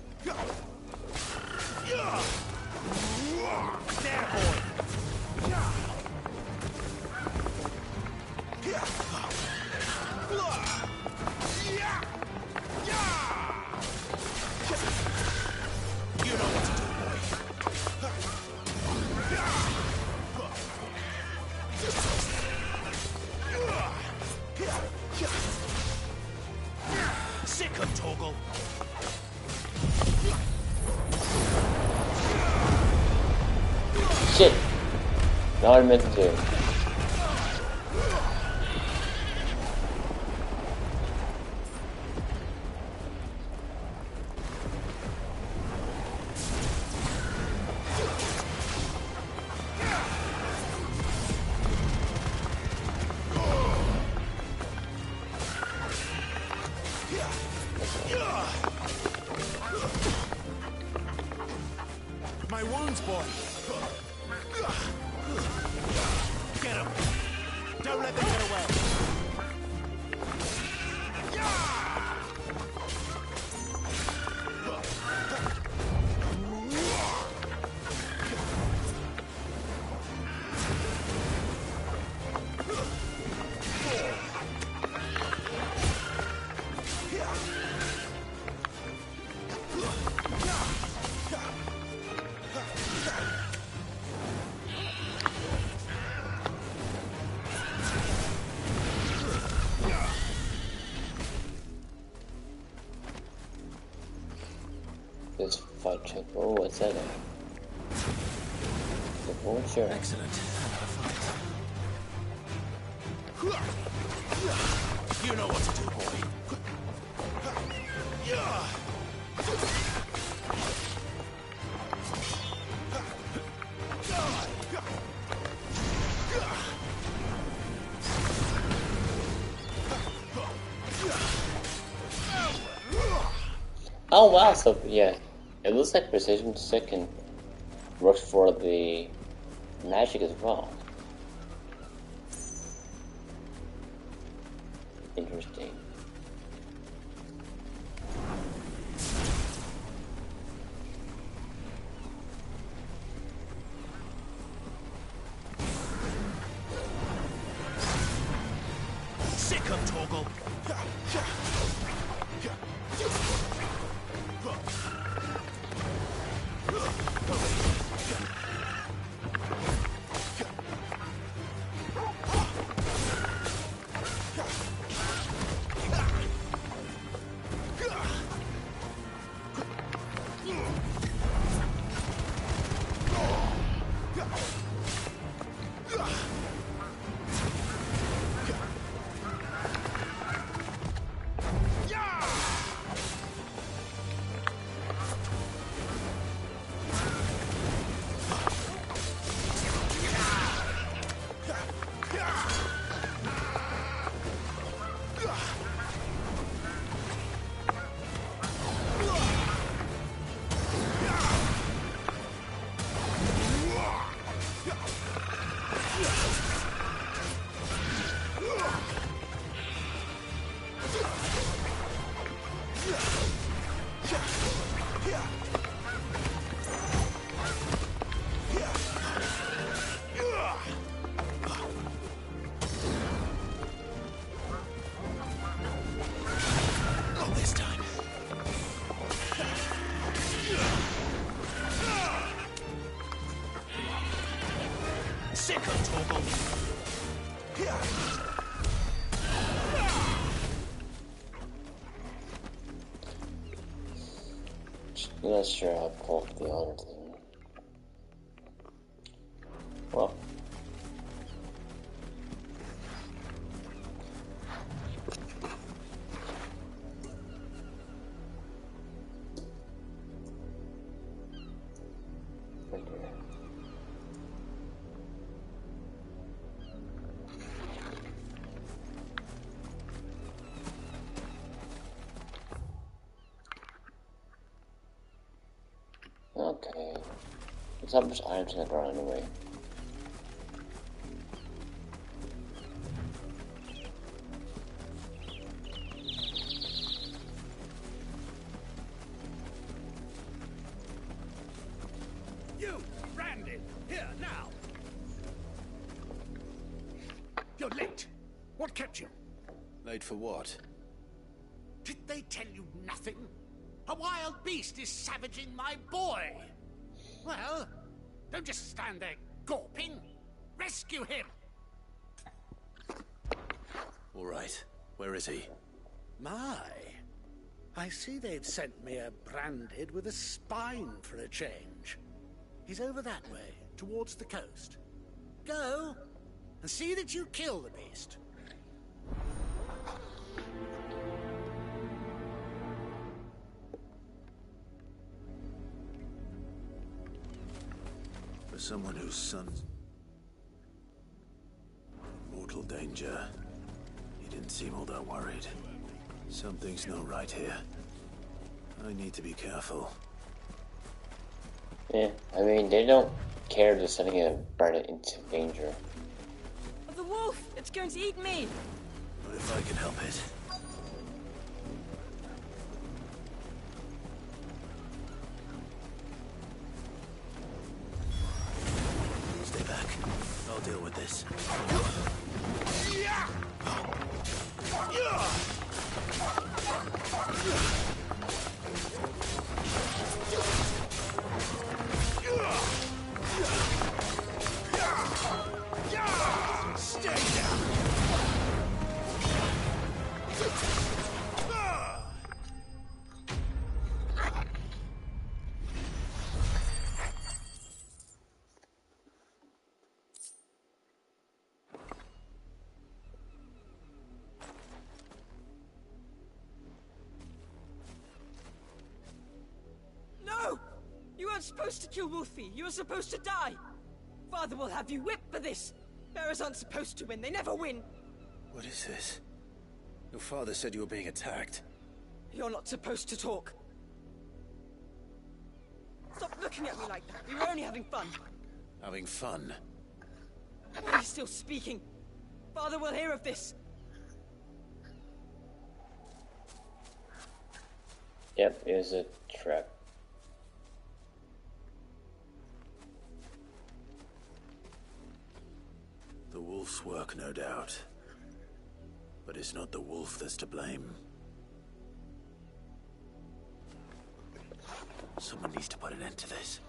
Sick of Torgal. Shit! Not what I meant to do. My wounds, boy. Get him. Don't let them get away. This fight check. Oh, what's that? The vulture. Excellent. You know what to do, boy. Oh wow, so yeah, it looks like Precision Second works for the magic as well. Interesting. Not this time. Sick of Torgal. Not sure how to pull up the other thing. Well. Okay. There's not much items in the ground anyway. You, Randy, here now. You're late. What kept you? Late for what? Did they tell you nothing? A wild beast is savaging my boy. Well, don't just stand there gawping. Rescue him. All right. Where is he? My. I see they've sent me a branded with a spine for a change. He's over that way, towards the coast. Go, and see that you kill the beast. For someone whose son's in mortal danger, he didn't seem all that worried. Something's not right here. I need to be careful. Yeah, I mean, they don't care just sending a bird into danger. The wolf! It's going to eat me! What if I can help it? Stay back. I'll deal with this. Stay down! No! You weren't supposed to kill Wolfie. You were supposed to die. Father will have you whipped for this. Bearers aren't supposed to win. They never win. What is this? Your father said you were being attacked. You're not supposed to talk. Stop looking at me like that. We were only having fun. Having fun? Why are you still speaking? Father will hear of this. Yep, it was a trap. The wolf's work, no doubt. But it's not the wolf that's to blame. Someone needs to put an end to this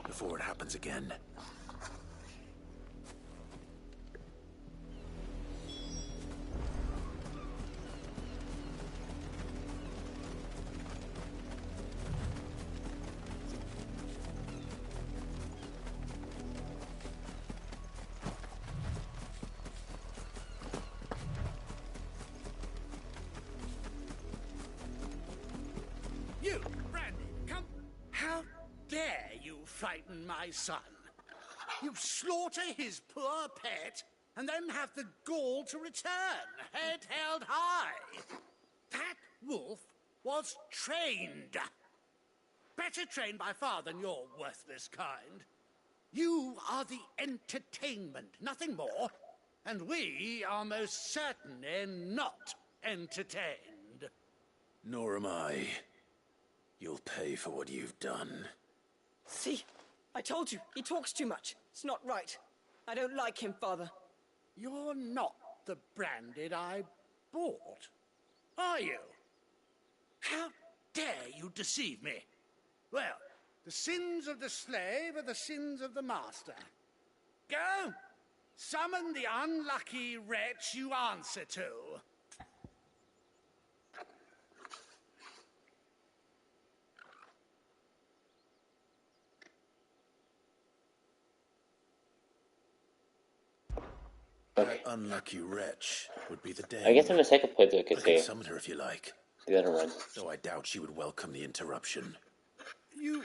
before it happens again. You, Randy, come. How dare you frighten my son? You slaughter his poor pet and then have the gall to return, head held high. That wolf was trained. Better trained by far than your worthless kind. You are the entertainment, nothing more. And we are most certainly not entertained. Nor am I. You'll pay for what you've done. See? I told you, he talks too much. It's not right. I don't like him, Father. You're not the branded I bought, are you? How dare you deceive me? Well, the sins of the slave are the sins of the master. Go! Summon the unlucky wretch you answer to. That unlucky wretch would be the Dame. I guess in the second playthrough I could I can say summon her if you like. the other one. Though I doubt she would welcome the interruption. You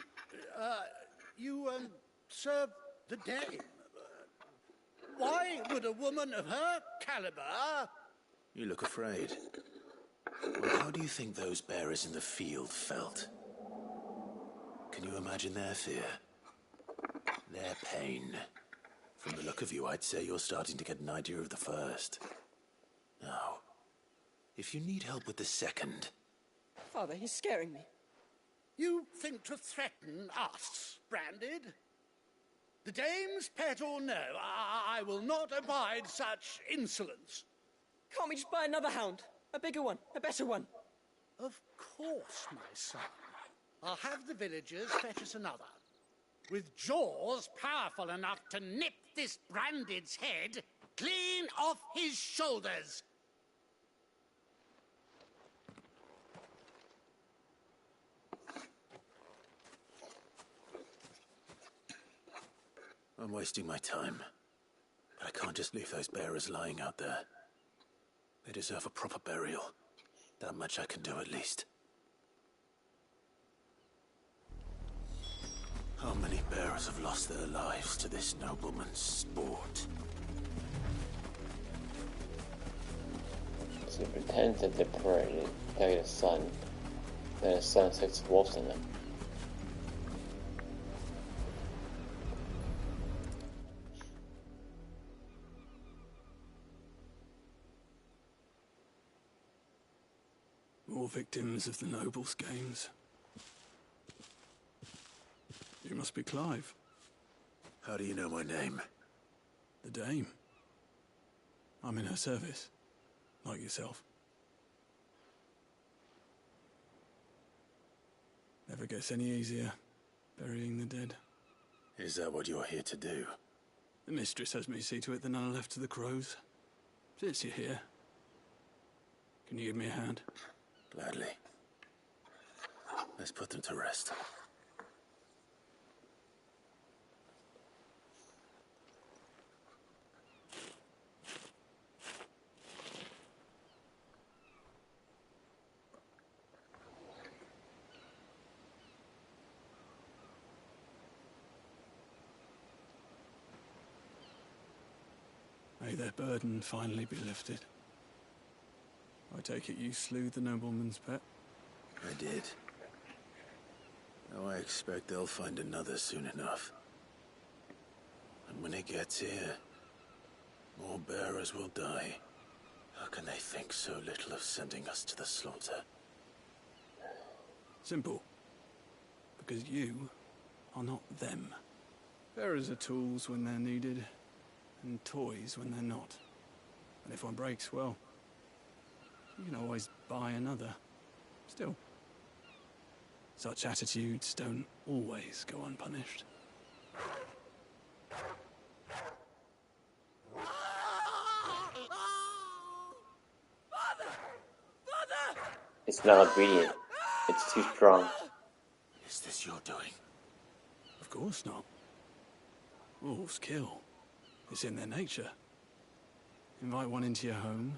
serve the Dame. Why would a woman of her caliber... You look afraid. Well, how do you think those bearers in the field felt? Can you imagine their fear? Their pain? From the look of you, I'd say you're starting to get an idea of the first. Now, if you need help with the second... Father, he's scaring me. You think to threaten us, Branded? The Dame's pet or no, I will not abide such insolence. Can't we just buy another hound? A bigger one, a better one. Of course, my son. I'll have the villagers fetch us another. With jaws powerful enough to nip this Branded's head clean off his shoulders. I'm wasting my time. But I can't just leave those bearers lying out there. They deserve a proper burial. That much I can do at least. How many bearers have lost their lives to this nobleman's sport? So he pretends that they're pregnant, carry a son. Then his son sticks wolves in them. More victims of the nobles' games. You must be Clive. How do you know my name? The Dame. I'm in her service, like yourself. Never gets any easier, burying the dead. Is that what you're here to do? The mistress has me see to it that none are left to the crows. Since you're here, can you give me a hand? Gladly. Let's put them to rest. May their burden finally be lifted. I take it you slew the nobleman's pet? I did. Now I expect they'll find another soon enough. And when it gets here, more bearers will die. How can they think so little of sending us to the slaughter? Simple. Because you are not them. Bearers are tools when they're needed, and toys when they're not. And if one breaks, well, you can always buy another. Still, such attitudes don't always go unpunished. It's not obedient. It's too strong. Is this your doing? Of course not. Wolves kill. It's in their nature. Invite one into your home,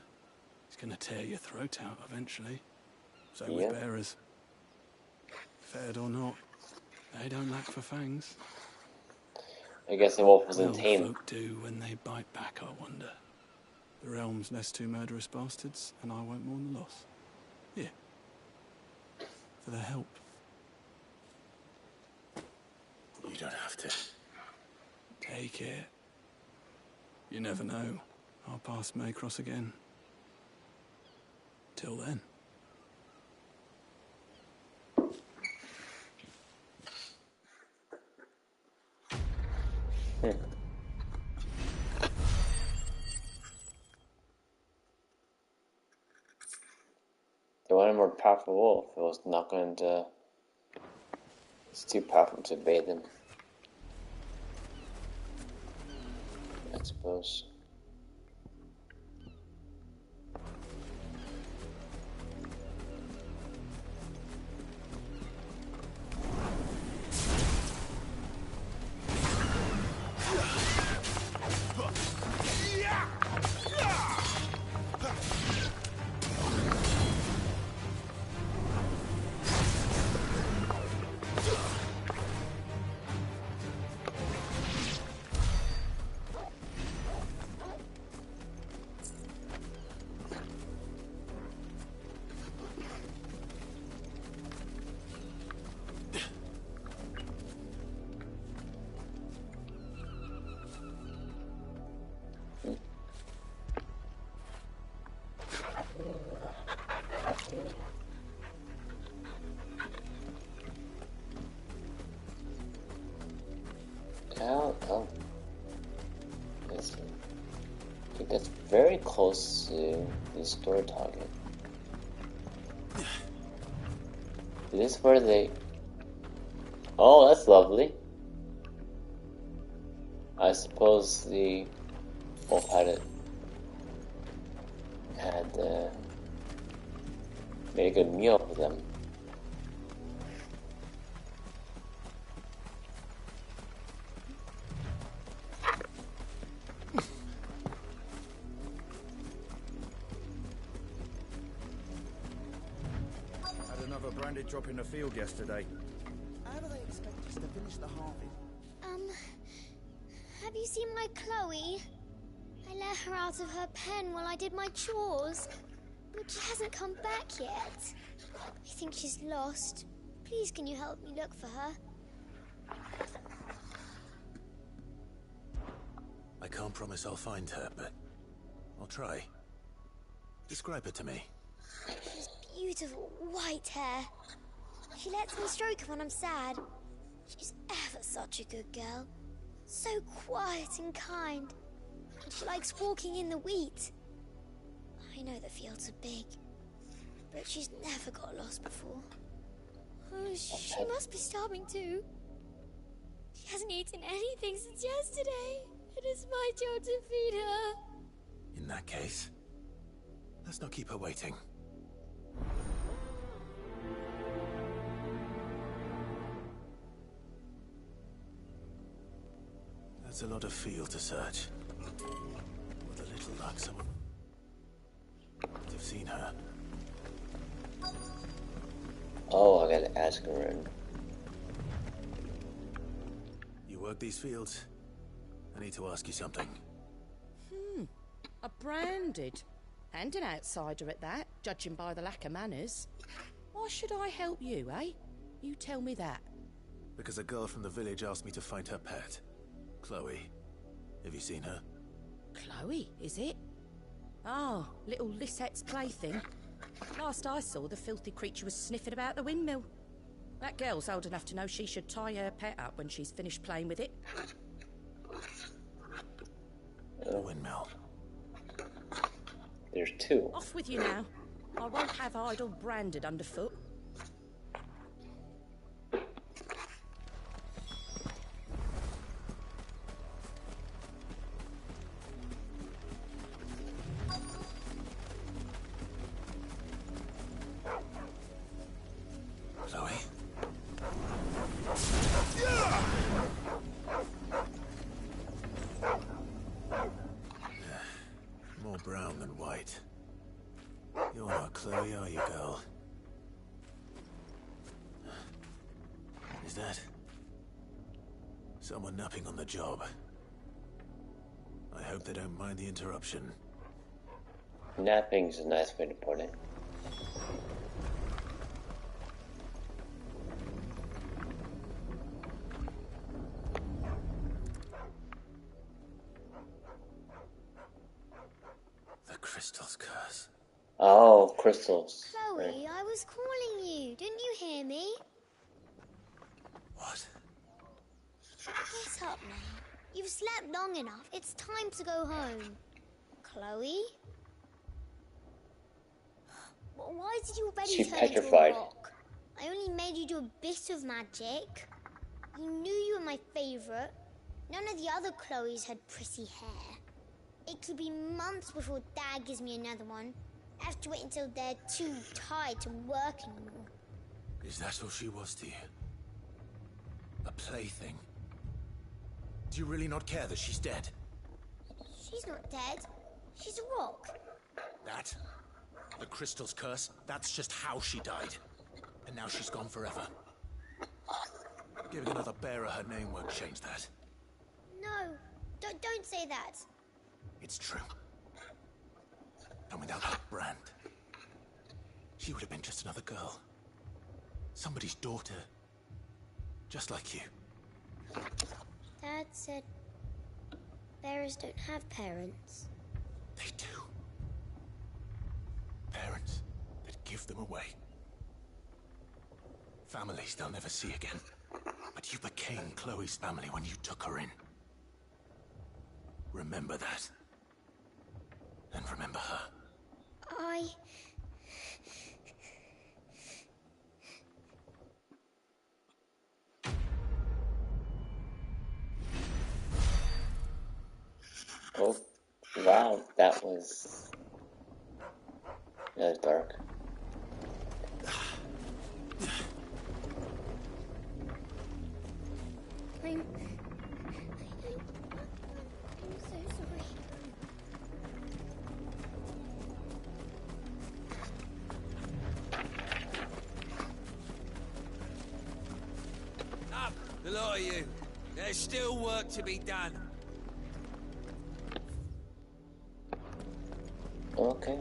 he's gonna tear your throat out eventually. Same with bearers. Fed or not, they don't lack for fangs. I guess the wolf wasn't What tame. folk do when they bite back, I wonder. The realm's less two murderous bastards, and I won't mourn the loss. Here. For their help. You don't have to. Take it. You never know. Our paths may cross again. Till then. They wanted a more powerful wolf. It was not going to. It's too powerful to obey them. I suppose. Oh. I think that's very close to the store target. Is this where they... Oh, that's lovely. I suppose the wolf had made a good meal for them. Drop in the field yesterday. How do they expect us to finish the halving? Have you seen my Chloe? I let her out of her pen while I did my chores, but she hasn't come back yet. I think she's lost. Please, can you help me look for her? I can't promise I'll find her, but I'll try. Describe her to me. She's beautiful white hair. She lets me stroke her when I'm sad. She's ever such a good girl. So quiet and kind. And she likes walking in the wheat. I know the fields are big, but she's never got lost before. Oh, she must be starving too. She hasn't eaten anything since yesterday. It is my job to feed her. In that case, let's not keep her waiting. That's a lot of field to search. With a little luck, someone might have seen her. Oh, I gotta ask her in. You work these fields? I need to ask you something. A branded. And an outsider at that, judging by the lack of manners. Why should I help you, eh? You tell me that. Because a girl from the village asked me to find her pet. Chloe. Have you seen her? Chloe, is it? Oh, little Lisette's plaything. Last I saw, the filthy creature was sniffing about the windmill. That girl's old enough to know she should tie her pet up when she's finished playing with it. The windmill. There's two. Off with you now. I won't have idle branded underfoot. Chloe? More brown than white. You're not Chloe, are you, girl? Is that someone napping on the job? I hope they don't mind the interruption. Napping's a nice way to put it. The crystal's curse. Oh, crystals. Chloe, Right. I was calling you. Didn't you hear me? What? Get up now. You've slept long enough. It's time to go home. Chloe? Why did you already She's turn into a petrified. rock? I only made you do a bit of magic. You knew you were my favourite. None of the other Chloes had pretty hair. It could be months before Dad gives me another one. I have to wait until they're too tired to work anymore. Is that all she was to you? A plaything? Do you really not care that she's dead? She's not dead. She's a rock. That? The crystal's curse? That's just how she died. And now she's gone forever. Giving another bearer her name won't change that. No, don't say that. It's true. And without that brand, she would have been just another girl. Somebody's daughter. Just like you. Dad said bearers don't have parents. They do. Parents that give them away. Families they'll never see again. But you became Chloe's family when you took her in. Remember that. And remember her. Oh, wow, that was dark. I'm so sorry. Up, the lot of you. There's still work to be done. Okay.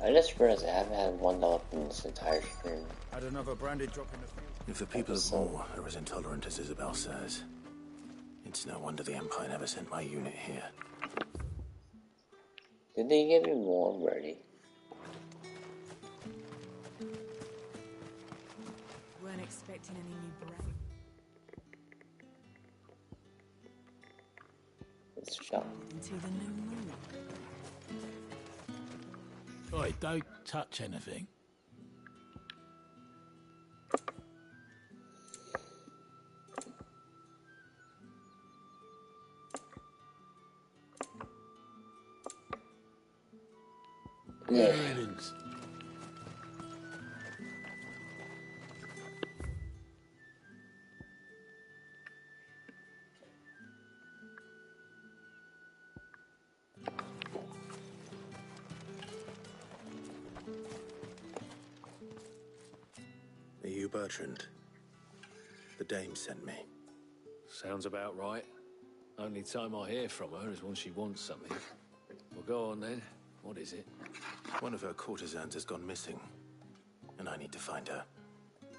I just realized I haven't had $1 in this entire stream. Had another branded drop in the field. If the people of War are as intolerant as Isabel says, it's no wonder the Empire never sent my unit here. Did they give me more already? Weren't expecting any new brand. Let's shop. Into the new moon. Oi, don't touch anything. Yeah. Greetings. Are you Bertrand? The dame sent me. Sounds about right. Only time I hear from her is when she wants something. Well, go on then. What is it? One of her courtesans has gone missing, and I need to find her.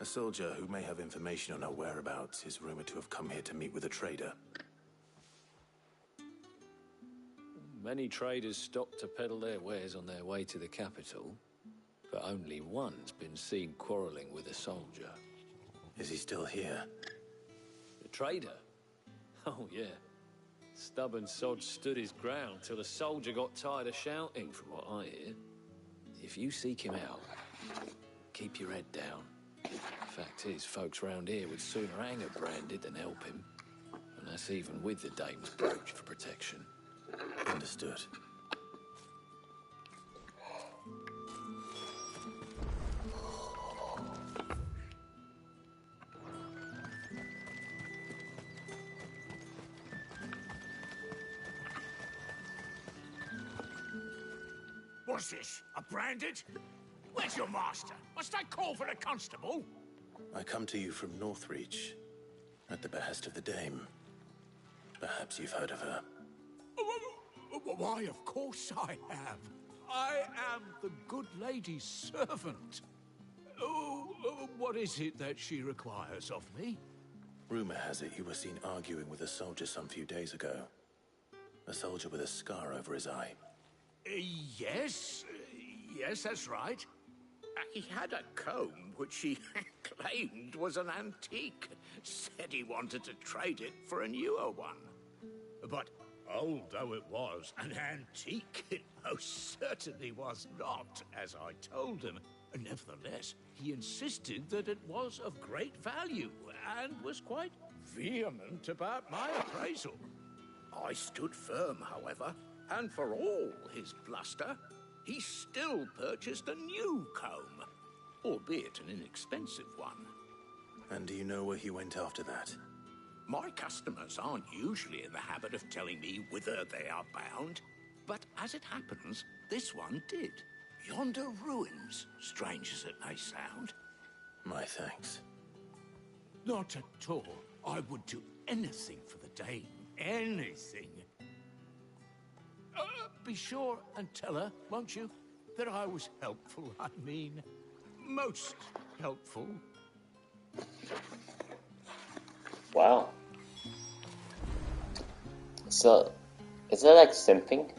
A soldier who may have information on her whereabouts is rumored to have come here to meet with a trader. Many traders stop to peddle their wares on their way to the capital, but only one's been seen quarreling with a soldier. Is he still here? The trader? Oh, yeah. Stubborn sod stood his ground till the soldier got tired of shouting, from what I hear. If you seek him out, keep your head down. Fact is, folks round here would sooner hang a branded than help him. And that's even with the dame's brooch for protection. Understood. What's this? A branded? Where's your master? Must I call for a constable? I come to you from Northreach, at the behest of the dame. Perhaps you've heard of her. Why, of course I have. I am the good lady's servant. What is it that she requires of me? Rumor has it you were seen arguing with a soldier some few days ago. A soldier with a scar over his eye. Yes, that's right. He had a comb which he claimed was an antique. Said he wanted to trade it for a newer one. But old though it was, an antique it most certainly was not, as I told him. Nevertheless, he insisted that it was of great value, and was quite vehement about my appraisal. I stood firm, however, and for all his bluster, he still purchased a new comb, albeit an inexpensive one. And do you know where he went after that? My customers aren't usually in the habit of telling me whither they are bound, but as it happens, this one did. Yonder ruins, strange as it may sound. My thanks. Not at all. I would do anything for the Dame. Anything. Be sure and tell her, won't you, that I was helpful. I mean, most helpful. Wow. So, is that like simping?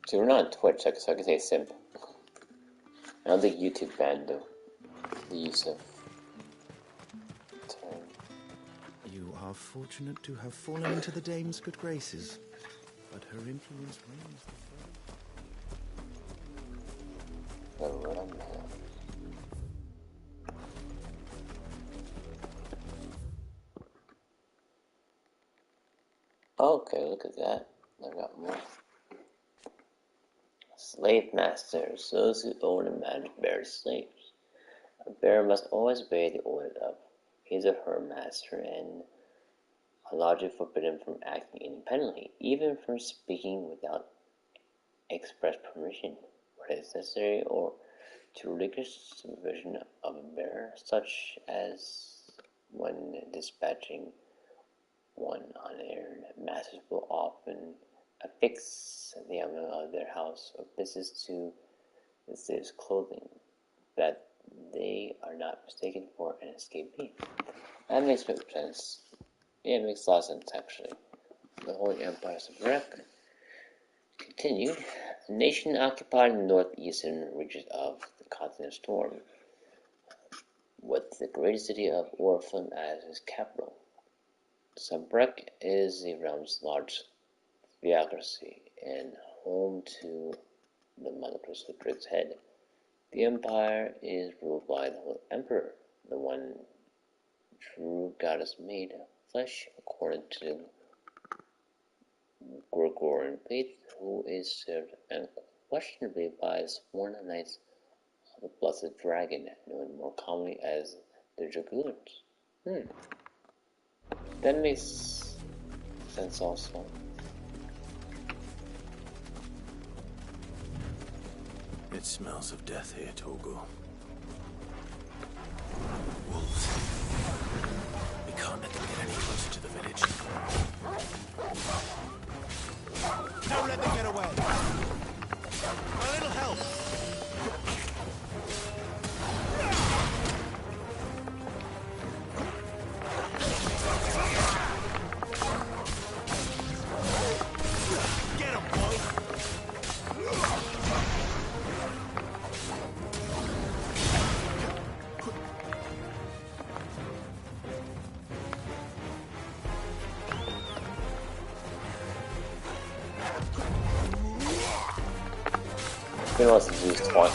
So we're not on Twitch, so I can say simp. I don't think YouTube banned the use of term. You are fortunate to have fallen into the Dame's good graces, but her influence reigns The rum. Okay, look at that. I got more. Slave masters, those who own and manage bear slaves. A bear must always obey the orders of his or her master, and are largely forbidden from acting independently, even from speaking without express permission. What is necessary or to rigorous supervision of a bear, such as when dispatching one on errand, masters will often affix the emblem of their house or business to the slave's clothing, that they are not mistaken for an escapee. That makes sense. Yeah, it makes a lot of sense, actually. The Holy Empire Square-Enix continued. A nation occupied in the northeastern reaches of the continent of Storm, with the great city of Orphan as its capital. Square-Enix is the realm's largest theocracy and home to the Mother Crystal Drake's head. The empire is ruled by the Holy Emperor, the one true goddess made flesh, according to Gregorian faith, who is served unquestionably by the sworn knights of the Blessed Dragon, known more commonly as the Dragoons. That makes sense also. It smells of death here, Torgal. Wolves. We can't let them get any closer to the village. Don't let them get away. A little help. Get him, boy. Who wants to use taunt?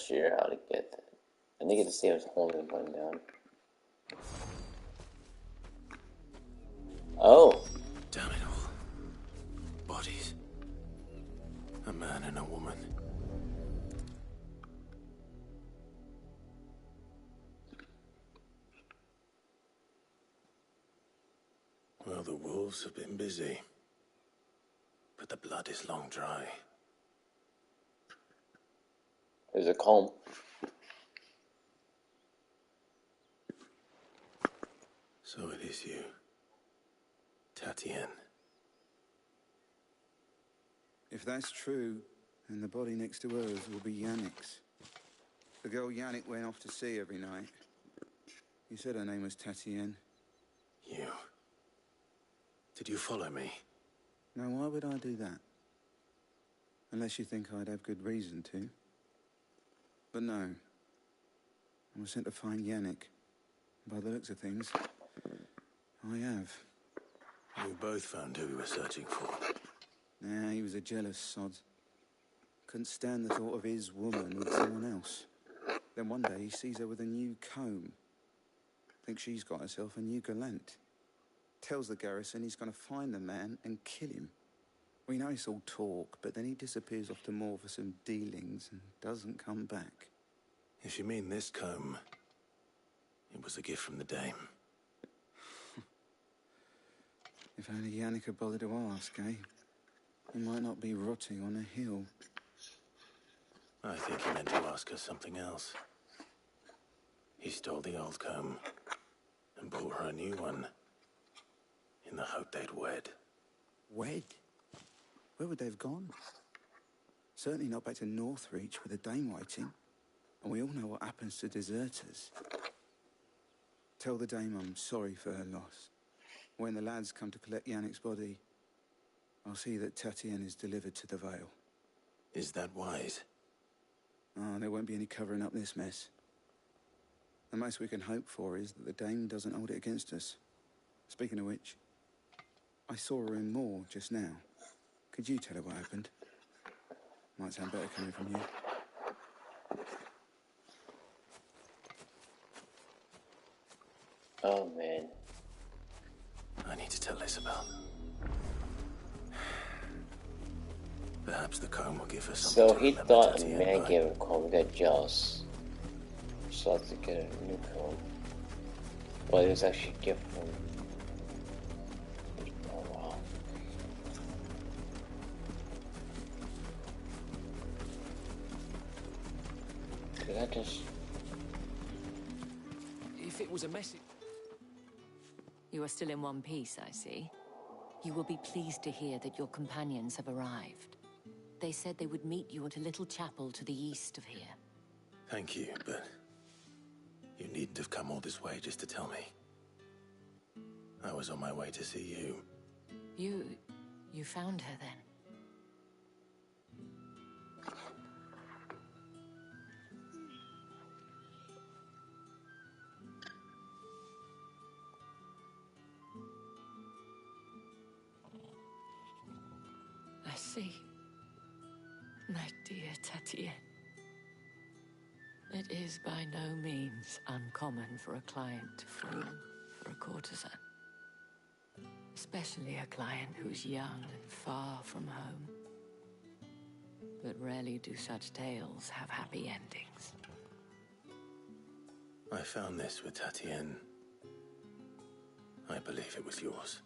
sure how to get that. I think it's the same as holding the button down. Oh. Damn it all. Bodies. A man and a woman. Well, the wolves have been busy. But the blood is long dry. There's a comb. So it is you, Tatienne. If that's true, then the body next to hers will be Yannick's. The girl Yannick went off to see every night. You said her name was Tatienne. You. Did you follow me? Now, why would I do that? Unless you think I'd have good reason to. But no. I was sent to find Yannick. By the looks of things, I have. You both found who we were searching for. Nah, he was a jealous sod. Couldn't stand the thought of his woman with someone else. Then one day he sees her with a new comb. Thinks she's got herself a new gallant. Tells the garrison he's going to find the man and kill him. We know it's all talk, but then he disappears off to Moor for some dealings and doesn't come back. If you mean this comb, it was a gift from the dame. If only Yannick had bothered to ask, eh? He might not be rotting on a hill. I think he meant to ask her something else. He stole the old comb and bought her a new one in the hope they'd wed. Wed? Where would they have gone? Certainly not back to Northreach with a dame waiting. And we all know what happens to deserters. Tell the dame I'm sorry for her loss. When the lads come to collect Yannick's body, I'll see that Tatienne is delivered to the Vale. Is that wise? Oh, there won't be any covering up this mess. The most we can hope for is that the dame doesn't hold it against us. Speaking of which, I saw her in Moor just now. Could you tell her what happened? Might sound better coming from you. Oh, man. I need to tell Isabel. Perhaps the comb will give her something So to he remember thought a Tatienne man by. gave him a comb, got jealous. So to get a new comb. Well, it was actually a gift from. Oh, wow. Did I just. If it was a message... You are still in one piece, I see. You will be pleased to hear that your companions have arrived. They said they would meet you at a little chapel to the east of here. Thank you, but you needn't have come all this way just to tell me. I was on my way to see you. You found her then? I see. My dear Tatienne. It is by no means uncommon for a client to fall for a courtesan. Especially a client who's young and far from home. But rarely do such tales have happy endings. I found this with Tatienne. I believe it was yours.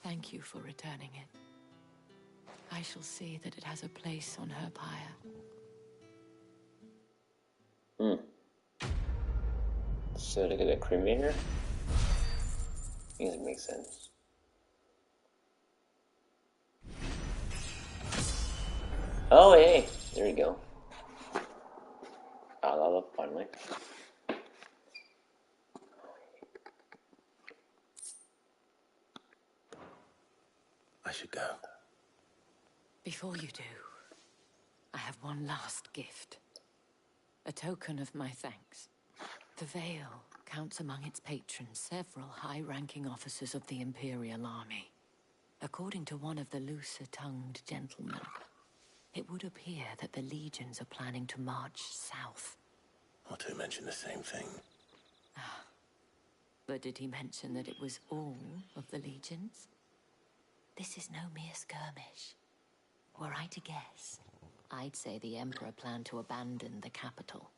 Thank you for returning it. I shall see that it has a place on her pyre. So to get a cremator? I think it makes sense. Oh, hey! There you go. Ah, lava, finally. I should go. Before you do, I have one last gift. A token of my thanks. The Vale counts among its patrons several high-ranking officers of the Imperial Army. According to one of the looser-tongued gentlemen, it would appear that the legions are planning to march south. Otto mentioned the same thing. But did he mention that it was all of the legions? This is no mere skirmish. Were I to guess, I'd say the Emperor planned to abandon the capital.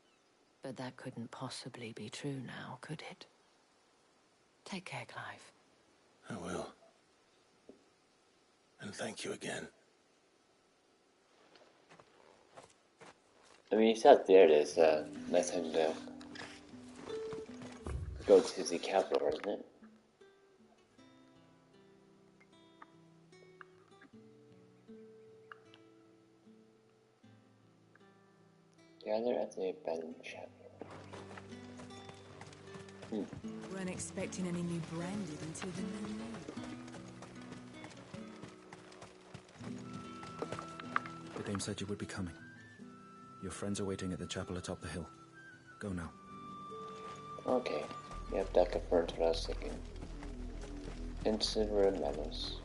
But that couldn't possibly be true now, could it? Take care, Clive. I will. And thank you again. I mean, it's out there. There's nice time to go to the capital, isn't it? Gather at the abandoned chapel. Weren't expecting any new branded until the new moon. The dame said you would be coming. Your friends are waiting at the chapel atop the hill. Go now. Okay. Yep, that confirms what I was thinking. Instant Remenos.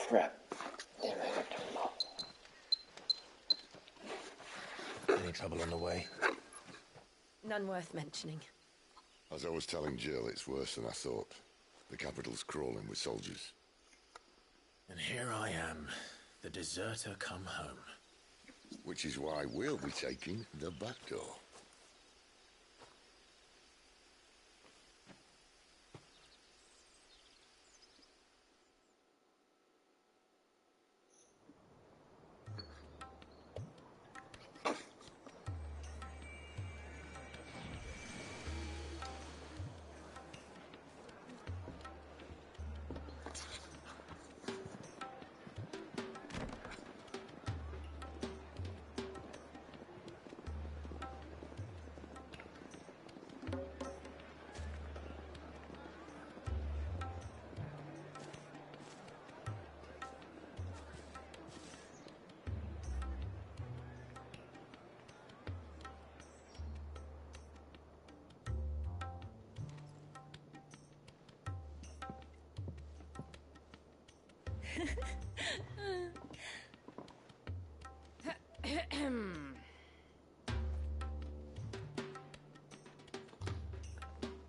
Crap. Damn, I got to turn them off. Any trouble on the way? None worth mentioning. As I was telling Jill, it's worse than I thought. The capital's crawling with soldiers. And here I am, the deserter come home. Which is why we'll be taking the back door.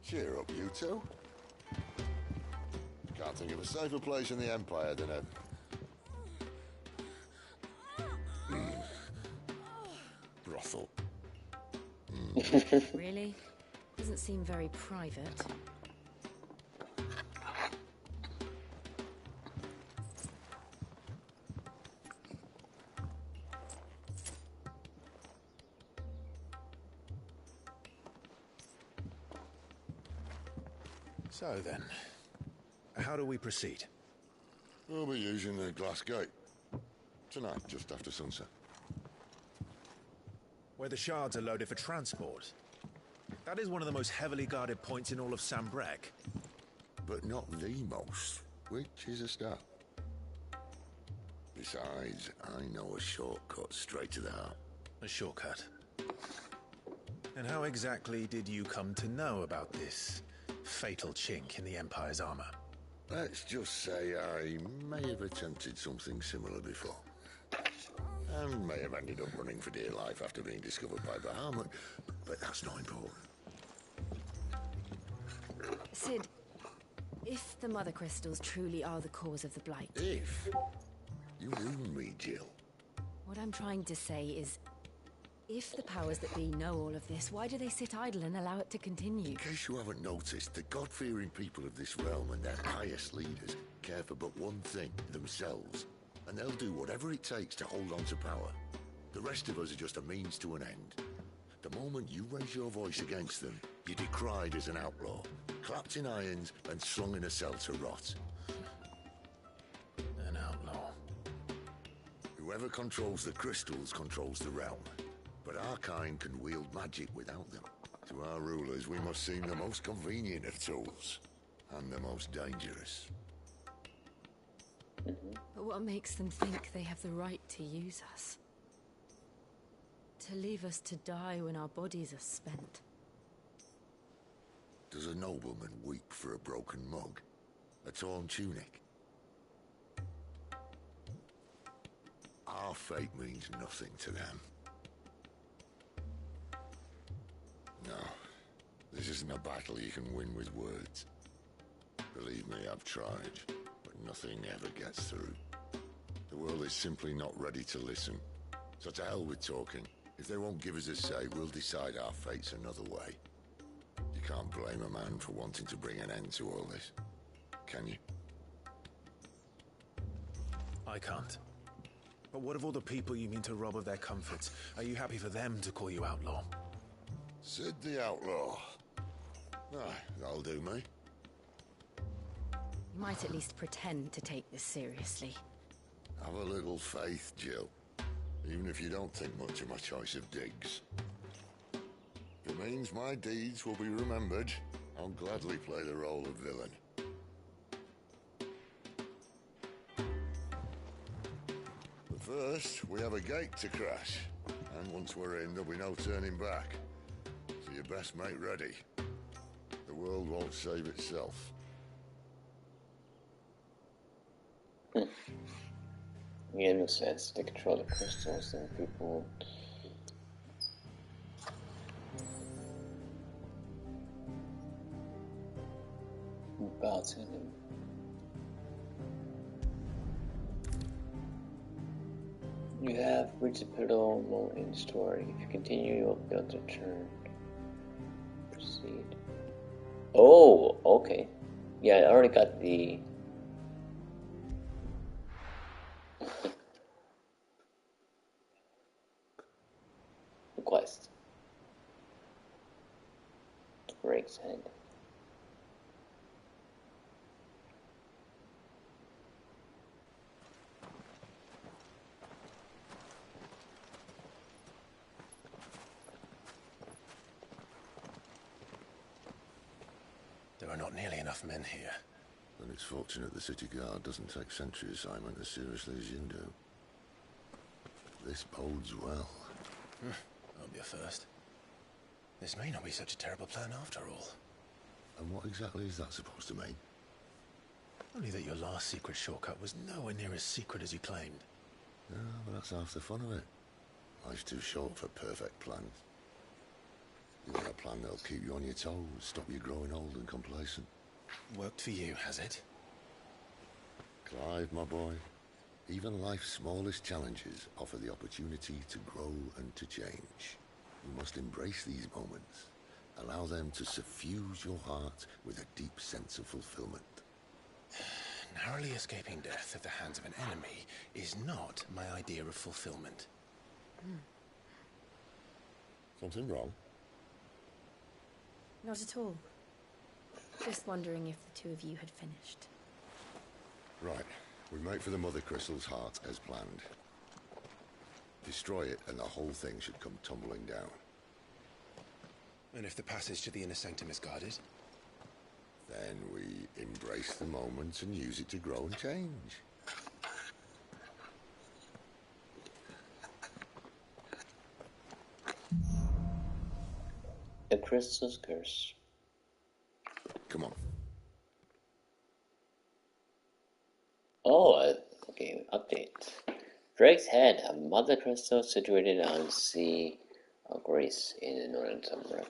Cheer up, you two. Can't think of a safer place in the Empire than a... brothel. Really? Doesn't seem very private. So then, how do we proceed? We'll be using the glass gate. Tonight, just after sunset. Where the shards are loaded for transport. That is one of the most heavily guarded points in all of Sambrek. But not the most, which is a start. Besides, I know a shortcut straight to the heart. A shortcut? And how exactly did you come to know about this fatal chink in the Empire's armor? Let's just say I may have attempted something similar before. And may have ended up running for dear life after being discovered by Bahamut, but that's not important. Sid, If the Mother Crystals truly are the cause of the Blight... If? You ruined me, Jill. What I'm trying to say is, if the powers that be know all of this, why do they sit idle and allow it to continue? In case you haven't noticed, the God-fearing people of this realm and their pious leaders care for but one thing, themselves. And they'll do whatever it takes to hold on to power. The rest of us are just a means to an end. The moment you raise your voice against them, you're decried as an outlaw, clapped in irons and slung in a cell to rot. An outlaw. Whoever controls the crystals controls the realm. But our kind can wield magic without them. To our rulers, we must seem the most convenient of tools. And the most dangerous. But what makes them think they have the right to use us? To leave us to die when our bodies are spent? Does a nobleman weep for a broken mug? A torn tunic? Our fate means nothing to them. No, this isn't a battle you can win with words. Believe me, I've tried, but nothing ever gets through. The world is simply not ready to listen. So to hell with talking. If they won't give us a say, we'll decide our fates another way. You can't blame a man for wanting to bring an end to all this, can you? I can't. But what of all the people you mean to rob of their comforts? Are you happy for them to call you outlaw? Sid the Outlaw. Ah, that'll do me. You might at least pretend to take this seriously. Have a little faith, Jill. Even if you don't think much of my choice of digs. If it means my deeds will be remembered, I'll gladly play the role of villain. But first, we have a gate to crash. And once we're in, there'll be no turning back. So you best make ready. The world won't save itself. Yeah, it makes sense. They control the crystals and people bow to them. You have reached a pivotal moment in the story. If you continue, you'll be able to turn. Proceed. Oh, okay. Yeah, I already got the quest. Drake's Head. There are not nearly enough men here. Then it's fortunate the city guard doesn't take sentry assignment as seriously as you do. This bodes well. That'll be a first. This may not be such a terrible plan after all. And what exactly is that supposed to mean? Only that your last secret shortcut was nowhere near as secret as you claimed. Yeah, but that's half the fun of it. Life's too short for perfect plans. You want a plan that'll keep you on your toes, stop you growing old and complacent. Worked for you, has it? Clive, my boy, even life's smallest challenges offer the opportunity to grow and to change. You must embrace these moments. Allow them to suffuse your heart with a deep sense of fulfillment. Narrowly escaping death at the hands of an enemy is not my idea of fulfillment. Something wrong? Not at all. Just wondering if the two of you had finished. Right. We make for the Mother Crystal's heart as planned. Destroy it and the whole thing should come tumbling down. And if the passage to the inner sanctum is guarded? Then we embrace the moment and use it to grow and change. The Crystal's Curse. Come on. Oh, okay, update. Drake's Head, a mother crystal situated on Sea of Grace in the northern suburb.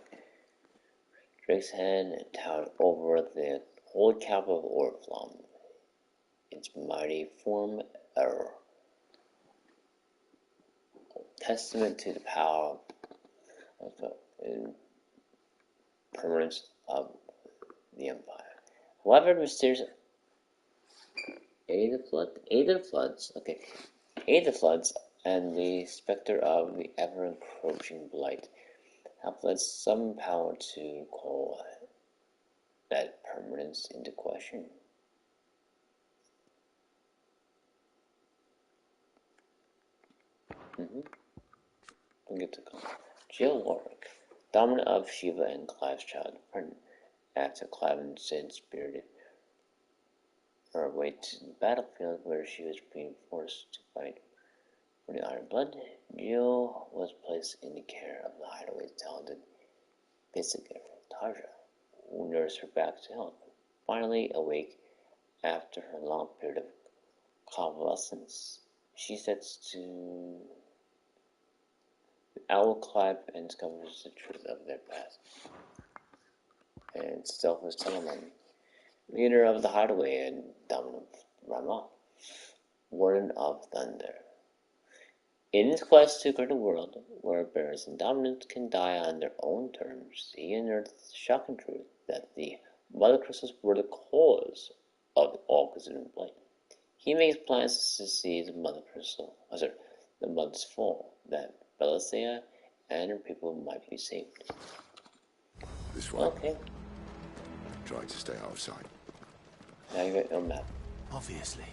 Drake's Head towered over the old capital of Oriflamme, its mighty form error, testament to the power and permanence of the empire. However, the mysterious Aid the floods, and the specter of the ever-encroaching blight have led some power to call that permanence into question. We'll get to Jill Warwick, dominant of Shiva and Clive's child, after Clive and Sid spirited her way to the battlefield where she was being forced to fight for the Iron Blood. Jill was placed in the care of the hideaway's talented Visitor, Tarja, who nursed her back to health. Finally awake after her long period of convalescence, she sets to Owl Clive and discovers the truth of their past. And Stealth Solomon, leader of the hideaway, and dominant Rama, warden of thunder. In his quest to clear the world, where bears and dominants can die on their own terms, he unearths the shocking truth that the mother crystals were the cause of all consumed blight. He makes plans to seize the mother crystal, the mother's fall, that Belisea and her people might be saved. This way. Okay. Try to stay out of sight. Now you got your map. Obviously.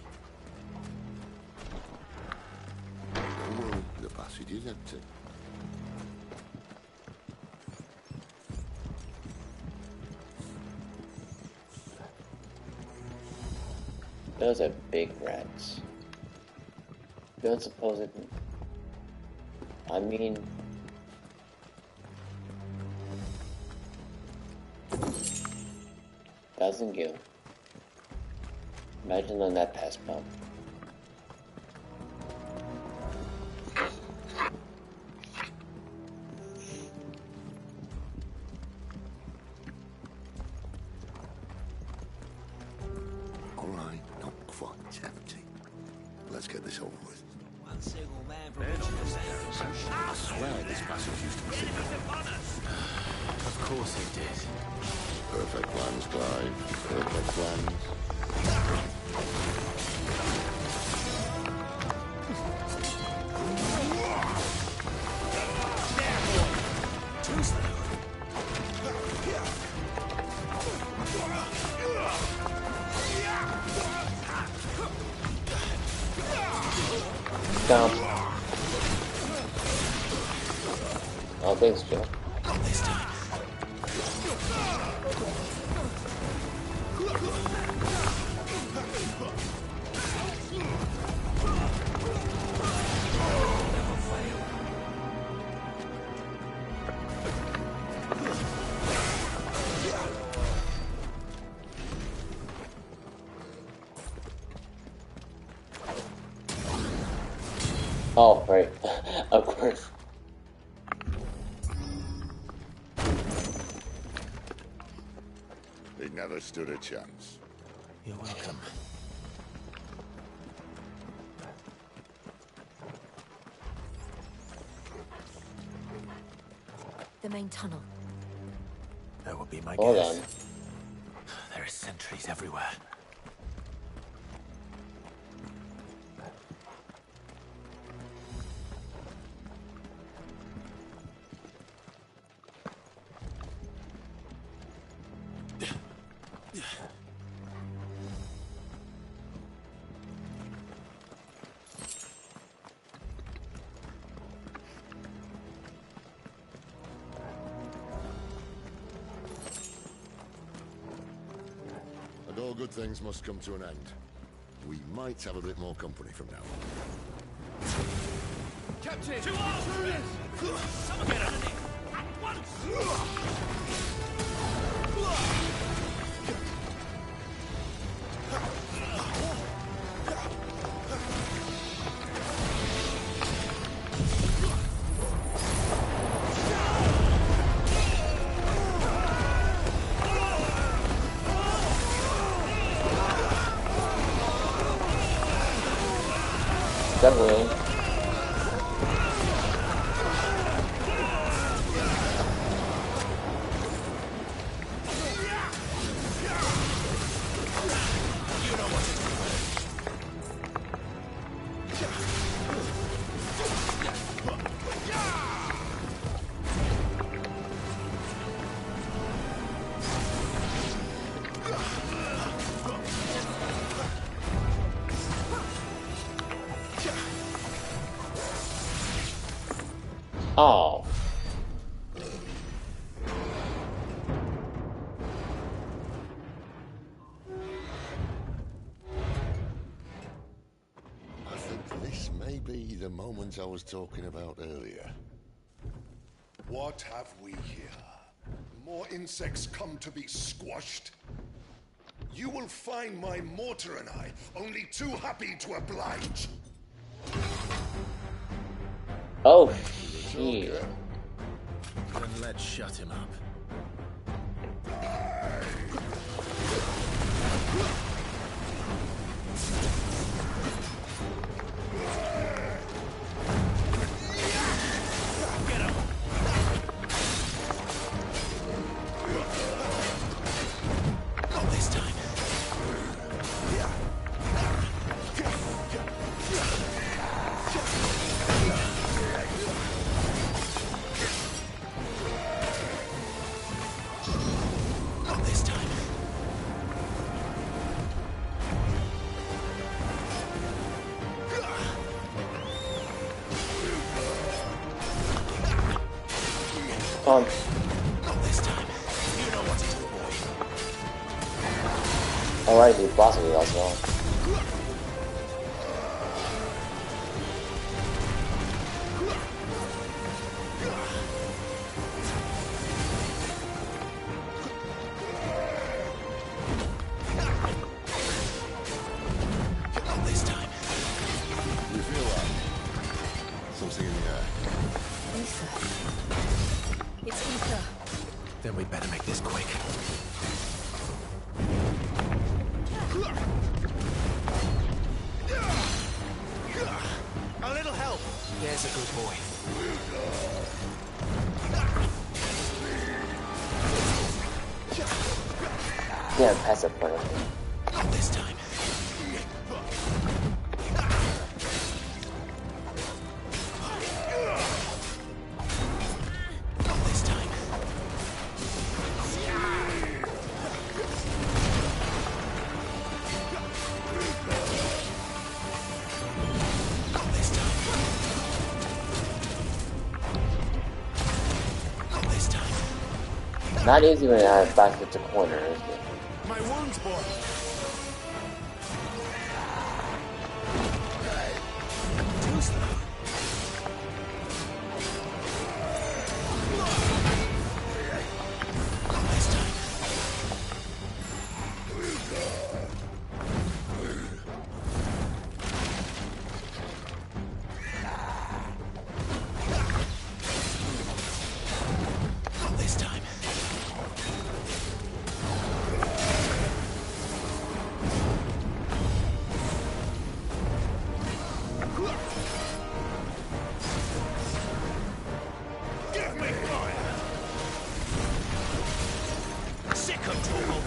Come on, the passage is empty. Those are big rats. Don't suppose it... I mean... Doesn't give. Imagine on that pass bump. Alright, not quite empty. Let's get this over with. One single man from I swear this passage used to be secret. Of course it did. Perfect plans, Clive. Perfect plans. Too slow. Stomp. Oh, thanks, Joe. Not this time. Oh, right. Of course. They never stood a chance. You're welcome. The main tunnel. That would be my Hold guess. on. There are sentries everywhere. And all good things must come to an end. We might have a bit more company from now on. Captain! To all! Someone get underneath! At once! that way. Oh. I think this may be the moment I was talking about earlier. What have we here? More insects come to be squashed? You will find my mortar and I only too happy to oblige. Oh, shit. Then let's shut him up. Not this time. Not this time. Punch. Not this time. You know what to do, boy. Alright, the boss of it as well. Not this time. You feel that? Something in the air. Ether. It's ether. Then we'd better make this quick. A little help. There's a good boy. Yeah, pass up for it. Not this time. Not this time. Not this time. Not this time. Not easy when I back to the corner, is it? My wounds, boy. Too slow. Not this time. Not this time. Give me fire! Sick of Torgal.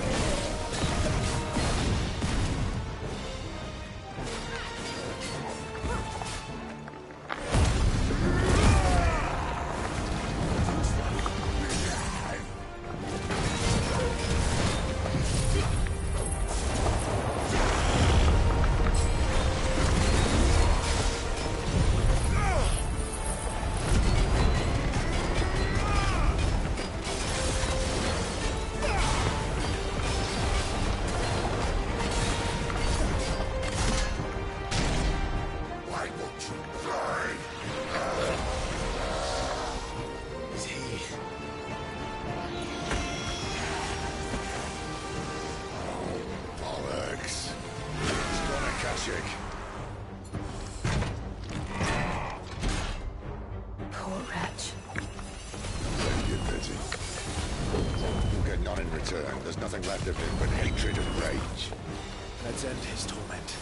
Why won't you die? Is he? Bollocks. He's gonna catch it. Poor wretch. Save your pity. You'll get none in return. There's nothing left of him but hatred and rage. Let's end his torment.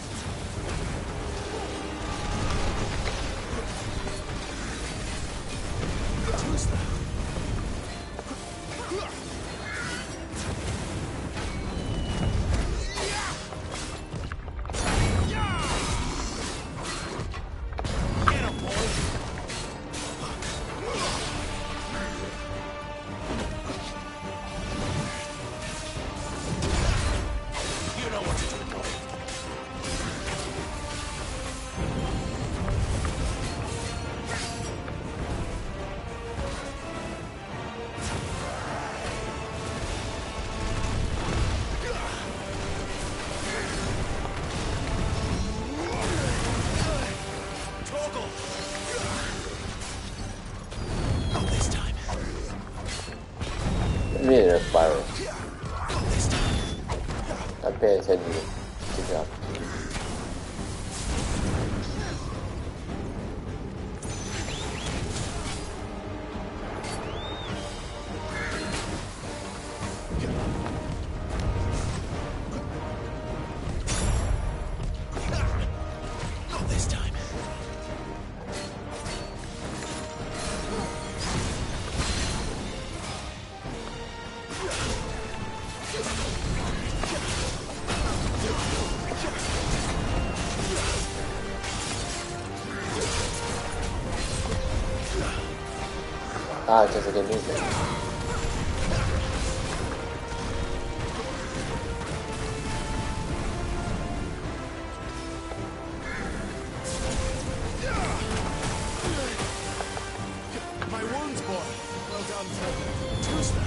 a virus. I pay attention to the opportunity. Not this time. Ah, just like a new thing. My wounds, boy. Well done, sir. Too slow.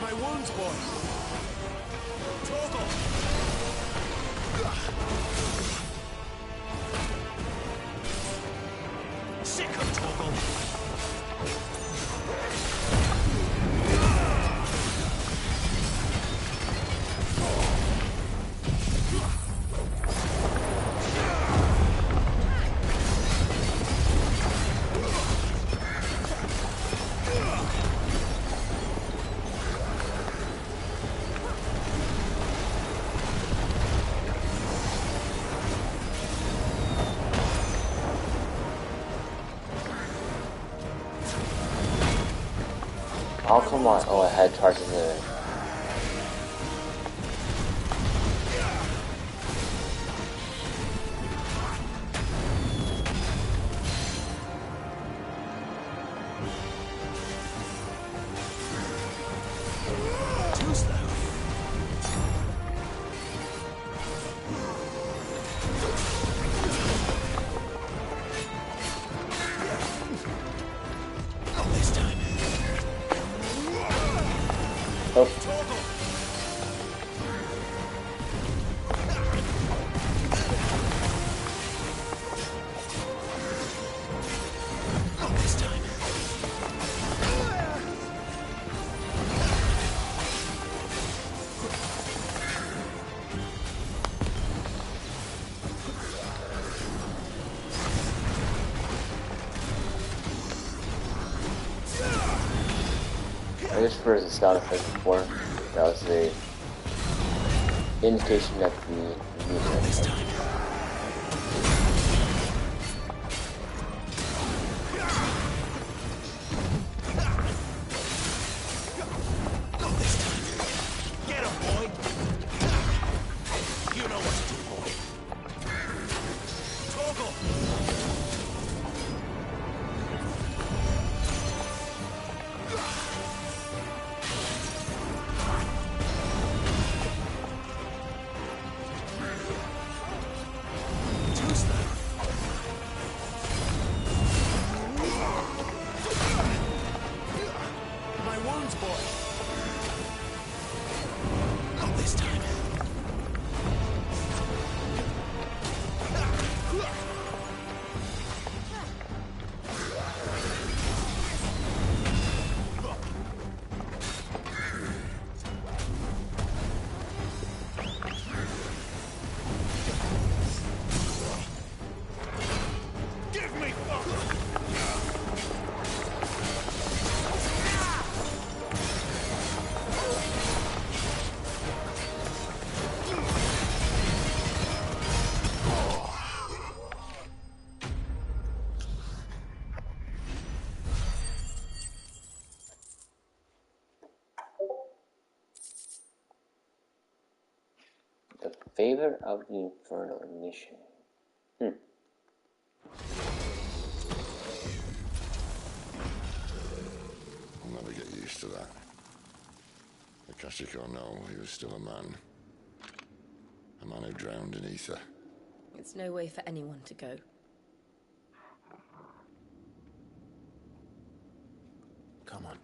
My wounds, boy. Torgal. Sick of Torgal. Oh, come on. Oh, I had charges there. Too slow. Not this time. Oh. Not this time. I just first a sound effect before. That was the indication that the music. Not this time. Get him, boy. You know what to do, boy. Torgal. The favor of the infernal mission. I'll never get used to that. Akashic or no, he was still a man. A man who drowned in ether. It's no way for anyone to go. Come on.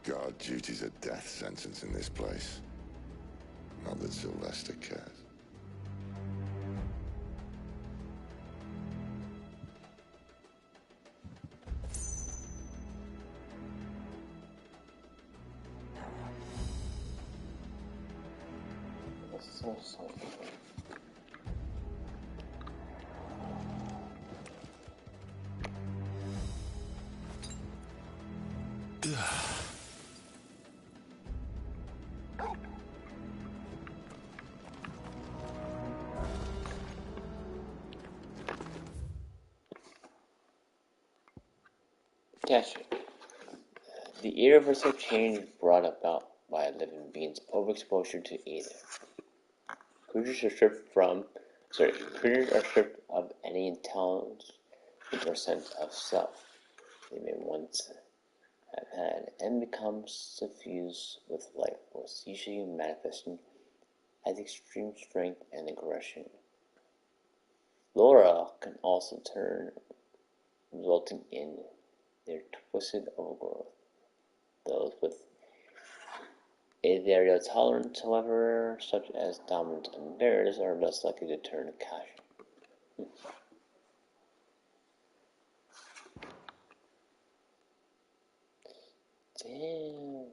Guard duty's a death sentence in this place. Not that Sylvester cares. Gotcha. The irreversible change brought about by a living being's overexposure to ether. Creatures are stripped of any intelligence or sense of self they may once have had and become suffused with life force, usually manifesting as extreme strength and aggression. Flora can also turn, resulting in their twisted overgrowth. Those with aetherial tolerance, however, such as dominant and bears, are less likely to turn to cash. Damn.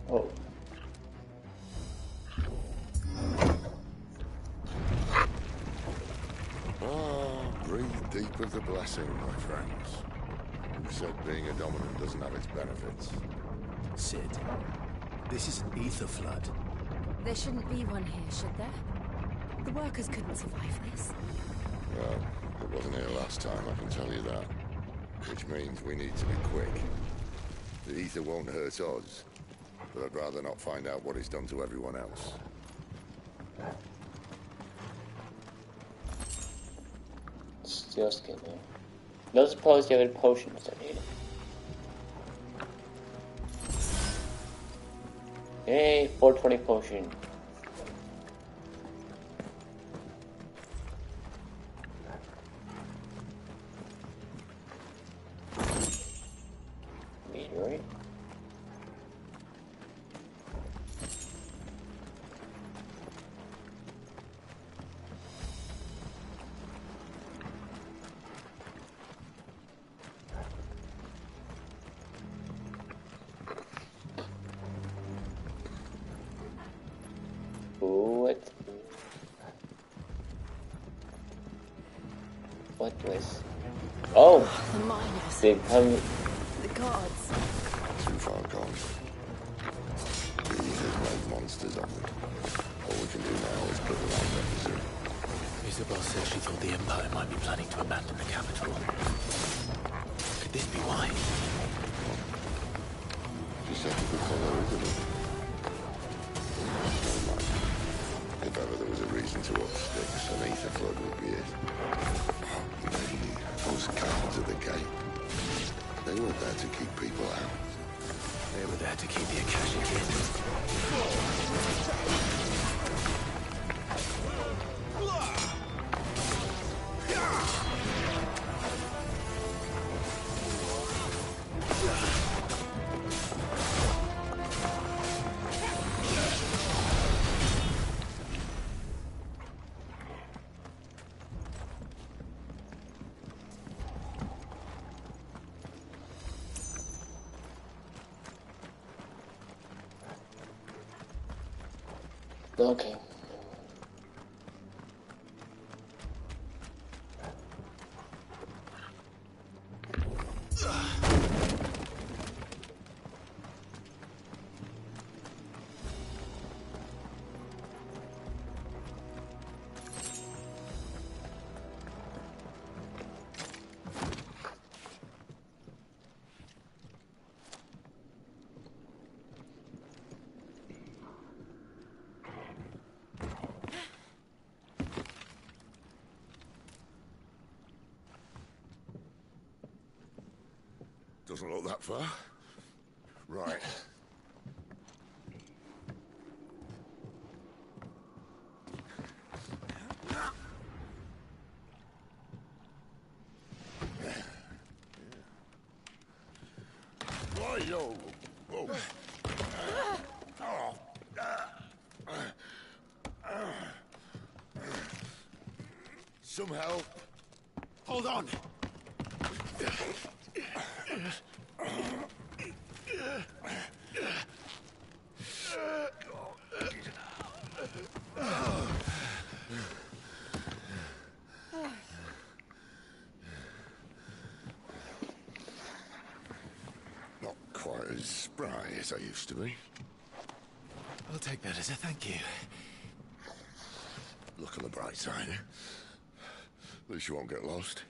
Oh. Breathe deep of the blessing, my friends. Who said being a dominant doesn't have its benefits? Sid, this is an ether flood. There shouldn't be one here, should there? The workers couldn't survive this. Well, it wasn't here last time, I can tell you that. Which means we need to be quick. The ether won't hurt us, but I'd rather not find out what it's done to everyone else. Steel skin there. No suppose you have any potions I need. Hey, 420 potion. Meteorite. What was? Oh! The miners. They come. The gods. Too far gone. The ether's made monsters of them. All we can do now is put them on deficit. Isabel said she thought the Empire might be planning to abandon the capital. Could this be why? She said we could follow Isabel. Never mind. If ever there was a reason to up sticks, an ether flood would be it. Those guards at the gate. They weren't there to keep people out. They were there to keep the Akashic in. Okay. Doesn't look that far. Right. Right-o. Whoa. Some help. Hold on. Not quite as spry as I used to be. I'll take that as a thank you. Look on the bright side. At least you won't get lost.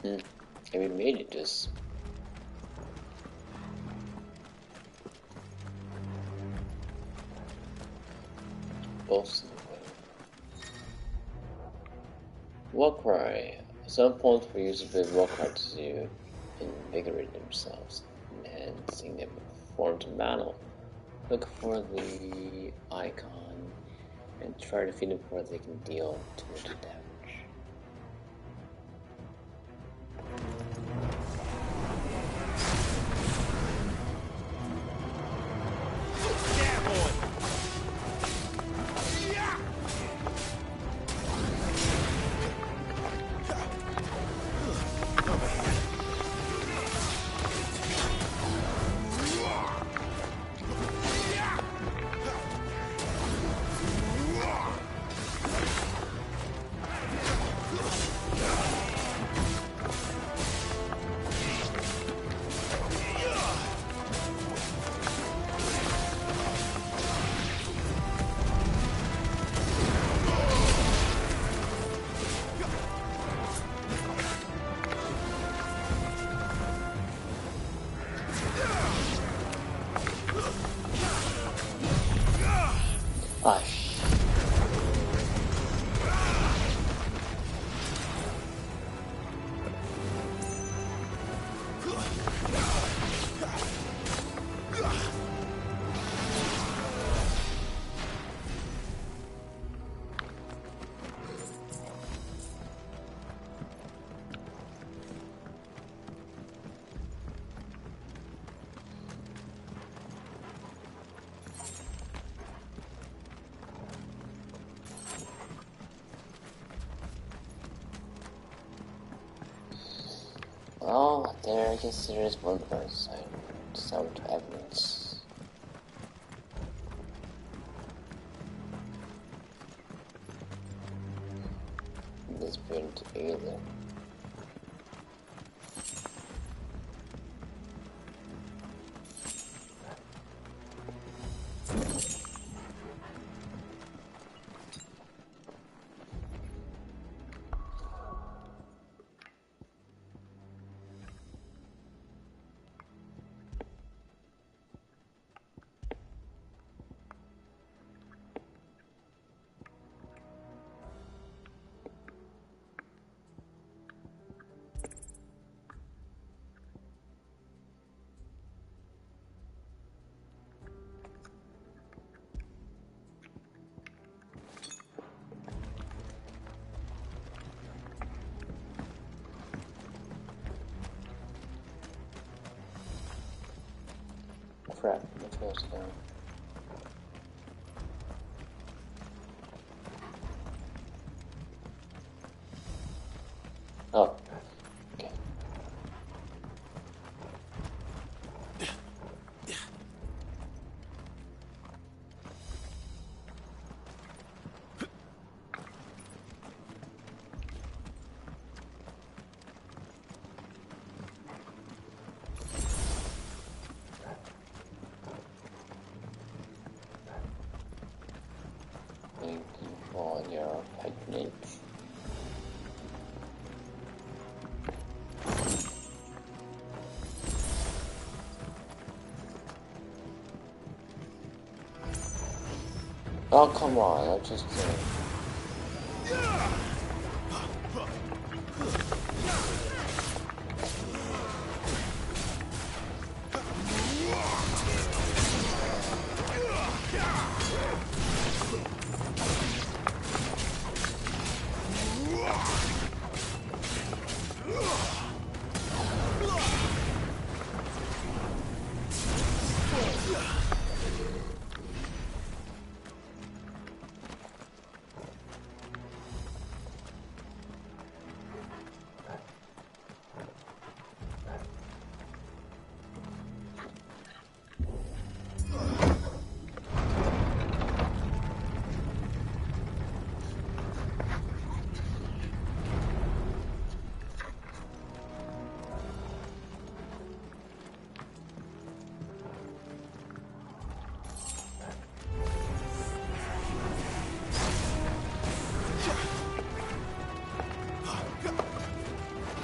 And we made it just. Both. Warcry. At some point, we use a bit of Warcry to invigorate themselves, enhancing them form to battle. Look for the icon and try to feed them before they can deal too much damage. Oh, there, I guess there is one person. Some evidence. This print either. Crap, let's go down. Oh. Okay. Thank you for your patronage. Oh, come on, I just...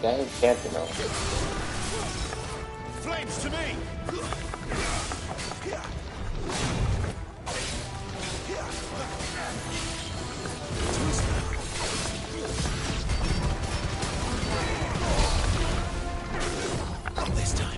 That is Sentinel. Flames to me! Not this time.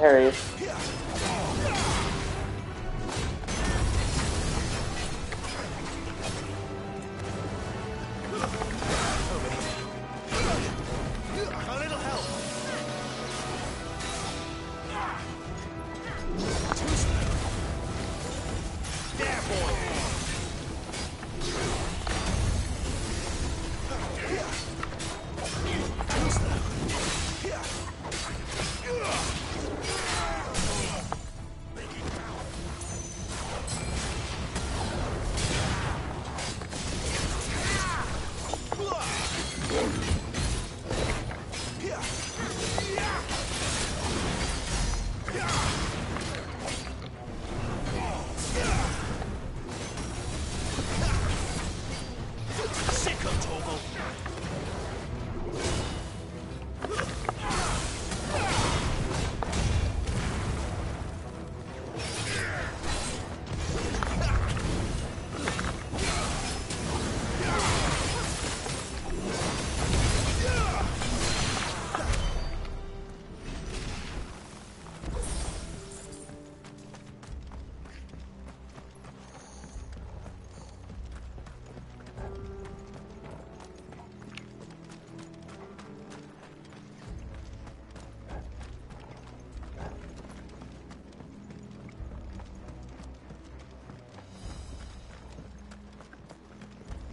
Harry.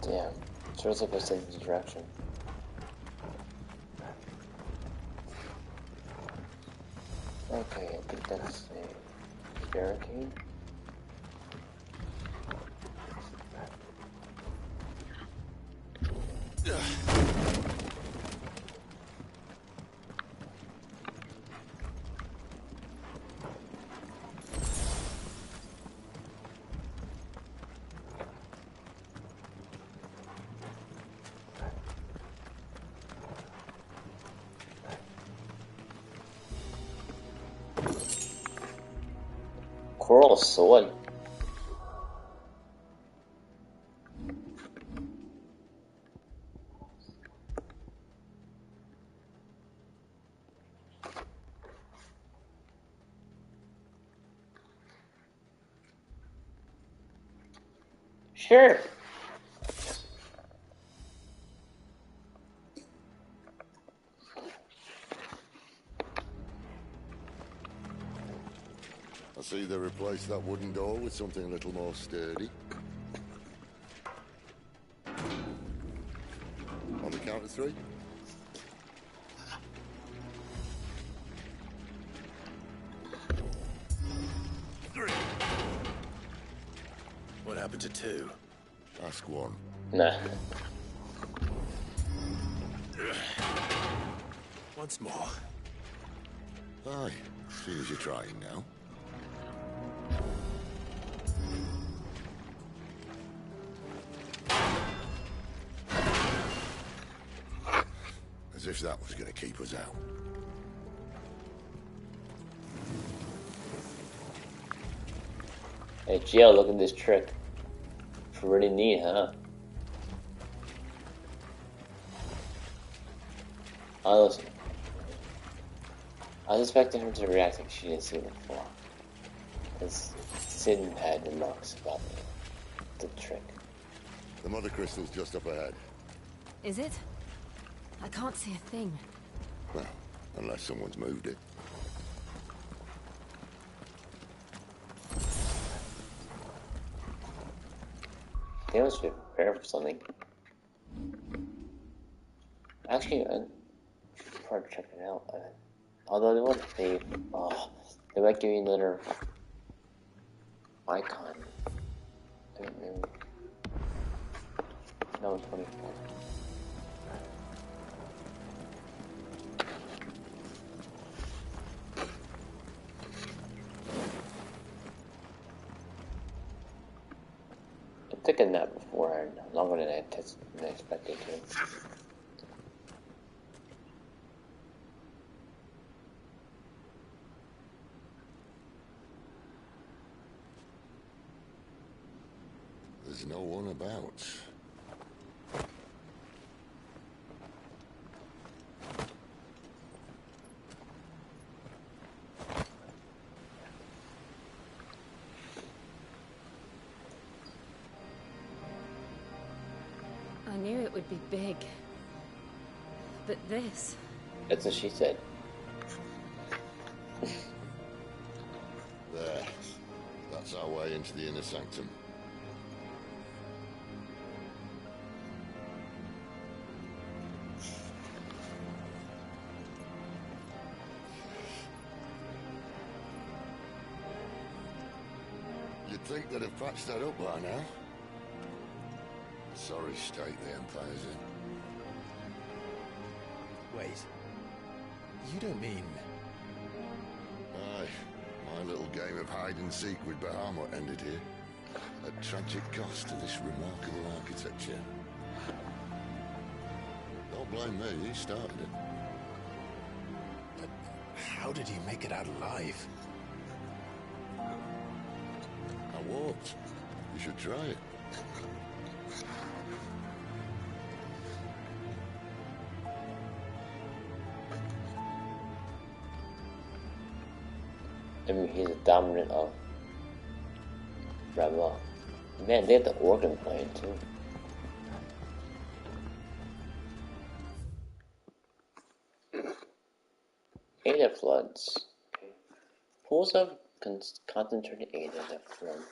Yeah, sure it's like a sense of direction. Okay, I think that's a barricade. Coral sword. Sure. I see they replaced that wooden door with something a little more sturdy. On the count of 3. What happened to 2? Ask 1. Nah. Once more. Aye, see as you're trying now. As if that was going to keep us out. Hey, Jill, look at this trick. Pretty neat, huh? Oh, listen. I was expecting her to react like she didn't see it before. Because Sin had remarks about the trick. The mother crystal's just up ahead. Is it? I can't see a thing. Well, unless someone's moved it. They must be prepared for something. Actually, I should probably check it out. Although they won't save. Oh, they might give you another icon. No, 24. I've taken that before, longer than I expected to. There's no one about. I knew it would be big. But this... That's what she said. There. That's our way into the inner sanctum. You'd think they'd have patched that up by now. Sorry state the Empire's in. Wait. You don't mean... Aye. My little game of hide-and-seek with Bahamut ended here. At tragic cost to this remarkable architecture. Don't blame me, he started it. But how did he make it out alive? I walked. You should try it. I mean, he's a dominant of Rebel. Man, they have the organ playing too. Ada floods. Pools of concentrated Ada that form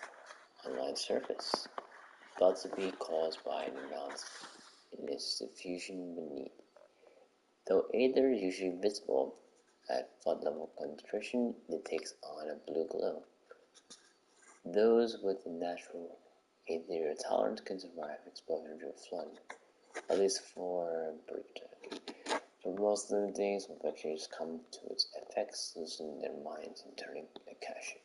on line surface. thought to be caused by an imbalance in its diffusion beneath. Though aether is usually visible at flood level concentration, it takes on a blue glow. Those with a natural aether tolerance can survive exposure to a flood, at least for a brief time. For most living things, when bacteria come to its effects, losing their minds and turning akashic.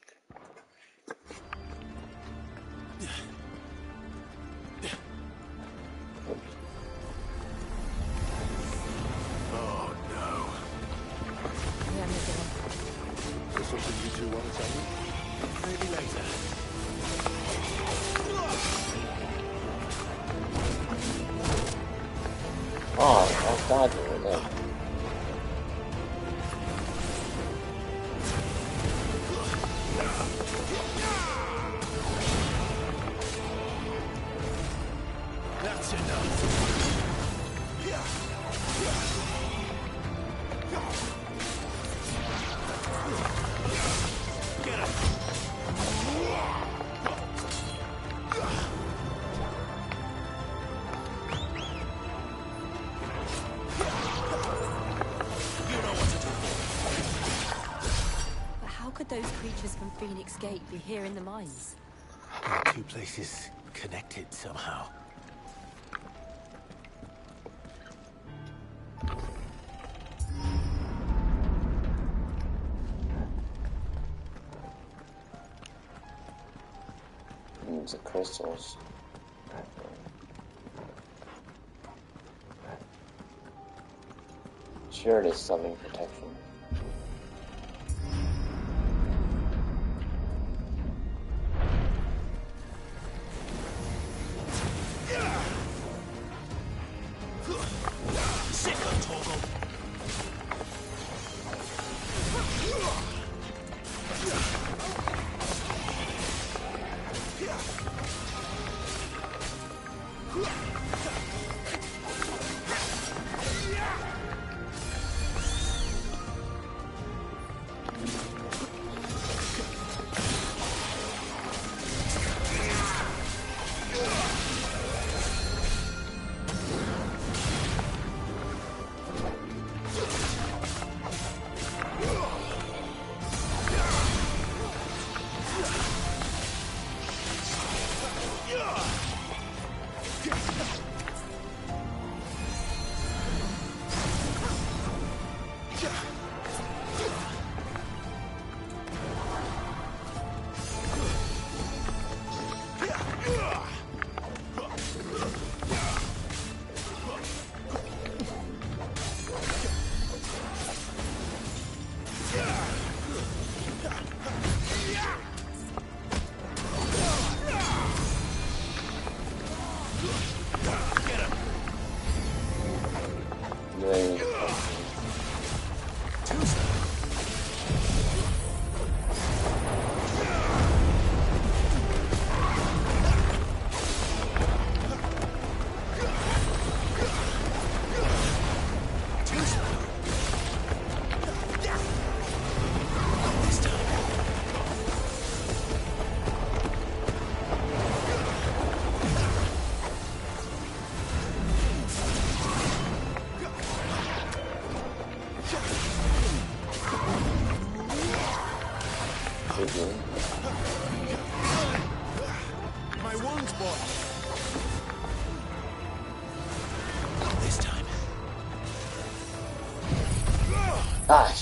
Oh no. Is there something you two want to tell me? Maybe later. Oh, I'll start doing that. That's enough. Get him. But how could those creatures from Phoenix Gate be here in the mines? Two places connected somehow. The crystals. Sure, it is something protection. Sick of Torgal. My wound's boy. Not this time. Ah,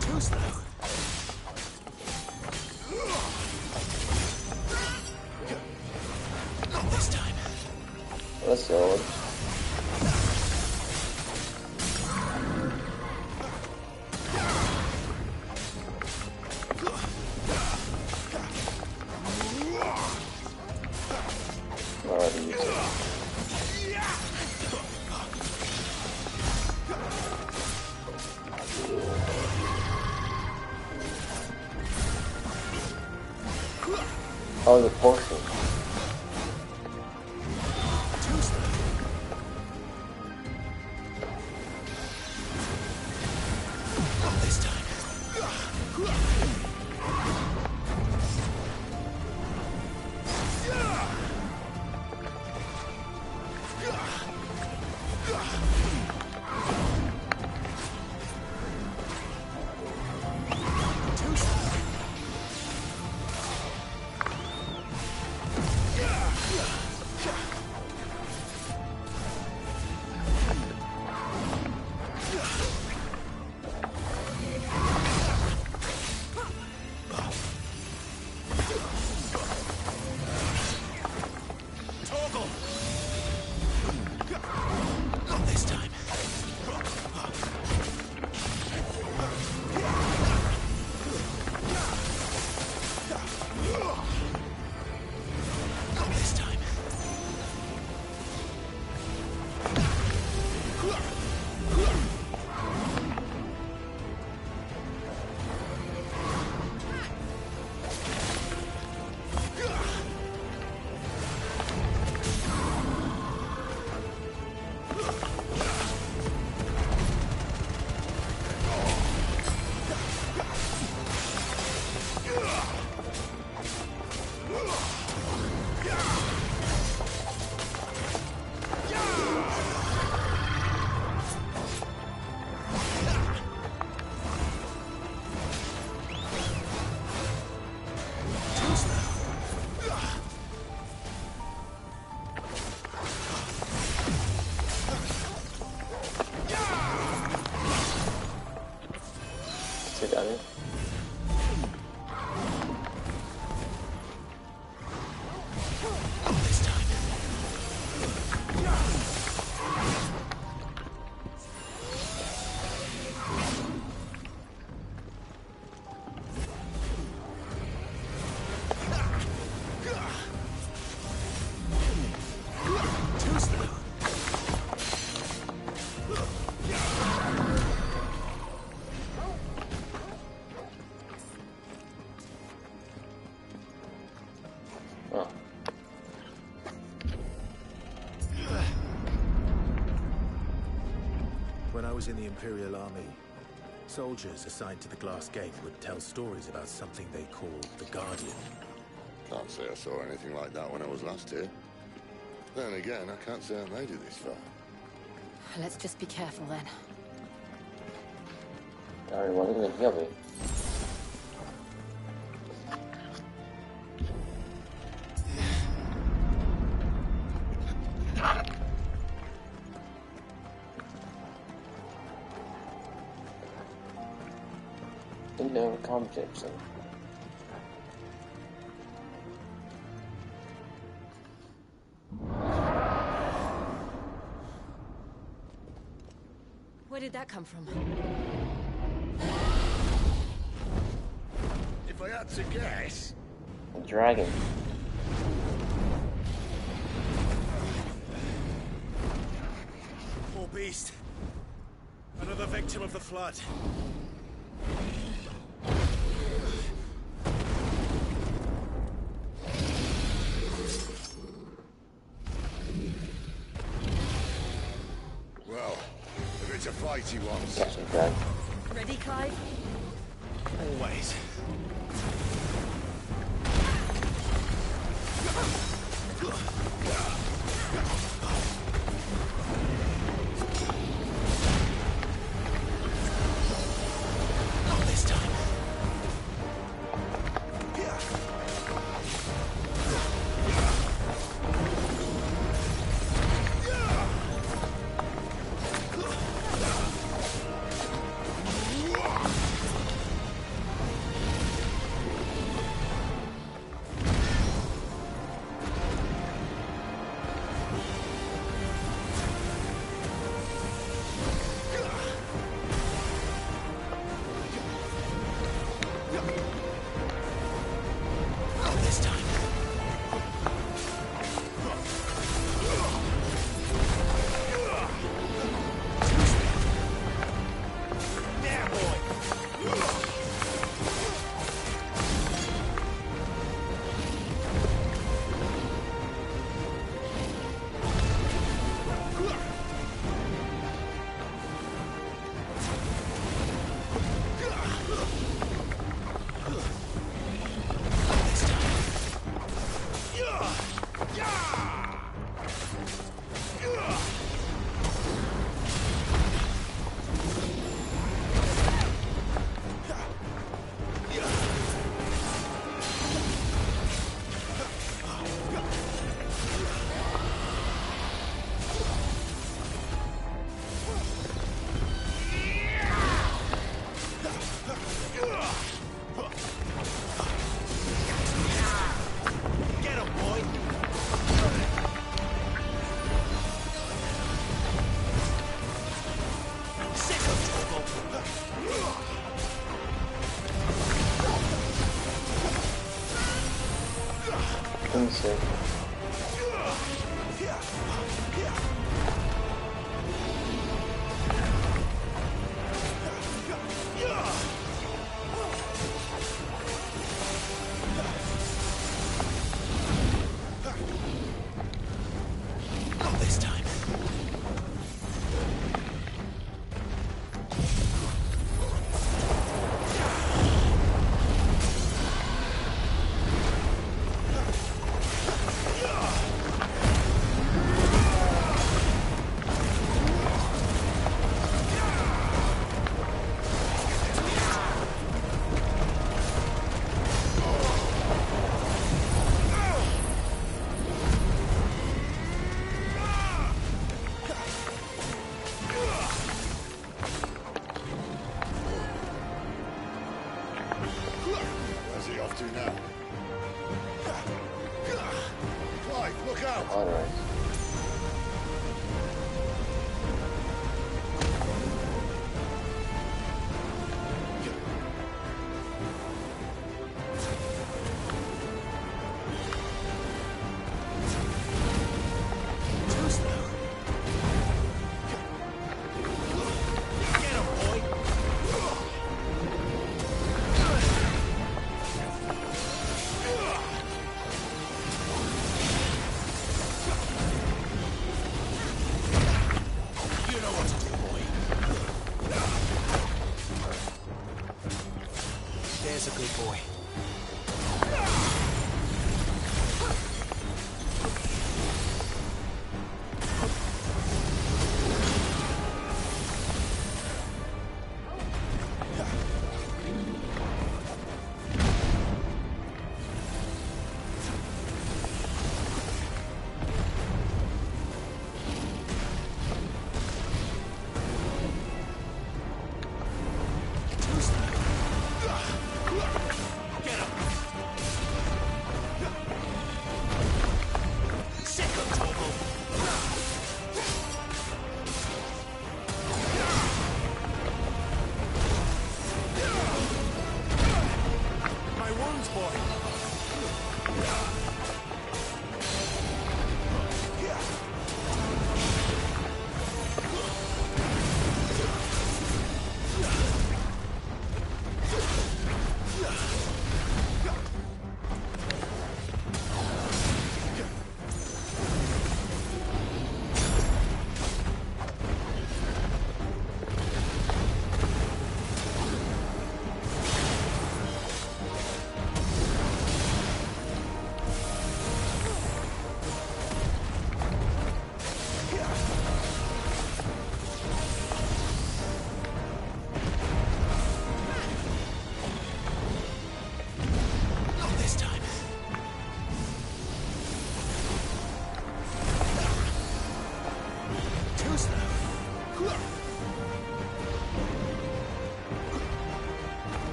Too slow. Not this time. let's go. Already used it. Oh, the potion. Torgal! Not this time. Not this time. Sit down. When I was in the Imperial Army, soldiers assigned to the Glass Gate would tell stories about something they called the Guardian. Can't say I saw anything like that when I was last here. Then again, I can't say I made it this far. Let's just be careful then. Darren, what are you gonna heal me? Didn't know competition. Where did that come from? If I had to guess... A dragon. Poor beast. Another victim of the flood. Well, if it's a fight he wants. Catch a dragon. Ready, Clive? Always. Not this time. Let me see. Not this time. Where's he off to now? Clive, look out! Alright. There's a good boy.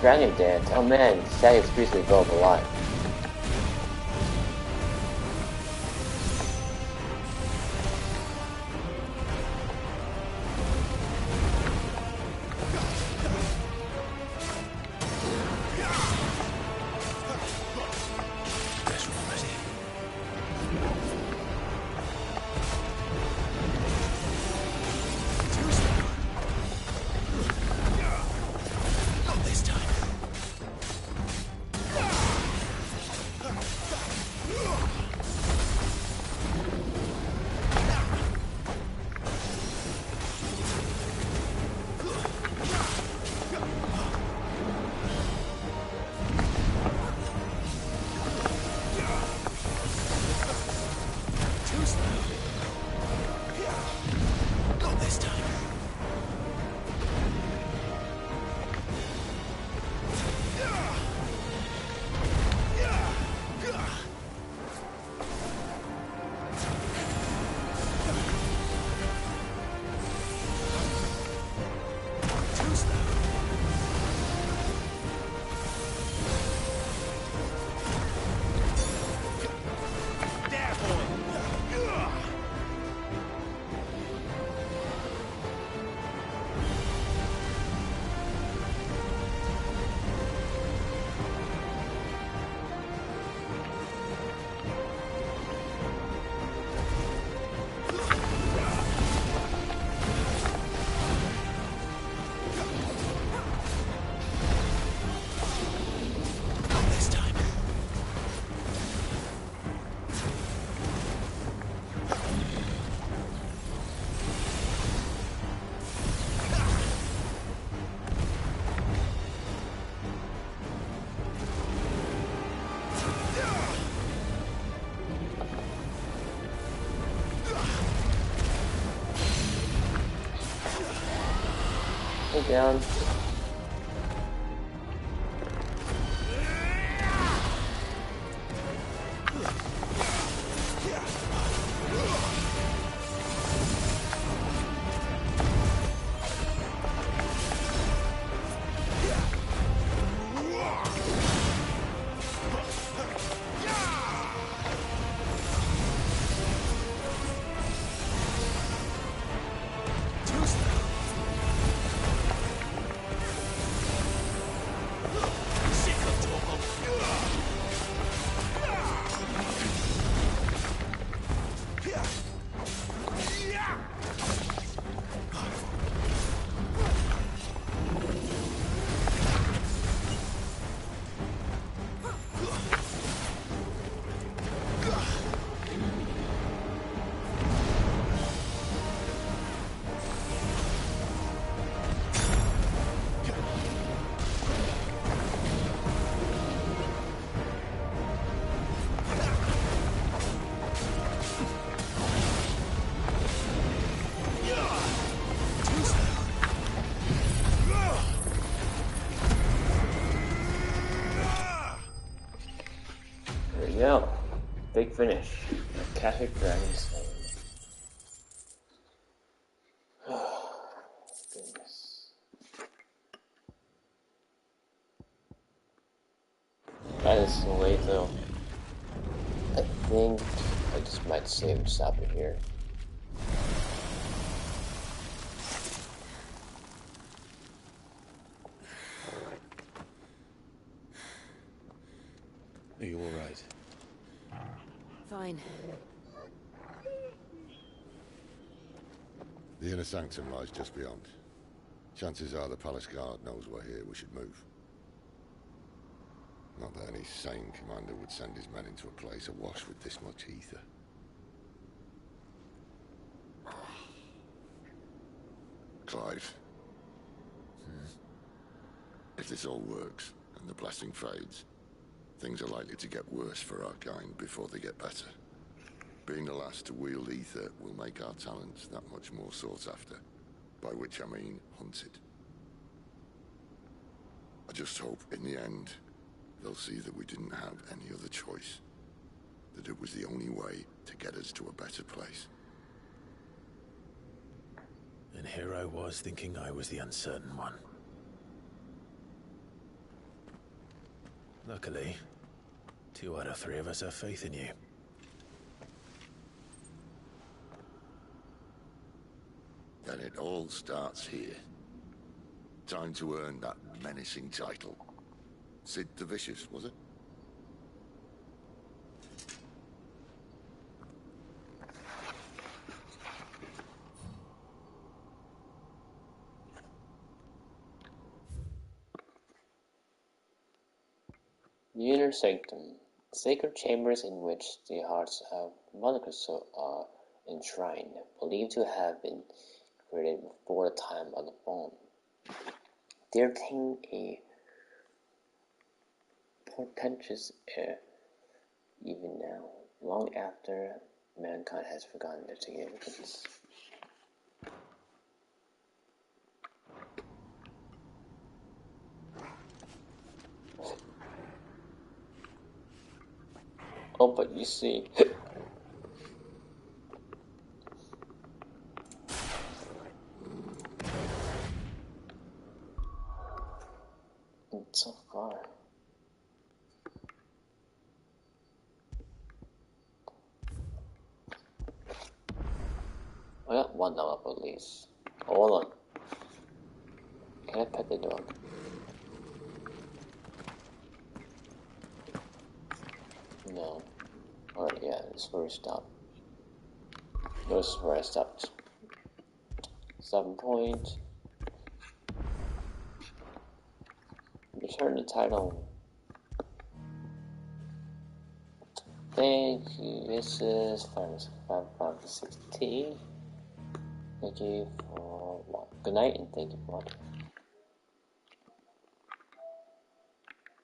Dragon Dance. Oh man, Sag is basically both alive. Hey, down. There we go. Big finish. Catholic Dragon Slayer. Oh, goodness. That is so late though. I think I just might save and stop it here. Are you alright? Fine. The inner sanctum lies just beyond. Chances are the palace guard knows we're here. We should move. Not that any sane commander would send his men into a place awash with this much ether. Clive. If this all works, and the blessing fades, things are likely to get worse for our kind before they get better. Being the last to wield ether will make our talents that much more sought after, by which I mean hunted. I just hope, in the end, they'll see that we didn't have any other choice. That it was the only way to get us to a better place. And here I was thinking I was the uncertain one. Luckily, 2 out of 3 of us have faith in you. Then it all starts here. Time to earn that menacing title. Sid the Vicious, was it? The inner sanctum, sacred chambers in which the hearts of monarchs are enshrined, believed to have been created before the time of the bomb. They retain a portentous air even now, long after mankind has forgotten their significance. Oh, but you see, it's so far. I got 1 level up at least. Hold on. Can I pet the dog? No. Alright, yeah, this is where we stopped. This is where I stopped. 7 point. Return the title. Thank you. This is Fantasy XVI. Thank you for watching. Good night and thank you for watching.